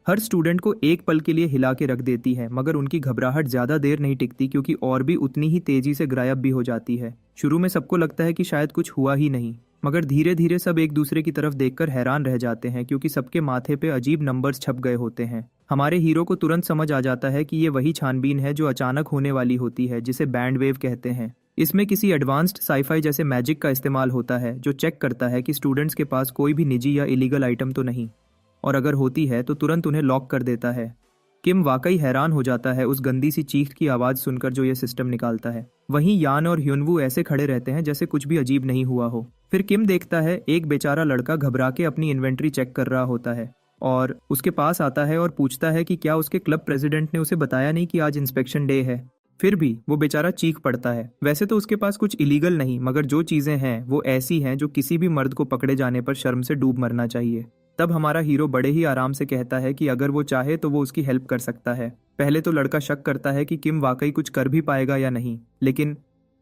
हर स्टूडेंट को एक पल के लिए हिला के रख देती है, मगर उनकी घबराहट ज्यादा देर नहीं टिकती क्योंकि और भी उतनी ही तेजी से गायब भी हो जाती है। शुरू में सबको लगता है कि शायद कुछ हुआ ही नहीं, मगर धीरे धीरे सब एक दूसरे की तरफ देखकर हैरान रह जाते हैं क्योंकि सबके माथे पे अजीब नंबर्स छप गए होते हैं। हमारे हीरो को तुरंत समझ आ जाता है कि ये वही छानबीन है जो अचानक होने वाली होती है, जिसे बैंड वेव कहते हैं। इसमें किसी एडवांस्ड साईफाई जैसे मैजिक का इस्तेमाल होता है जो चेक करता है कि स्टूडेंट्स के पास कोई भी निजी या इलीगल आइटम तो नहीं, और अगर होती है तो तुरंत उन्हें लॉक कर देता है। किम वाकई हैरान हो जाता है उस गंदी सी चीख की आवाज़ सुनकर जो ये सिस्टम निकालता है। वहीं यान और ह्युनवू ऐसे खड़े रहते हैं जैसे कुछ भी अजीब नहीं हुआ हो। फिर किम देखता है एक बेचारा लड़का घबरा के अपनी इन्वेंट्री चेक कर रहा होता है और उसके पास आता है और पूछता है कि क्या उसके क्लब प्रेसिडेंट ने उसे बताया नहीं कि आज इंस्पेक्शन डे है। फिर भी वो बेचारा चीख पड़ता है। वैसे तो उसके पास कुछ इलीगल नहीं, मगर जो चीजें हैं वो ऐसी हैं जो किसी भी मर्द को पकड़े जाने पर शर्म से डूब मरना चाहिए। तब हमारा हीरो बड़े ही आराम से कहता है कि अगर वो चाहे तो वो उसकी हेल्प कर सकता है। पहले तो लड़का शक करता है कि किम वाकई कुछ कर भी पाएगा या नहीं, लेकिन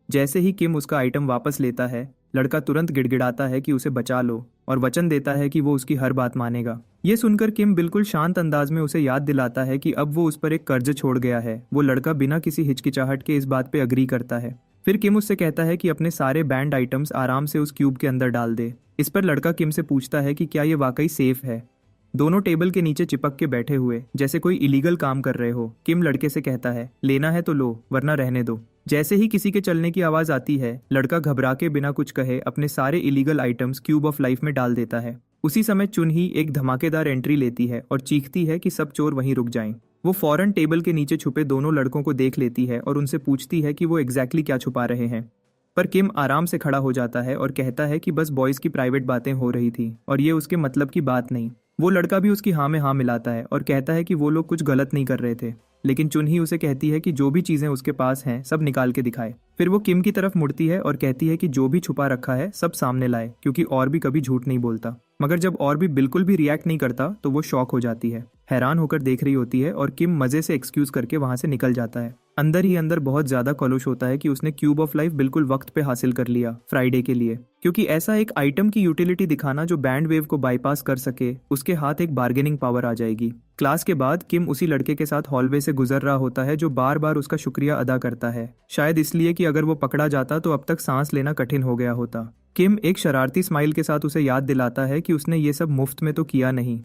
जैसे ही किम उसका आइटम वापस लेता है लड़का तुरंत गिड़गिड़ाता है कि उसे बचा लो और वचन देता है कि वो उसकी हर बात मानेगा। ये सुनकर किम बिल्कुल शांत अंदाज में उसे याद दिलाता है कि अब वो उस पर एक कर्ज छोड़ गया है। वो लड़का बिना किसी हिचकिचाहट के इस बात पे अग्री करता है। फिर किम उससे कहता है कि अपने सारे बैंड आइटम्स आराम से उस क्यूब के अंदर डाल दे। इस पर लड़का किम से पूछता है कि क्या ये वाकई सेफ है। दोनों टेबल के नीचे चिपक के बैठे हुए जैसे कोई इलीगल काम कर रहे हो। किम लड़के से कहता है लेना है तो लो वरना रहने दो। जैसे ही किसी के चलने की आवाज आती है लड़का घबरा के बिना कुछ कहे अपने सारे illegal items cube of life में डाल देता है। उसी समय चुनही एक धमाकेदार एंट्री लेती है और चीखती है कि सब चोर वहीं रुक जाएं। वो फौरन टेबल के नीचे छुपे दोनों लड़कों को देख लेती है और उनसे पूछती है कि वो एग्जैक्टली क्या छुपा रहे हैं। पर किम आराम से खड़ा हो जाता है और कहता है कि बस बॉयज की प्राइवेट बातें हो रही थी और ये उसके मतलब की बात नहीं। वो लड़का भी उसकी हाँ में हाँ मिलाता है और कहता है कि वो लोग कुछ गलत नहीं कर रहे थे, लेकिन चुनही उसे कहती है कि जो भी चीजें उसके पास हैं सब निकाल के दिखाए। फिर वो किम की तरफ मुड़ती है और कहती है कि जो भी छुपा रखा है सब सामने लाए, क्योंकि और भी कभी झूठ नहीं बोलता। मगर जब और भी बिल्कुल भी रिएक्ट नहीं करता तो वो शॉक हो जाती है, हैरान होकर देख रही होती है और किम मजे से एक्सक्यूज करके वहां से निकल जाता है। अंदर ही अंदर बहुत ज्यादा कलुष होता है कि उसने क्यूब ऑफ लाइफ बिल्कुल वक्त पे हासिल कर लिया फ्राइडे के लिए, क्योंकि ऐसा एक आइटम की यूटिलिटी दिखाना जो बैंड वेव को बाईपास कर सके, उसके हाथ एक बार्गेनिंग पावर आ जाएगी। क्लास के बाद किम उसी लड़के के साथ हॉलवे से गुजर रहा होता है जो बार बार उसका शुक्रिया अदा करता है, शायद इसलिए कि अगर वो पकड़ा जाता तो अब तक सांस लेना कठिन हो गया होता। किम एक शरारती स्माइल के साथ उसे याद दिलाता है कि उसने ये सब मुफ्त में तो किया नहीं।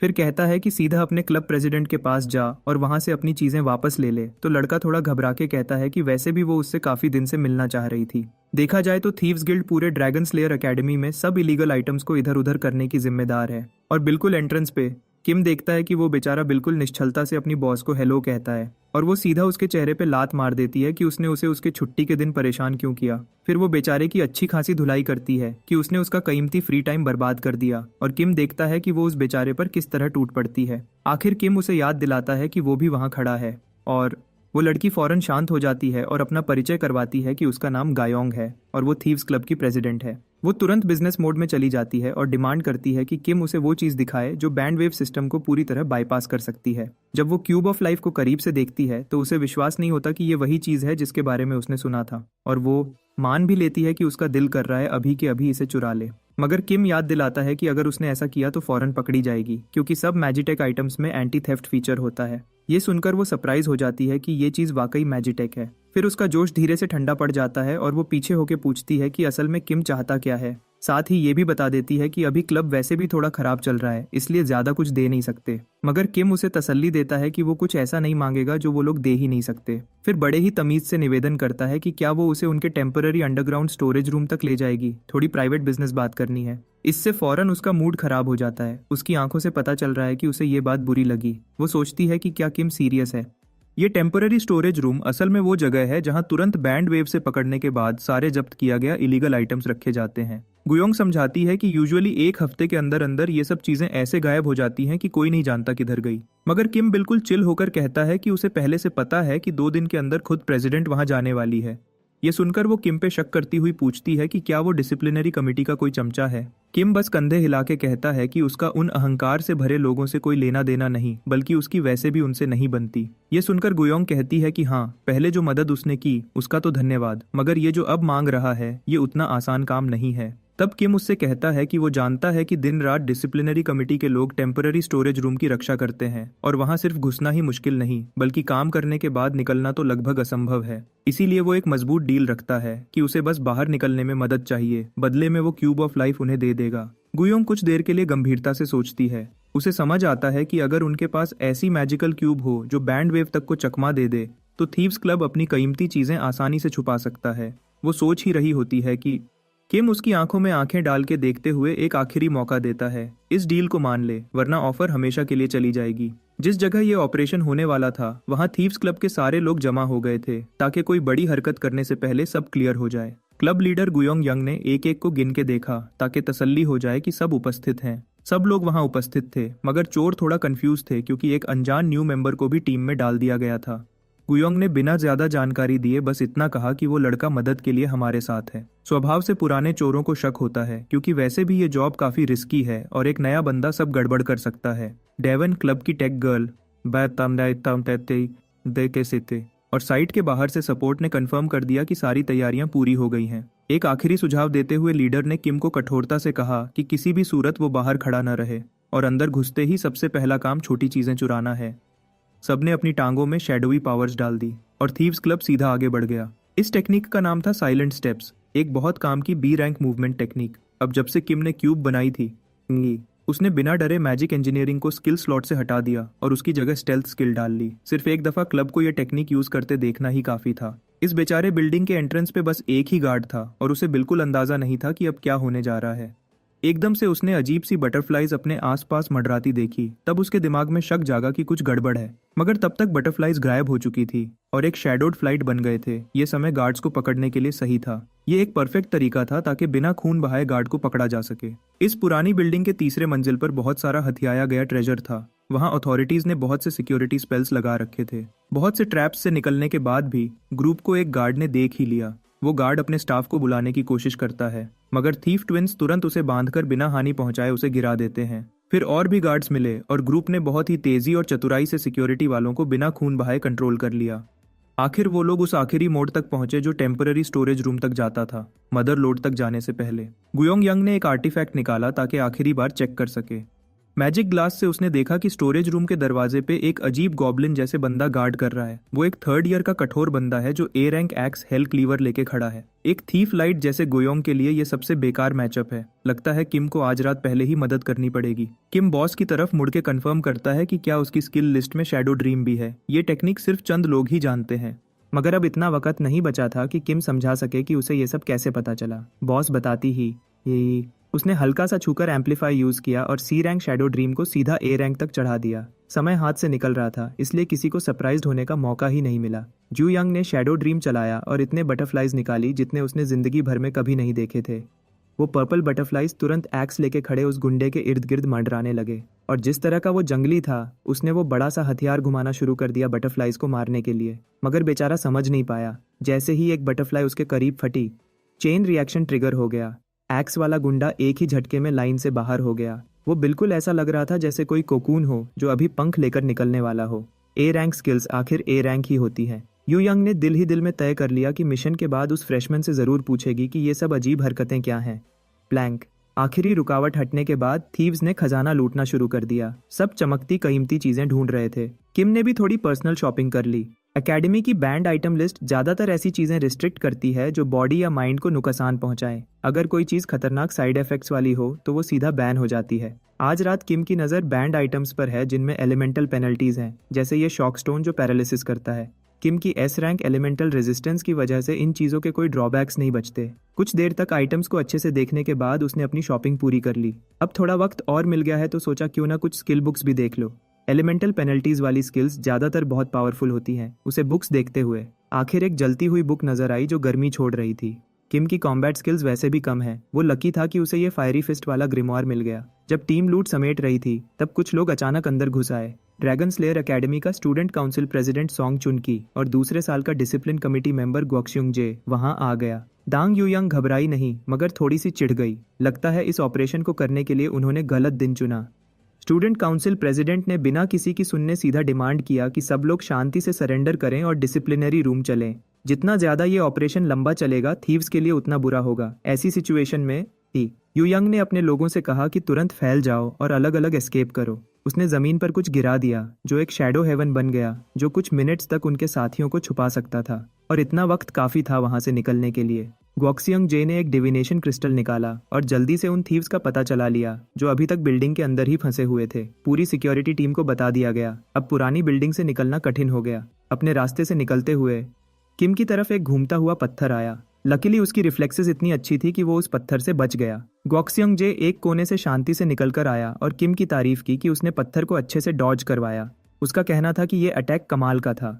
फिर कहता है कि सीधा अपने क्लब प्रेसिडेंट के पास जा और वहां से अपनी चीजें वापस ले ले, तो लड़का थोड़ा घबरा के कहता है कि वैसे भी वो उससे काफी दिन से मिलना चाह रही थी। देखा जाए तो थीव्स गिल्ड पूरे ड्रैगन स्लेयर एकेडमी में सब इलीगल आइटम्स को इधर उधर करने की जिम्मेदार है। और बिल्कुल एंट्रेंस पे किम देखता है कि वो बेचारा बिल्कुल निश्चलता से अपनी बॉस को हेलो कहता है और वो सीधा उसके चेहरे पे लात मार देती है कि उसने उसे उसके छुट्टी के दिन परेशान क्यों किया। फिर वो बेचारे की अच्छी खासी धुलाई करती है कि उसने उसका कीमती फ्री टाइम बर्बाद कर दिया, और किम देखता है कि वो उस बेचारे पर किस तरह टूट पड़ती है। आखिर किम उसे याद दिलाता है कि वो भी वहाँ खड़ा है, और वो लड़की फौरन शांत हो जाती है और अपना परिचय करवाती है कि उसका नाम गायोंग है और वो थीव्स क्लब की प्रेसिडेंट है। वो तुरंत बिजनेस मोड में चली जाती है और डिमांड करती है कि किम उसे वो चीज दिखाए जो बैंड वेव सिस्टम को पूरी तरह बाईपास कर सकती है। जब वो क्यूब ऑफ लाइफ को करीब से देखती है तो उसे विश्वास नहीं होता कि ये वही चीज है जिसके बारे में उसने सुना था, और वो मान भी लेती है कि उसका दिल कर रहा है अभी के अभी इसे चुरा ले। मगर किम याद दिलाता है कि अगर उसने ऐसा किया तो फौरन पकड़ी जाएगी, क्योंकि सब मैजिटेक आइटम्स में एंटी थेफ्ट फीचर होता है। ये सुनकर वो सरप्राइज हो जाती है कि ये चीज वाकई मैजिटेक है। फिर उसका जोश धीरे से ठंडा पड़ जाता है और वो पीछे होके पूछती है कि असल में किम चाहता क्या है। साथ ही ये भी बता देती है कि अभी क्लब वैसे भी थोड़ा खराब चल रहा है, इसलिए ज्यादा कुछ दे नहीं सकते। मगर किम उसे तसल्ली देता है कि वो कुछ ऐसा नहीं मांगेगा जो वो लोग दे ही नहीं सकते। फिर बड़े ही तमीज से निवेदन करता है कि क्या वो उसे उनके टेम्पररी अंडरग्राउंड स्टोरेज रूम तक ले जाएगी, थोड़ी प्राइवेट बिजनेस बात करनी है। इससे फौरन उसका मूड खराब हो जाता है। उसकी आंखों से पता चल रहा है कि उसे ये बात बुरी लगी। वो सोचती है कि क्या किम सीरियस है। ये टेम्पररी स्टोरेज रूम असल में वो जगह है जहां तुरंत बैंड वेव से पकड़ने के बाद सारे जब्त किया गया इलीगल आइटम्स रखे जाते हैं। गुयोंग समझाती है कि यूजुअली एक हफ्ते के अंदर अंदर ये सब चीजें ऐसे गायब हो जाती हैं कि कोई नहीं जानता किधर गई। मगर किम बिल्कुल चिल होकर कहता है कि उसे पहले से पता है कि 2 दिन के अंदर खुद प्रेसिडेंट वहां जाने वाली है। ये सुनकर वो किम पे शक करती हुई पूछती है कि क्या वो डिसिप्लिनरी कमेटी का कोई चमचा है। किम बस कंधे हिला के कहता है कि उसका उन अहंकार से भरे लोगों से कोई लेना देना नहीं, बल्कि उसकी वैसे भी उनसे नहीं बनती। ये सुनकर गुयोंग कहती है कि हाँ, पहले जो मदद उसने की उसका तो धन्यवाद, मगर ये जो अब मांग रहा है ये उतना आसान काम नहीं है। तब किम उससे कहता है कि वो जानता है कि दिन रात डिसिप्लिनरी कमेटी के लोग टेम्पररी स्टोरेज रूम की रक्षा करते हैं और वहां सिर्फ घुसना ही मुश्किल नहीं, बल्कि काम करने के बाद निकलना तो लगभग असंभव है। इसीलिए वो एक मजबूत डील रखता है कि उसे बस बाहर निकलने में मदद चाहिए, बदले में वो क्यूब ऑफ लाइफ उन्हें दे देगा। गुयोंग कुछ देर के लिए गंभीरता से सोचती है। उसे समझ आता है कि अगर उनके पास ऐसी मैजिकल क्यूब हो जो बैंड वेव तक को चकमा दे दे तो थीव्स क्लब अपनी कीमती चीजें आसानी से छुपा सकता है। वो सोच ही रही होती है कि किम उसकी आंखों में आंखें डाल के देखते हुए एक आखिरी मौका देता है। इस डील को मान ले, वरना ऑफर हमेशा के लिए चली जाएगी। जिस जगह ये ऑपरेशन होने वाला था वहां थीव्स क्लब के सारे लोग जमा हो गए थे ताकि कोई बड़ी हरकत करने से पहले सब क्लियर हो जाए। क्लब लीडर गुयोंग यंग ने एक एक को गिन के देखा ताकि तसल्ली हो जाए कि सब उपस्थित हैं। सब लोग वहां उपस्थित थे, मगर चोर थोड़ा कंफ्यूज थे क्योंकि एक अनजान न्यू मेंबर को भी टीम में डाल दिया गया था। गुयोंग ने बिना ज्यादा जानकारी दिए बस इतना कहा कि वो लड़का मदद के लिए हमारे साथ है। स्वभाव से पुराने चोरों को शक होता है क्योंकि वैसे भी ये जॉब काफी रिस्की है और एक नया बंदा सब गड़बड़ कर सकता है। डेवन क्लब की टेक गर्ल और साइट के बाहर से सपोर्ट ने कंफर्म कर दिया कि सारी तैयारियां पूरी हो गई हैं। एक आखिरी सुझाव देते हुए लीडर ने किम को कठोरता से कहा कि किसी भी सूरत वो बाहर खड़ा न रहे और अंदर घुसते ही सबसे पहला काम छोटी चीजें चुराना है। सबने अपनी टांगों में शैडोवी पावर्स डाल दी और थीव्स क्लब सीधा आगे बढ़ गया। इस टेक्निक का नाम था साइलेंट स्टेप्स, एक बहुत काम की बी रैंक मूवमेंट टेक्निक। अब जब से किम ने क्यूब बनाई थी उसने बिना डरे मैजिक इंजीनियरिंग को स्किल स्लॉट से हटा दिया और उसकी जगह स्टेल्थ स्किल डाल ली। सिर्फ एक दफा क्लब को यह टेक्निक यूज करते देखना ही काफी था। इस बेचारे बिल्डिंग के एंट्रेंस पे बस एक ही गार्ड था और उसे बिल्कुल अंदाजा नहीं था कि अब क्या होने जा रहा है। एकदम से उसने अजीब सी बटरफ्लाइज अपने आसपास मंडराती देखी। तब उसके दिमाग में शक जागा कि कुछ गड़बड़ है, मगर तब तक बटरफ्लाइज गायब हो चुकी थी और एक शैडोड फ्लाइट बन गए थे। ये समय गार्ड्स को पकड़ने के लिए सही था। ये एक परफेक्ट तरीका था ताकि बिना खून बहाए गार्ड को पकड़ा जा सके। इस पुरानी बिल्डिंग के तीसरे मंजिल पर बहुत सारा हथियाया गया ट्रेजर था। वहां अथॉरिटीज ने बहुत से सिक्योरिटी स्पेल्स लगा रखे थे। बहुत से ट्रैप्स से निकलने के बाद भी ग्रुप को एक गार्ड ने देख ही लिया। वो गार्ड अपने स्टाफ को बुलाने की कोशिश करता है, मगर थीफ ट्विंस तुरंत उसे बांधकर बिना हानि पहुंचाए उसे गिरा देते हैं। फिर और भी गार्ड्स मिले और ग्रुप ने बहुत ही तेजी और चतुराई से सिक्योरिटी वालों को बिना खून बहाए कंट्रोल कर लिया। आखिर वो लोग उस आखिरी मोड तक पहुंचे जो टेम्पररी स्टोरेज रूम तक जाता था, मदर लोड तक जाने से पहले। गुयोंग यंग ने एक आर्टिफैक्ट निकाला ताकि आखिरी बार चेक कर सके। मैजिक ग्लास से उसने देखा कि स्टोरेज रूम के दरवाजे पे एक अजीब गॉब्लिन जैसे बंदा गार्ड कर रहा है। वो एक 3rd ईयर का कठोर बंदा है जो A rank x hello cleaver लेके खड़ा है। एक थीफ लाइट जैसे गुयोंग के लिए ये सबसे बेकार मैचअप है। लगता है किम को आज रात पहले ही मदद करनी पड़ेगी। किम बॉस की तरफ मुड़ के कंफर्म करता है कि क्या उसकी स्किल लिस्ट में शैडो ड्रीम भी है। ये टेक्निक सिर्फ चंद लोग ही जानते हैं। मगर अब इतना वक्त नहीं बचा था कि किम समझा सके कि उसे ये सब कैसे पता चला। बॉस बताती ही ये उसने हल्का सा छूकर एम्पलीफाई यूज किया और सी रैंक शैडो ड्रीम को सीधा ए रैंक तक चढ़ा दिया। समय हाथ से निकल रहा था, इसलिए किसी को सरप्राइज्ड होने का मौका ही नहीं मिला। जू यंग ने शैडो ड्रीम चलाया और इतने बटरफ्लाइज निकाली जितने उसने जिंदगी भर में कभी नहीं देखे थे। वो पर्पल बटरफ्लाइज तुरंत एक्स लेके खड़े उस गुंडे के इर्द गिर्द मंडराने लगे, और जिस तरह का वो जंगली था उसने वो बड़ा सा हथियार घुमाना शुरू कर दिया बटरफ्लाइज को मारने के लिए। मगर बेचारा समझ नहीं पाया। जैसे ही एक बटरफ्लाई उसके करीब फटी, चेन रिएक्शन ट्रिगर हो गया। एक्स वाला गुंडा एक ही झटके में लाइन से बाहर हो गया। वो बिल्कुल ऐसा लग रहा था जैसे कोई कोकून हो जो अभी पंख लेकर निकलने वाला हो। ए रैंक स्किल्स आखिर ए रैंक ही होती हैं। यू यंग ने दिल ही दिल में तय कर लिया कि मिशन के बाद उस फ्रेशमैन से जरूर पूछेगी कि ये सब अजीब हरकतें क्या हैं। प्लैंक। आखिरी रुकावट हटने के बाद थीव्स ने खजाना लूटना शुरू कर दिया। सब चमकती कीमती चीजें ढूंढ रहे थे। किम ने भी थोड़ी पर्सनल शॉपिंग कर ली। एकेडमी की बैंड आइटम लिस्ट ज्यादातर ऐसी चीजें रिस्ट्रिक्ट करती है जो बॉडी या माइंड को नुकसान पहुंचाए। अगर कोई चीज खतरनाक साइड इफेक्ट्स वाली हो तो वो सीधा बैन हो जाती है। आज रात किम की नजर बैंड आइटम्स पर है जिनमें एलिमेंटल पेनल्टीज हैं, जैसे ये शॉक स्टोन जो पैरालिसिस करता है। किम की एस रैंक एलिमेंटल रेजिस्टेंस की वजह से इन चीजों के कोई ड्रॉबैक्स नहीं बचते। कुछ देर तक आइटम्स को अच्छे से देखने के बाद उसने अपनी शॉपिंग पूरी कर ली। अब थोड़ा वक्त और मिल गया है तो सोचा क्यों ना कुछ स्किल बुक्स भी देख लो। एलिमेंटल पेनल्टीज वाली स्किल्स ज्यादातर बहुत पावरफुल होती हैं। उसे बुक्स देखते हुए आखिर एक जलती हुई बुक नजर आई जो गर्मी छोड़ रही थी। किम की कॉम्बैट स्किल्स वैसे भी कम है। वो लकी था कि उसे ये फायरी फिस्ट वाला ग्रिमोयर मिल गया। जब टीम लूट समेट रही थी तब कुछ लोग अचानक अंदर घुस आए। ड्रैगन स्लेयर एकेडमी का स्टूडेंट काउंसिल प्रेसिडेंट सॉन्ग चुनकी और दूसरे साल का डिसिप्लिन कमेटी मेंबर ग्वॉक्स्युंग जे वहां आ गया। दांग यूयंग घबराई नहीं मगर थोड़ी सी चिढ़ गई। लगता है इस ऑपरेशन को करने के लिए उन्होंने गलत दिन चुना। स्टूडेंट काउंसिल प्रेसिडेंट ने बिना किसी की सुनने सीधा डिमांड किया कि सब लोग शांति से सरेंडर करें और डिसिप्लिनरी रूम चलें। जितना ज्यादा ये ऑपरेशन लंबा चलेगा थीव्स के लिए उतना बुरा होगा। ऐसी सिचुएशन में यूयंग ने अपने लोगों से कहा कि तुरंत फैल जाओ और अलग अलग एस्केप करो। उसने जमीन पर कुछ गिरा दिया जो एक शैडो हेवन बन गया जो कुछ मिनट्स तक उनके साथियों को छुपा सकता था, और इतना वक्त काफी था वहां से निकलने के लिए। ग्वॉक्स्युंग जे ने एक डिविनेशन क्रिस्टल निकाला और जल्दी से उन थीव्स का पता चला लिया जो अभी तक बिल्डिंग के अंदर ही फंसे हुए थे। पूरी सिक्योरिटी टीम को बता दिया गया। अब पुरानी बिल्डिंग से निकलना कठिन हो गया। अपने रास्ते से निकलते हुए किम की तरफ एक घूमता हुआ पत्थर आया। लकीली उसकी रिफ्लेक्सेस इतनी अच्छी थी कि वो उस पत्थर से बच गया। ग्वॉक्स्युंग जे एक कोने से शांति से निकलकर आया और किम की तारीफ की कि उसने पत्थर को अच्छे से डॉज करवाया। उसका कहना था कि ये अटैक कमाल का था।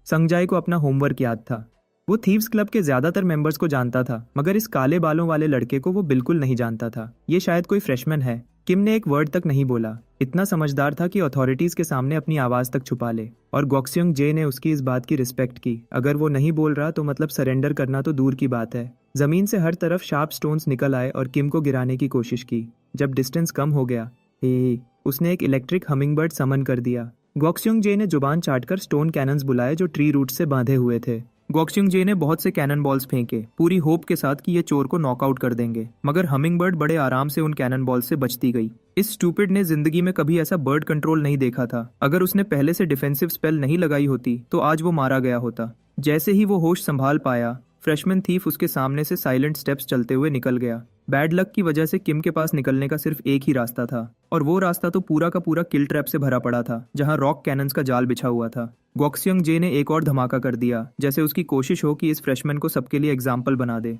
संगजाई को अपना होमवर्क याद था। वो थीव्स क्लब के ज्यादातर मेंबर्स को जानता था मगर इस काले बालों वाले लड़के को वो बिल्कुल नहीं जानता था। ये शायद कोई फ्रेशमैन है। किम ने एक वर्ड तक नहीं बोला। इतना समझदार था कि अथॉरिटीज के सामने अपनी आवाज तक छुपा ले, और ग्वॉक्स्युंग जे ने उसकी इस बात की रिस्पेक्ट की। अगर वो नहीं बोल रहा तो मतलब सरेंडर करना तो दूर की बात है। जमीन से हर तरफ शार्प स्टोन्स निकल आए और किम को गिराने की कोशिश की। जब डिस्टेंस कम हो गया उसने एक इलेक्ट्रिक हमिंगबर्ड समन कर दिया। ग्वॉक्स्युंग जे ने जुबान चाटकर स्टोन कैनन्स बुलाए जो ट्री रूट से बांधे हुए थे। ग्वॉक्स्युंग जे ने बहुत से कैनन बॉल्स फेंके, पूरी होप के साथ कि ये चोर को नॉकआउट कर देंगे, मगर हमिंगबर्ड बड़े आराम से उन कैनन बॉल्स से बचती गई। इस स्टूपिड ने जिंदगी में कभी ऐसा बर्ड कंट्रोल नहीं देखा था। अगर उसने पहले से डिफेंसिव स्पेल नहीं लगाई होती तो आज वो मारा गया होता। जैसे ही वो होश संभाल पाया, फ्रेशमैन थीफ उसके सामने से साइलेंट स्टेप्स चलते हुए निकल गया। बैड लक की वजह से किम के पास निकलने का सिर्फ एक ही रास्ता था, और वो रास्ता तो पूरा का पूरा किल ट्रैप से भरा पड़ा था जहां रॉक कैनन्स का जाल बिछा हुआ था। ग्वॉक्स्युंग जे ने एक और धमाका कर दिया, जैसे उसकी कोशिश हो कि इस फ्रेशमैन को सबके लिए एग्जाम्पल बना दे।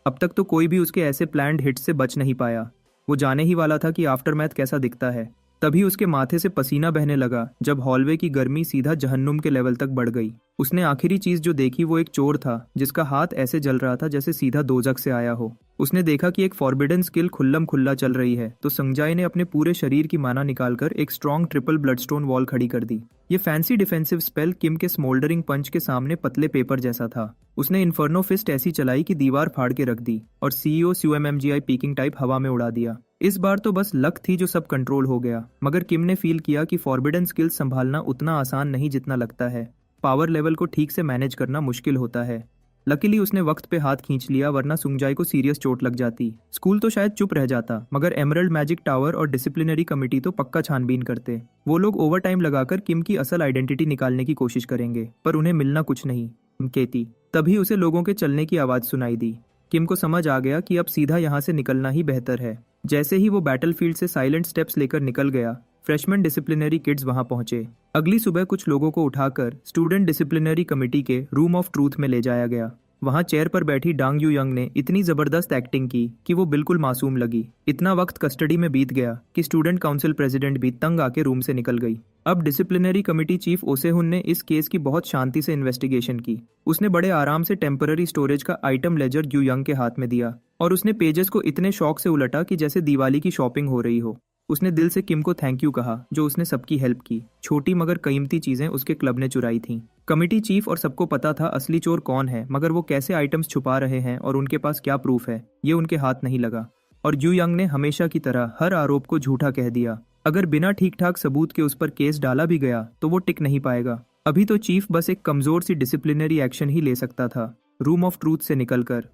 अब तक तो कोई भी उसके ऐसे प्लान्ड हिट से बच नहीं पाया। वो जाने ही वाला था कि आफ्टरमैथ कैसा दिखता है। तभी उसके माथे से पसीना बहने लगा जब हॉलवे की गर्मी सीधा जहन्नुम के लेवल तक बढ़ गई। उसने आखिरी चीज जो देखी वो एक चोर था जिसका हाथ ऐसे जल रहा था जैसे सीधा दोजख से आया हो। उसने देखा कि एक फॉरबिडन स्किल खुल्लम खुल्ला चल रही है, तो संगजाई ने अपने पूरे शरीर की माना निकालकर एक स्ट्रॉन्ग ट्रिपल ब्लडस्टोन वॉल खड़ी कर दी। ये फैंसी डिफेंसिव स्पेल किम के स्मोल्डरिंग पंच के सामने पतले पेपर जैसा था। उसने इन्फर्नो फिस्ट ऐसी चलाई कि दीवार फाड़ के रख दी और सीईओ CUMMGI पीकिंग टाइप हवा में उड़ा दिया। इस बार तो बस लक थी जो सब कंट्रोल हो गया, मगर किम ने फील किया कि फॉरबिडन स्किल्स संभालना उतना आसान नहीं जितना लगता है। पावर लेवल को ठीक से मैनेज करना मुश्किल होता है। लकीली उसने वक्त पे हाथ खींच लिया, वरना सुंगजाई को सीरियस चोट लग जाती। स्कूल तो शायद चुप रह जाता, मगर एमरल्ड मैजिक टावर और डिसिप्लिनरी कमेटी तो पक्का छानबीन करते। वो लोग ओवर टाइम लगाकर किम की असल आइडेंटिटी निकालने की कोशिश करेंगे, पर उन्हें मिलना कुछ नहीं। केती। तभी उसे लोगों के चलने की आवाज सुनाई दी। किम को समझ आ गया कि अब सीधा यहाँ से निकलना ही बेहतर है। जैसे ही वो बैटलफील्ड से साइलेंट स्टेप्स लेकर निकल गया, फ्रेशमैन डिसिप्लिनरी किड्स वहां पहुंचे। अगली सुबह कुछ लोगों को उठाकर स्टूडेंट डिसिप्लिनरी कमेटी के रूम ऑफ ट्रूथ में ले जाया गया। वहां चेयर पर बैठी डांग यू यंग ने इतनी जबरदस्त एक्टिंग की कि वो बिल्कुल मासूम लगी। इतना वक्त कस्टडी में बीत गया कि स्टूडेंट काउंसिल प्रेसिडेंट भी तंग आके रूम से निकल गई। अब डिसिप्लिनरी कमेटी चीफ ओसेहुन ने इस केस की बहुत शांति से इन्वेस्टिगेशन की। उसने बड़े आराम से टेम्पररी स्टोरेज का आइटम लेजर यू यंग के हाथ में दिया और उसने पेजेस को इतने शौक से उलटा कि जैसे दिवाली की शॉपिंग हो रही हो। उसने दिल से किम को थैंक यू कहा, जो उसने सबकी हेल्प की। छोटी मगर कीमती चीजें उसके क्लब ने चुराई थीं। कमेटी चीफ और सबको पता था असली चोर कौन है, मगर वो कैसे आइटम्स छुपा रहे हैं और उनके पास क्या प्रूफ है, ये उनके हाथ नहीं लगा। और यू यंग ने हमेशा की तरह हर आरोप को झूठा कह दिया। अगर बिना ठीक ठाक सबूत के उस पर केस डाला भी गया तो वो टिक नहीं पाएगा। अभी तो चीफ बस एक कमजोर सी डिसिप्लिनरी एक्शन ही ले सकता था। रूम ऑफ ट्रूथ से निकलकर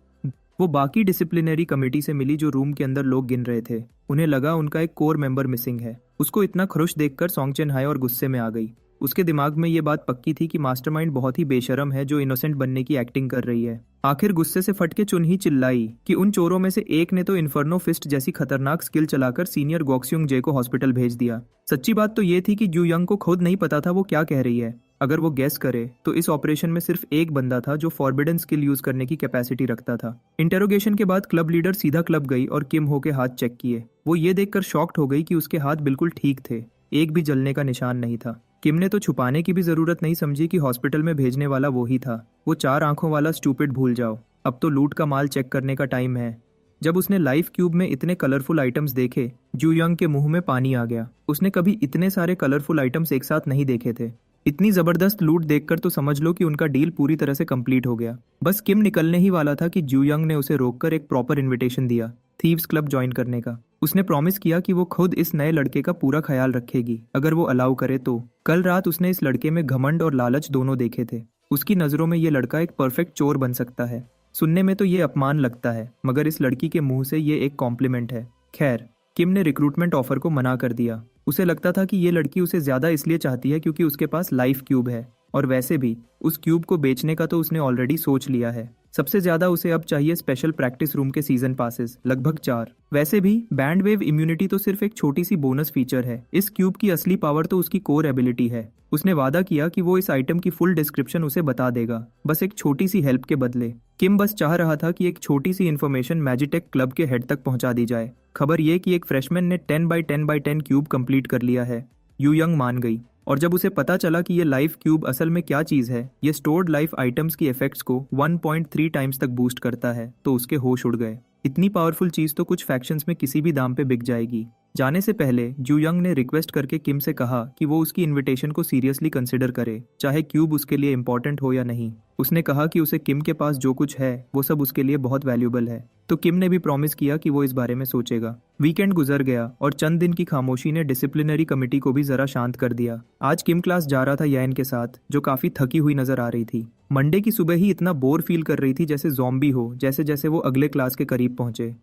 वो बाकी डिसिप्लिनरी कमेटी से मिली, जो रूम के अंदर लोग गिन रहे थे। उन्हें लगा उनका एक कोर मेंबर मिसिंग है। उसको इतना खुश देखकर सोंग चेन हाय और गुस्से में आ गई। उसके दिमाग में ये बात पक्की थी कि मास्टरमाइंड बहुत ही बेशरम है जो इनोसेंट बनने की एक्टिंग कर रही है। आखिर गुस्से से फटके चुन ही चिल्लाई कि उन चोरों में से एक ने तो इन्फर्नो फिस्ट जैसी खतरनाक स्किल चलाकर सीनियर गॉक्स्युंग जे को हॉस्पिटल भेज दिया। सच्ची बात तो ये थी कि यू यंग को खुद नहीं पता था वो क्या कह रही है। अगर वो गेस करे तो इस ऑपरेशन में सिर्फ एक बंदा था जो फॉरबिडन स्किल यूज करने की कैपेसिटी रखता था। इंटेरोगेशन के बाद क्लब लीडर सीधा क्लब गई और किम हो के हाथ चेक किए। वो ये देखकर शॉक्ड हो गई कि उसके हाथ बिल्कुल ठीक थे, एक भी जलने का निशान नहीं था। किम ने तो छुपाने की भी जरूरत नहीं समझी कि हॉस्पिटल में भेजने वाला वो ही था। वो 4 आंखों वाला स्टूपिड भूल जाओ, अब तो लूट का माल चेक करने का टाइम है। जब उसने लाइफ क्यूब में इतने कलरफुल आइटम्स देखे, जू यंग के मुंह में पानी आ गया। उसने कभी इतने सारे कलरफुल आइटम्स एक साथ नहीं देखे थे। इतनी जबरदस्त लूट देखकर तो समझ लो कि उनका डील पूरी तरह से कंप्लीट हो गया। बस किम निकलने ही वाला था कि जू यंग ने उसे रोककर एक प्रॉपर इनविटेशन दिया थीव्स क्लब ज्वाइन करने का। उसने प्रॉमिस किया कि वो खुद इस नए लड़के का पूरा ख्याल रखेगी अगर वो अलाउ करे तो। कल रात उसने इस लड़के में घमंड और लालच दोनों देखे थे। उसकी नजरों में ये लड़का एक परफेक्ट चोर बन सकता है। सुनने में तो ये अपमान लगता है, मगर इस लड़की के मुंह से ये एक कॉम्प्लीमेंट है। खैर, किम ने रिक्रूटमेंट ऑफर को मना कर दिया। उसे लगता था कि ये लड़की उसे ज्यादा इसलिए चाहती है क्योंकि उसके पास लाइफ क्यूब है, और वैसे भी उस क्यूब को बेचने का तो उसने ऑलरेडी सोच लिया है। सबसे ज्यादा उसे अब चाहिए स्पेशल प्रैक्टिस रूम के सीजन पासेस, लगभग 4। वैसे भी बैंड वेव इम्यूनिटी तो सिर्फ एक छोटी सी बोनस फीचर है। इस क्यूब की असली पावर तो उसकी कोर एबिलिटी है। उसने वादा किया कि वो इस आइटम की फुल डिस्क्रिप्शन उसे बता देगा, बस एक छोटी सी हेल्प के बदले। किम बस चाह रहा था कि एक छोटी सी इन्फॉर्मेशन मैजिटेक क्लब के हेड तक पहुंचा दी जाए। खबर ये कि एक फ्रेशमैन ने 10x10x10 क्यूब कंप्लीट कर लिया है। यू यंग मान गई, और जब उसे पता चला कि ये लाइफ क्यूब असल में क्या चीज है, ये स्टोर्ड लाइफ आइटम्स की इफेक्ट्स को 1.3 टाइम्स तक बूस्ट करता है, तो उसके होश उड़ गए। इतनी पावरफुल चीज तो कुछ फैक्शंस में किसी भी दाम पे बिक जाएगी। जाने से पहले जू यंग ने रिक्वेस्ट करके किम से कहा कि वो उसकी इनविटेशन को सीरियसली कंसिडर करे, चाहे क्यूब उसके लिए इंपॉर्टेंट हो या नहीं। उसने कहा कि उसे किम के पास जो कुछ है वो सब उसके लिए बहुत वैल्यूबल है, तो किम ने भी प्रॉमिस किया कि वो इस बारे में सोचेगा। वीकेंड गुजर गया और चंद दिन की खामोशी ने डिसिप्लिनरी कमेटी को भी जरा शांत कर दिया। आज किम क्लास जा रहा था यान के साथ, जो काफी थकी हुई नजर आ रही थी। मंडे की सुबह ही इतना बोर फील कर रही थी जैसे ज़ॉम्बी हो, जैसे जैसे वो अगले क्लास के करीब पहुंचे।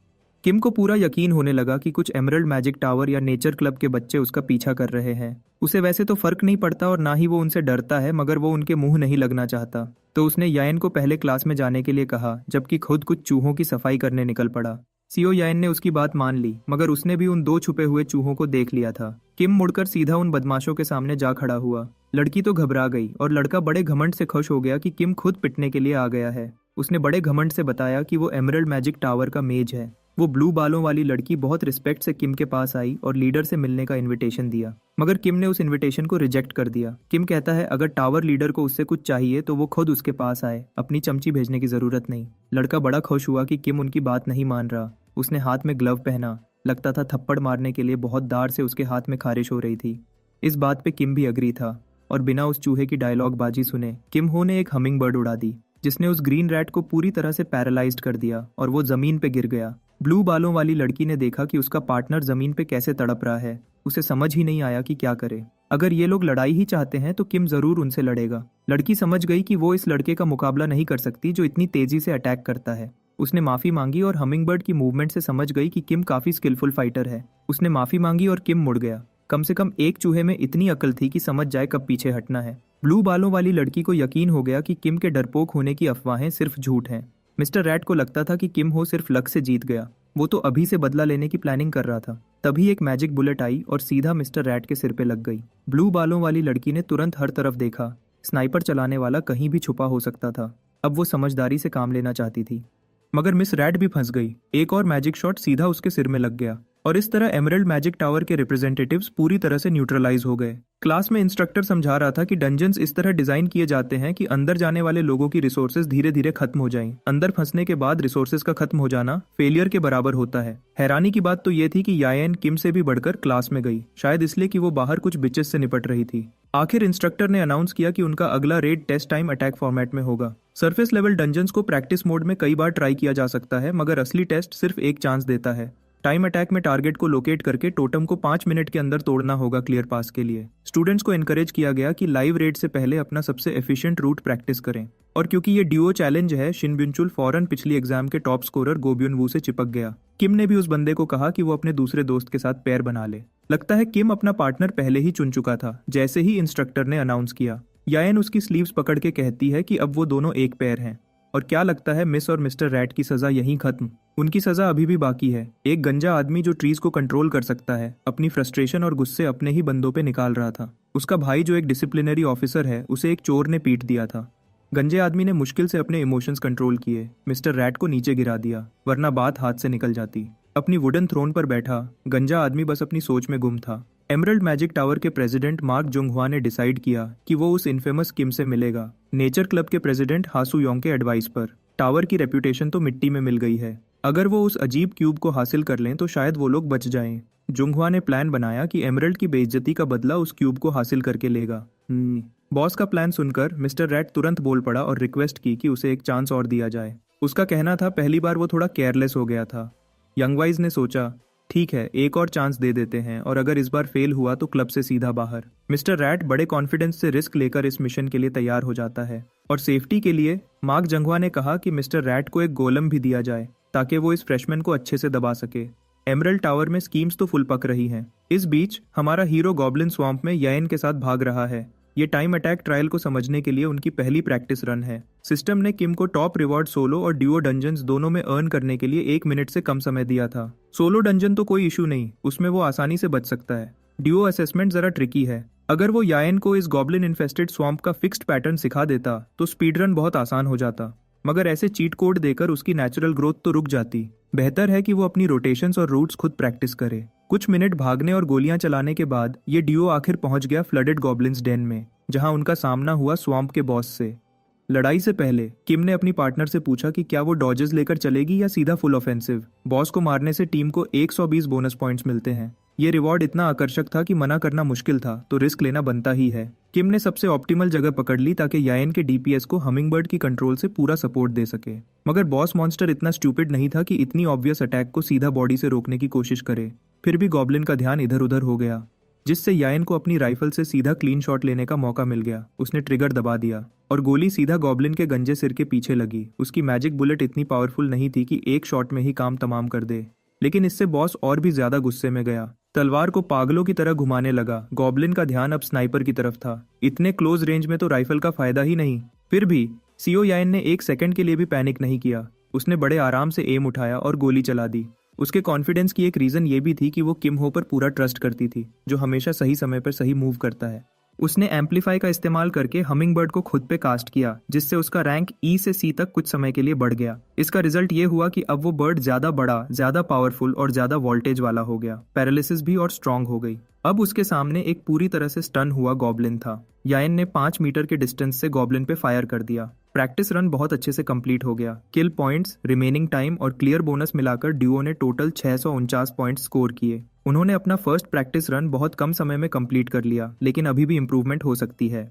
किम को पूरा यकीन होने लगा कि कुछ एमरल्ड मैजिक टावर या नेचर क्लब के बच्चे उसका पीछा कर रहे हैं। उसे वैसे तो फर्क नहीं पड़ता और ना ही वो उनसे डरता है, मगर वो उनके मुंह नहीं लगना चाहता। तो उसने यान को पहले क्लास में जाने के लिए कहा, जबकि खुद कुछ चूहों की सफाई करने निकल पड़ा। सीओ यान ने उसकी बात मान ली, मगर उसने भी उन 2 छुपे हुए चूहों को देख लिया था। किम मुड़कर सीधा उन बदमाशों के सामने जा खड़ा हुआ। लड़की तो घबरा गई और लड़का बड़े घमंड से खुश हो गया कि किम खुद पिटने के लिए आ गया है। उसने बड़े घमंड से बताया कि वो एमरल्ड मैजिक टावर का मेज है। वो ब्लू बालों वाली लड़की बहुत रिस्पेक्ट से किम के पास आई और लीडर से मिलने का इनविटेशन दिया, मगर किम ने उस इनविटेशन को रिजेक्ट कर दिया। किम कहता है अगर टावर लीडर को उससे कुछ चाहिए तो वो खुद उसके पास आए, अपनी चमची भेजने की जरूरत नहीं। लड़का बड़ा खुश हुआ कि किम उनकी बात नहीं मान रहा। उसने हाथ में ग्लव पहना, लगता था थप्पड़ मारने के लिए बहुत दार से उसके हाथ में खारिश हो रही थी। इस बात पे किम भी अग्री था, और बिना उस चूहे की डायलॉग बाजी सुने किम हो ने एक हमिंग बर्ड उड़ा दी, जिसने उस ग्रीन रैट को पूरी तरह से पैरालाइज्ड कर दिया और वो जमीन पे गिर गया। ब्लू बालों वाली लड़की ने देखा कि उसका पार्टनर जमीन पे कैसे तड़प रहा है। उसे समझ ही नहीं आया कि क्या करे। अगर ये लोग लड़ाई ही चाहते हैं तो किम जरूर उनसे लड़ेगा। लड़की समझ गई कि वो इस लड़के का मुकाबला नहीं कर सकती जो इतनी तेजी से अटैक करता है। उसने माफी मांगी और हमिंगबर्ड की मूवमेंट से समझ गई कि किम काफी स्किलफुल फाइटर है। उसने माफी मांगी और किम मुड़ गया। कम से कम एक चूहे में इतनी अकल थी कि समझ जाए कब पीछे हटना है। ब्लू बालों वाली लड़की को यकीन हो गया कि किम के डरपोक होने की अफवाहें सिर्फ झूठ हैं। मिस्टर रैट को लगता था कि किम हो सिर्फ लक से जीत गया। वो तो अभी से बदला लेने की प्लानिंग कर रहा था। तभी एक मैजिक बुलेट आई और सीधा मिस्टर रैट के सिर पे लग गई। ब्लू बालों वाली लड़की ने तुरंत हर तरफ देखा। स्नाइपर चलाने वाला कहीं भी छुपा हो सकता था। अब वो समझदारी से काम लेना चाहती थी। मगर मिस रैट भी फंस गई। एक और मैजिक शॉट सीधा उसके सिर में लग गया और इस तरह एमरल्ड मैजिक टावर के रिप्रेजेंटेटिव्स पूरी तरह से न्यूट्रलाइज हो गए। क्लास में इंस्ट्रक्टर समझा रहा था कि डंजन्स इस तरह डिजाइन किए जाते हैं कि अंदर जाने वाले लोगों की रिसोर्सेज धीरे धीरे खत्म हो जाएं। अंदर फंसने के बाद रिसोर्सेज का खत्म हो जाना फेलियर के बराबर होता है। हैरानी की बात तो ये थी कि यायन किम से भी बढ़कर क्लास में गई, शायद इसलिए कि वो बाहर कुछ बिचेस से निपट रही थी। आखिर इंस्ट्रक्टर ने अनाउंस किया कि उनका अगला raid test time attack format में होगा। सरफेस लेवल डंजन्स को प्रैक्टिस मोड में कई बार ट्राई किया जा सकता है, मगर असली टेस्ट सिर्फ एक चांस देता है। टाइम अटैक में टारगेट को लोकेट करके टोटम को 5 मिनट के अंदर तोड़ना होगा क्लियर पास के लिए। स्टूडेंट्स को एनकरेज किया गया कि लाइव रेड से पहले अपना सबसे एफिशिएंट रूट प्रैक्टिस करें। और क्योंकि ये ड्यूओ चैलेंज है, शिन ब्युनचुल फौरन पिछली एग्जाम के टॉप स्कोरर गो ब्युन वू से चिपक गया। किम ने भी उस बंदे को कहा कि वो अपने दूसरे दोस्त के साथ पेयर बना ले। लगता है किम अपना पार्टनर पहले ही चुन चुका था जैसे ही इंस्ट्रक्टर ने अनाउंस किया। यायन उसकी स्लीव्स पकड़ के कहती है कि अब वो दोनों एक पेयर हैं। और क्या लगता है मिस और मिस्टर रैट की सजा यहीं खत्म? उनकी सजा अभी भी बाकी है। एक गंजा आदमी जो ट्रीज को कंट्रोल कर सकता है अपनी फ्रस्ट्रेशन और गुस्से अपने ही बंदों पे निकाल रहा था। उसका भाई जो एक डिसिप्लिनरी ऑफिसर है, उसे एक चोर ने पीट दिया था। गंजे आदमी ने मुश्किल से अपने इमोशंस कंट्रोल किए, मिस्टर रैट को नीचे गिरा दिया, वरना बात हाथ से निकल जाती। अपनी वुडन थ्रोन पर बैठा गंजा आदमी बस अपनी सोच में गुम था। एमरल्ड मैजिक टावर के प्रेसिडेंट मार्क जोंगहुआ ने डिसाइड किया कि वो उस इनफेमस किम से मिलेगा। नेचर क्लब के प्रेसिडेंट हासू योंग के एडवाइस पर। टावर की रेप्यूटेशन तो मिट्टी में मिल गई है। अगर वो उस अजीब क्यूब को हासिल कर लें तो शायद वो लोग बच जाएं। जोंगहुआ ने प्लान बनाया कि एमरल्ड की बेइज्जती का बदला उस क्यूब को हासिल करके लेगा। बॉस का प्लान सुनकर मिस्टर रैट तुरंत बोल पड़ा और रिक्वेस्ट की कि उसे एक चांस और दिया जाए। उसका कहना था पहली बार वो थोड़ा केयरलेस हो गया था। यंगवाइज ने सोचा ठीक है, एक और चांस दे देते हैं और अगर इस बार फेल हुआ तो क्लब से सीधा बाहर। मिस्टर रैट बड़े कॉन्फिडेंस से रिस्क लेकर इस मिशन के लिए तैयार हो जाता है और सेफ्टी के लिए मार्क जोंगहुआ ने कहा कि मिस्टर रैट को एक गोलम भी दिया जाए ताकि वो इस फ्रेशमैन को अच्छे से दबा सके। एमरल्ड टावर में स्कीम्स तो फुल पक रही हैं। इस बीच हमारा हीरो गॉब्लिन स्वैम्प में यायन के साथ भाग रहा है। ये टाइम अटैक ट्रायल को समझने के लिए उनकी पहली प्रैक्टिस रन है। सिस्टम ने किम को टॉप रिवॉर्ड सोलो और ड्यूओ डंजन्स दोनों में अर्न करने के लिए 1 मिनट से कम समय दिया था। सोलो डंजन तो कोई इशू नहीं, उसमें वो आसानी से बच सकता है। ड्यूओ असेसमेंट जरा ट्रिकी है। अगर वो यायन को इस गॉब्लिन इन्फेस्टेड स्वैम्प का फिक्स्ड पैटर्न सिखा देता तो स्पीड रन बहुत आसान हो जाता, मगर ऐसे चीट कोड देकर उसकी नेचुरल ग्रोथ तो रुक जाती। बेहतर है कि वो अपनी रोटेशंस और रूट्स खुद प्रैक्टिस करे। कुछ मिनट भागने और गोलियां चलाने के बाद ये ड्यूओ आखिर पहुंच गया फ्लडेड गॉब्लिन्स डेन में, जहां उनका सामना हुआ स्वैम्प के बॉस से। लड़ाई से पहले किम ने अपनी पार्टनर से पूछा कि क्या वो डॉजेस लेकर चलेगी या सीधा फुल ऑफेंसिव। बॉस को मारने से टीम को 120 बोनस पॉइंट्स मिलते हैं। ये रिवॉर्ड इतना आकर्षक था कि मना करना मुश्किल था, तो रिस्क लेना बनता ही है। किम ने सबसे ऑप्टिमल जगह पकड़ ली ताकि यायन के डीपीएस को हमिंगबर्ड की कंट्रोल से पूरा सपोर्ट दे सके। मगर बॉस मॉन्स्टर इतना स्टूपिड नहीं था कि इतनी ऑब्वियस अटैक को सीधा बॉडी से रोकने की कोशिश करे। फिर भी गॉब्लिन का ध्यान इधर उधर हो गया, जिससे यायन को अपनी राइफल से सीधा क्लीन शॉट लेने का मौका मिल गया। उसने ट्रिगर दबा दिया और गोली सीधा गॉब्लिन के गंजे सिर के पीछे लगी। उसकी मैजिक बुलेट इतनी पावरफुल नहीं थी कि एक शॉट में ही काम तमाम कर दे, लेकिन इससे बॉस और भी ज्यादा गुस्से में गया। तलवार को पागलों की तरह घुमाने लगा। गॉब्लिन का ध्यान अब स्नाइपर की तरफ था। इतने क्लोज रेंज में तो राइफल का फायदा ही नहीं। फिर भी सीओ यायन ने 1 सेकंड के लिए भी पैनिक नहीं किया। उसने बड़े आराम से एम उठाया और गोली चला दी। उसके कॉन्फिडेंस की एक रीजन ये भी थी कि वो किम हो पर पूरा ट्रस्ट करती थी, जो हमेशा सही समय पर सही मूव करता है। उसने एम्पलीफाई का इस्तेमाल करके हमिंगबर्ड को खुद पे कास्ट किया, जिससे उसका रैंक ई से सी तक कुछ समय के लिए बढ़ गया। इसका रिजल्ट ये हुआ कि अब वो बर्ड ज्यादा बड़ा, ज्यादा पावरफुल और ज्यादा वोल्टेज वाला हो गया। पैरालिसिस भी और स्ट्रांग हो गई। अब उसके सामने एक पूरी तरह से स्टन हुआ गॉब्लिन था। यायन ने 5 मीटर के डिस्टेंस से गॉब्लिन पे फायर कर दिया। प्रैक्टिस रन बहुत अच्छे से कंप्लीट हो गया। किल पॉइंट्स, रिमेनिंग टाइम और क्लियर बोनस मिलाकर ड्यूओ ने टोटल 649 पॉइंट्स स्कोर किए। उन्होंने अपना फर्स्ट प्रैक्टिस रन बहुत कम समय में कंप्लीट कर लिया, लेकिन अभी भी इम्प्रूवमेंट हो सकती है।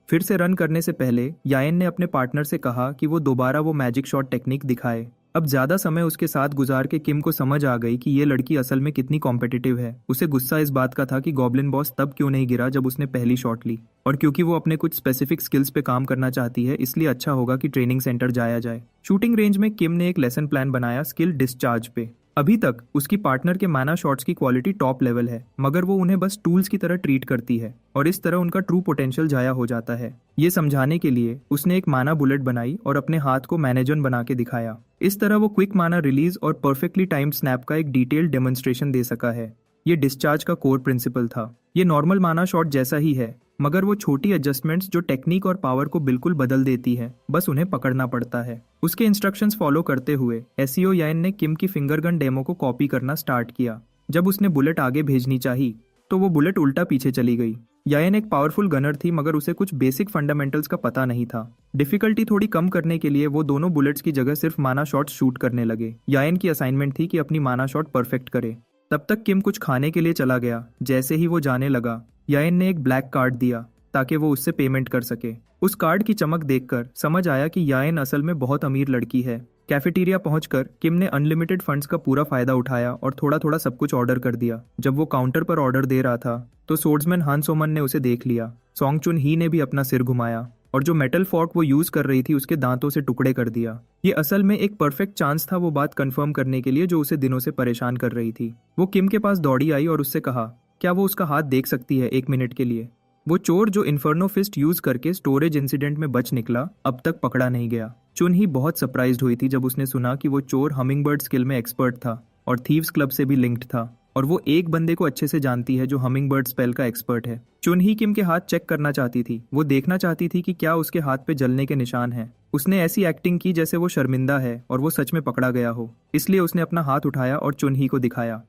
फिर से रन करने से पहले यायन ने अपने पार्टनर से कहा कि वो दोबारा वो मैजिक शॉट टेक्निक दिखाए। अब ज्यादा समय उसके साथ गुजार के किम को समझ आ गई कि ये लड़की असल में कितनी कॉम्पिटिटिव है। उसे गुस्सा इस बात का था कि गॉब्लिन बॉस तब क्यों नहीं गिरा जब उसने पहली शॉट ली, और क्योंकि वो अपने कुछ स्पेसिफिक स्किल्स पे काम करना चाहती है, इसलिए अच्छा होगा कि ट्रेनिंग सेंटर जाया जाए। शूटिंग रेंज में किम ने एक लेसन प्लान बनाया स्किल डिस्चार्ज पे। अभी तक उसकी पार्टनर के माना शॉट्स की क्वालिटी टॉप लेवल है, मगर वो उन्हें बस टूल्स की तरह ट्रीट करती है और इस तरह उनका ट्रू पोटेंशियल जाया हो जाता है। ये समझाने के लिए उसने एक माना बुलेट बनाई और अपने हाथ को मैनेजन बना के दिखाया। इस तरह वो क्विक माना रिलीज और परफेक्टली टाइम्ड स्नैप का एक डिटेल्ड डेमोन्स्ट्रेशन दे सका है। ये डिस्चार्ज का कोर प्रिंसिपल था। ये नॉर्मल माना शॉट जैसा ही है, मगर वो छोटी एडजस्टमेंट्स जो टेक्निक और पावर को बिल्कुल बदल देती है, बस उन्हें पकड़ना पड़ता है। उसके इंस्ट्रक्शंस फॉलो करते हुए एसईओ यान ने किम की फिंगर गन डेमो को कॉपी करना स्टार्ट किया। जब उसने बुलेट आगे भेजनी चाहिए तो वो बुलेट उल्टा पीछे चली गई। यान एक पावरफुल गनर थी, मगर उसे कुछ बेसिक फंडामेंटल्स का पता नहीं था। डिफिकल्टी थोड़ी कम करने के लिए वो दोनों बुलेट्स की जगह सिर्फ माना शॉट शूट करने लगे। यान की असाइनमेंट थी कि अपनी माना शॉट परफेक्ट करे। तब तक किम कुछ खाने के लिए चला गया। जैसे ही वो जाने लगा, यान ने एक ब्लैक कार्ड दिया ताकि वो उससे पेमेंट कर सके। उस कार्ड की चमक देखकर समझ आया कि यान असल में बहुत अमीर लड़की है। कैफेटेरिया पहुंचकर किम ने अनलिमिटेड फंड्स का पूरा फायदा उठाया और थोड़ा थोड़ा सब कुछ ऑर्डर कर दिया। जब वो काउंटर पर ऑर्डर दे रहा था तो सोर्ड्समैन हान सोमन ने उसे देख लिया। सॉन्ग चुन ही ने भी अपना सिर घुमाया और जो मेटल फॉर्क वो यूज कर रही थी उसके दांतों से टुकड़े कर दिया। ये असल में एक परफेक्ट चांस था वो बात कंफर्म करने के लिए जो उसे दिनों से परेशान कर रही थी। वो किम के पास दौड़ी आई और उससे कहा क्या वो उसका हाथ देख सकती है 1 मिनट के लिए। वो चोर जो इन्फर्नो फिस्ट यूज करके स्टोरेज इंसिडेंट में बच निकला, अब तक पकड़ा नहीं गया। चुन ही बहुत सरप्राइज्ड हुई थी जब उसने सुना कि वो चोर हमिंगबर्ड स्किल में एक्सपर्ट था और थीव्स क्लब से भी लिंक्ड था, और वो एक बंदे को अच्छे से जानती है जो हमिंगबर्ड स्पेल का एक्सपर्ट है। चुन ही किम के हाथ चेक करना चाहती थी। वो देखना चाहती थी कि क्या उसके हाथ पे जलने के निशान हैं। उसने ऐसी एक्टिंग की जैसे वो शर्मिंदा है और वो सच में पकड़ा गया हो, इसलिए उसने अपना हाथ उठाया और चुन ही को दिखाया।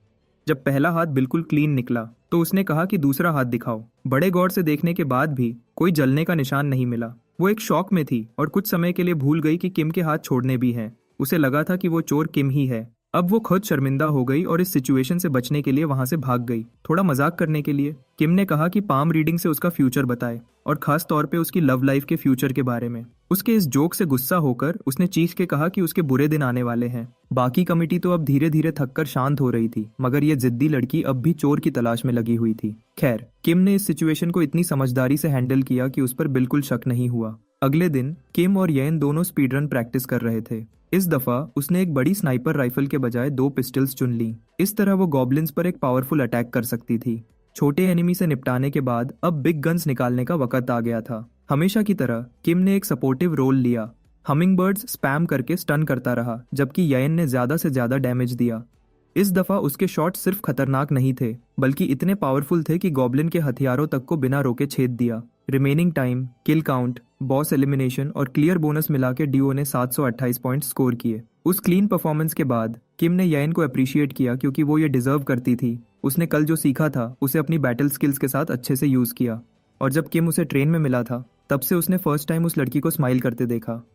जब पहला हाथ बिल्कुल क्लीन निकला तो उसने कहा कि दूसरा हाथ दिखाओ। बड़े गौर से देखने के बाद भी कोई जलने का निशान नहीं मिला। वो एक शॉक में थी और कुछ समय के लिए भूल गई कि किम के हाथ छोड़ने भी हैं। उसे लगा था कि वो चोर किम ही है। अब वो खुद शर्मिंदा हो गई और इस सिचुएशन से बचने के लिए वहां से भाग गई। थोड़ा मजाक करने के लिए किम ने कहा कि पाम रीडिंग से उसका फ्यूचर बताए, और खास तौर पे उसकी लव लाइफ के फ्यूचर के बारे में। उसके इस जोक से गुस्सा होकर उसने चीख के कहा कि उसके बुरे दिन आने वाले हैं। बाकी कमिटी तो अब धीरे धीरे थककर शांत हो रही थी, मगर ये जिद्दी लड़की अब भी चोर की तलाश में लगी हुई थी। खैर, किम ने इस सिचुएशन को इतनी समझदारी से हैंडल किया कि उस पर बिल्कुल शक नहीं हुआ। अगले दिन किम और येन दोनों स्पीड रन प्रैक्टिस कर रहे थे। इस दफा उसने एक बड़ी स्नाइपर राइफल के बजाय 2 पिस्टल्स चुन ली। इस तरह वो गॉब्लिन्स पर एक पावरफुल अटैक कर सकती थी। छोटे एनिमी से निपटाने के बाद अब बिग गन्स निकालने का वक्त आ गया था। हमेशा की तरह किम ने एक सपोर्टिव रोल लिया। हमिंगबर्ड्स स्पैम करके स्टन करता रहा, जबकि येन ने ज्यादा से ज्यादा डैमेज दिया। इस दफा उसके शॉट सिर्फ खतरनाक नहीं थे, बल्कि इतने पावरफुल थे कि गॉब्लिन के हथियारों तक को बिना रोके छेद दिया। रिमेनिंग टाइम, किल काउंट, बॉस एलिमिनेशन और क्लियर बोनस मिला के डिओ ने 728 पॉइंट स्कोर किए। उस क्लीन परफॉर्मेंस के बाद किम ने येन को अप्रिशिएट किया क्योंकि वो ये डिजर्व करती थी। उसने कल जो सीखा था उसे अपनी बैटल स्किल्स के साथ अच्छे से यूज किया, और जब किम उसे ट्रेन में मिला था तब से उसने फर्स्ट टाइम उस लड़की को स्माइल करते देखा।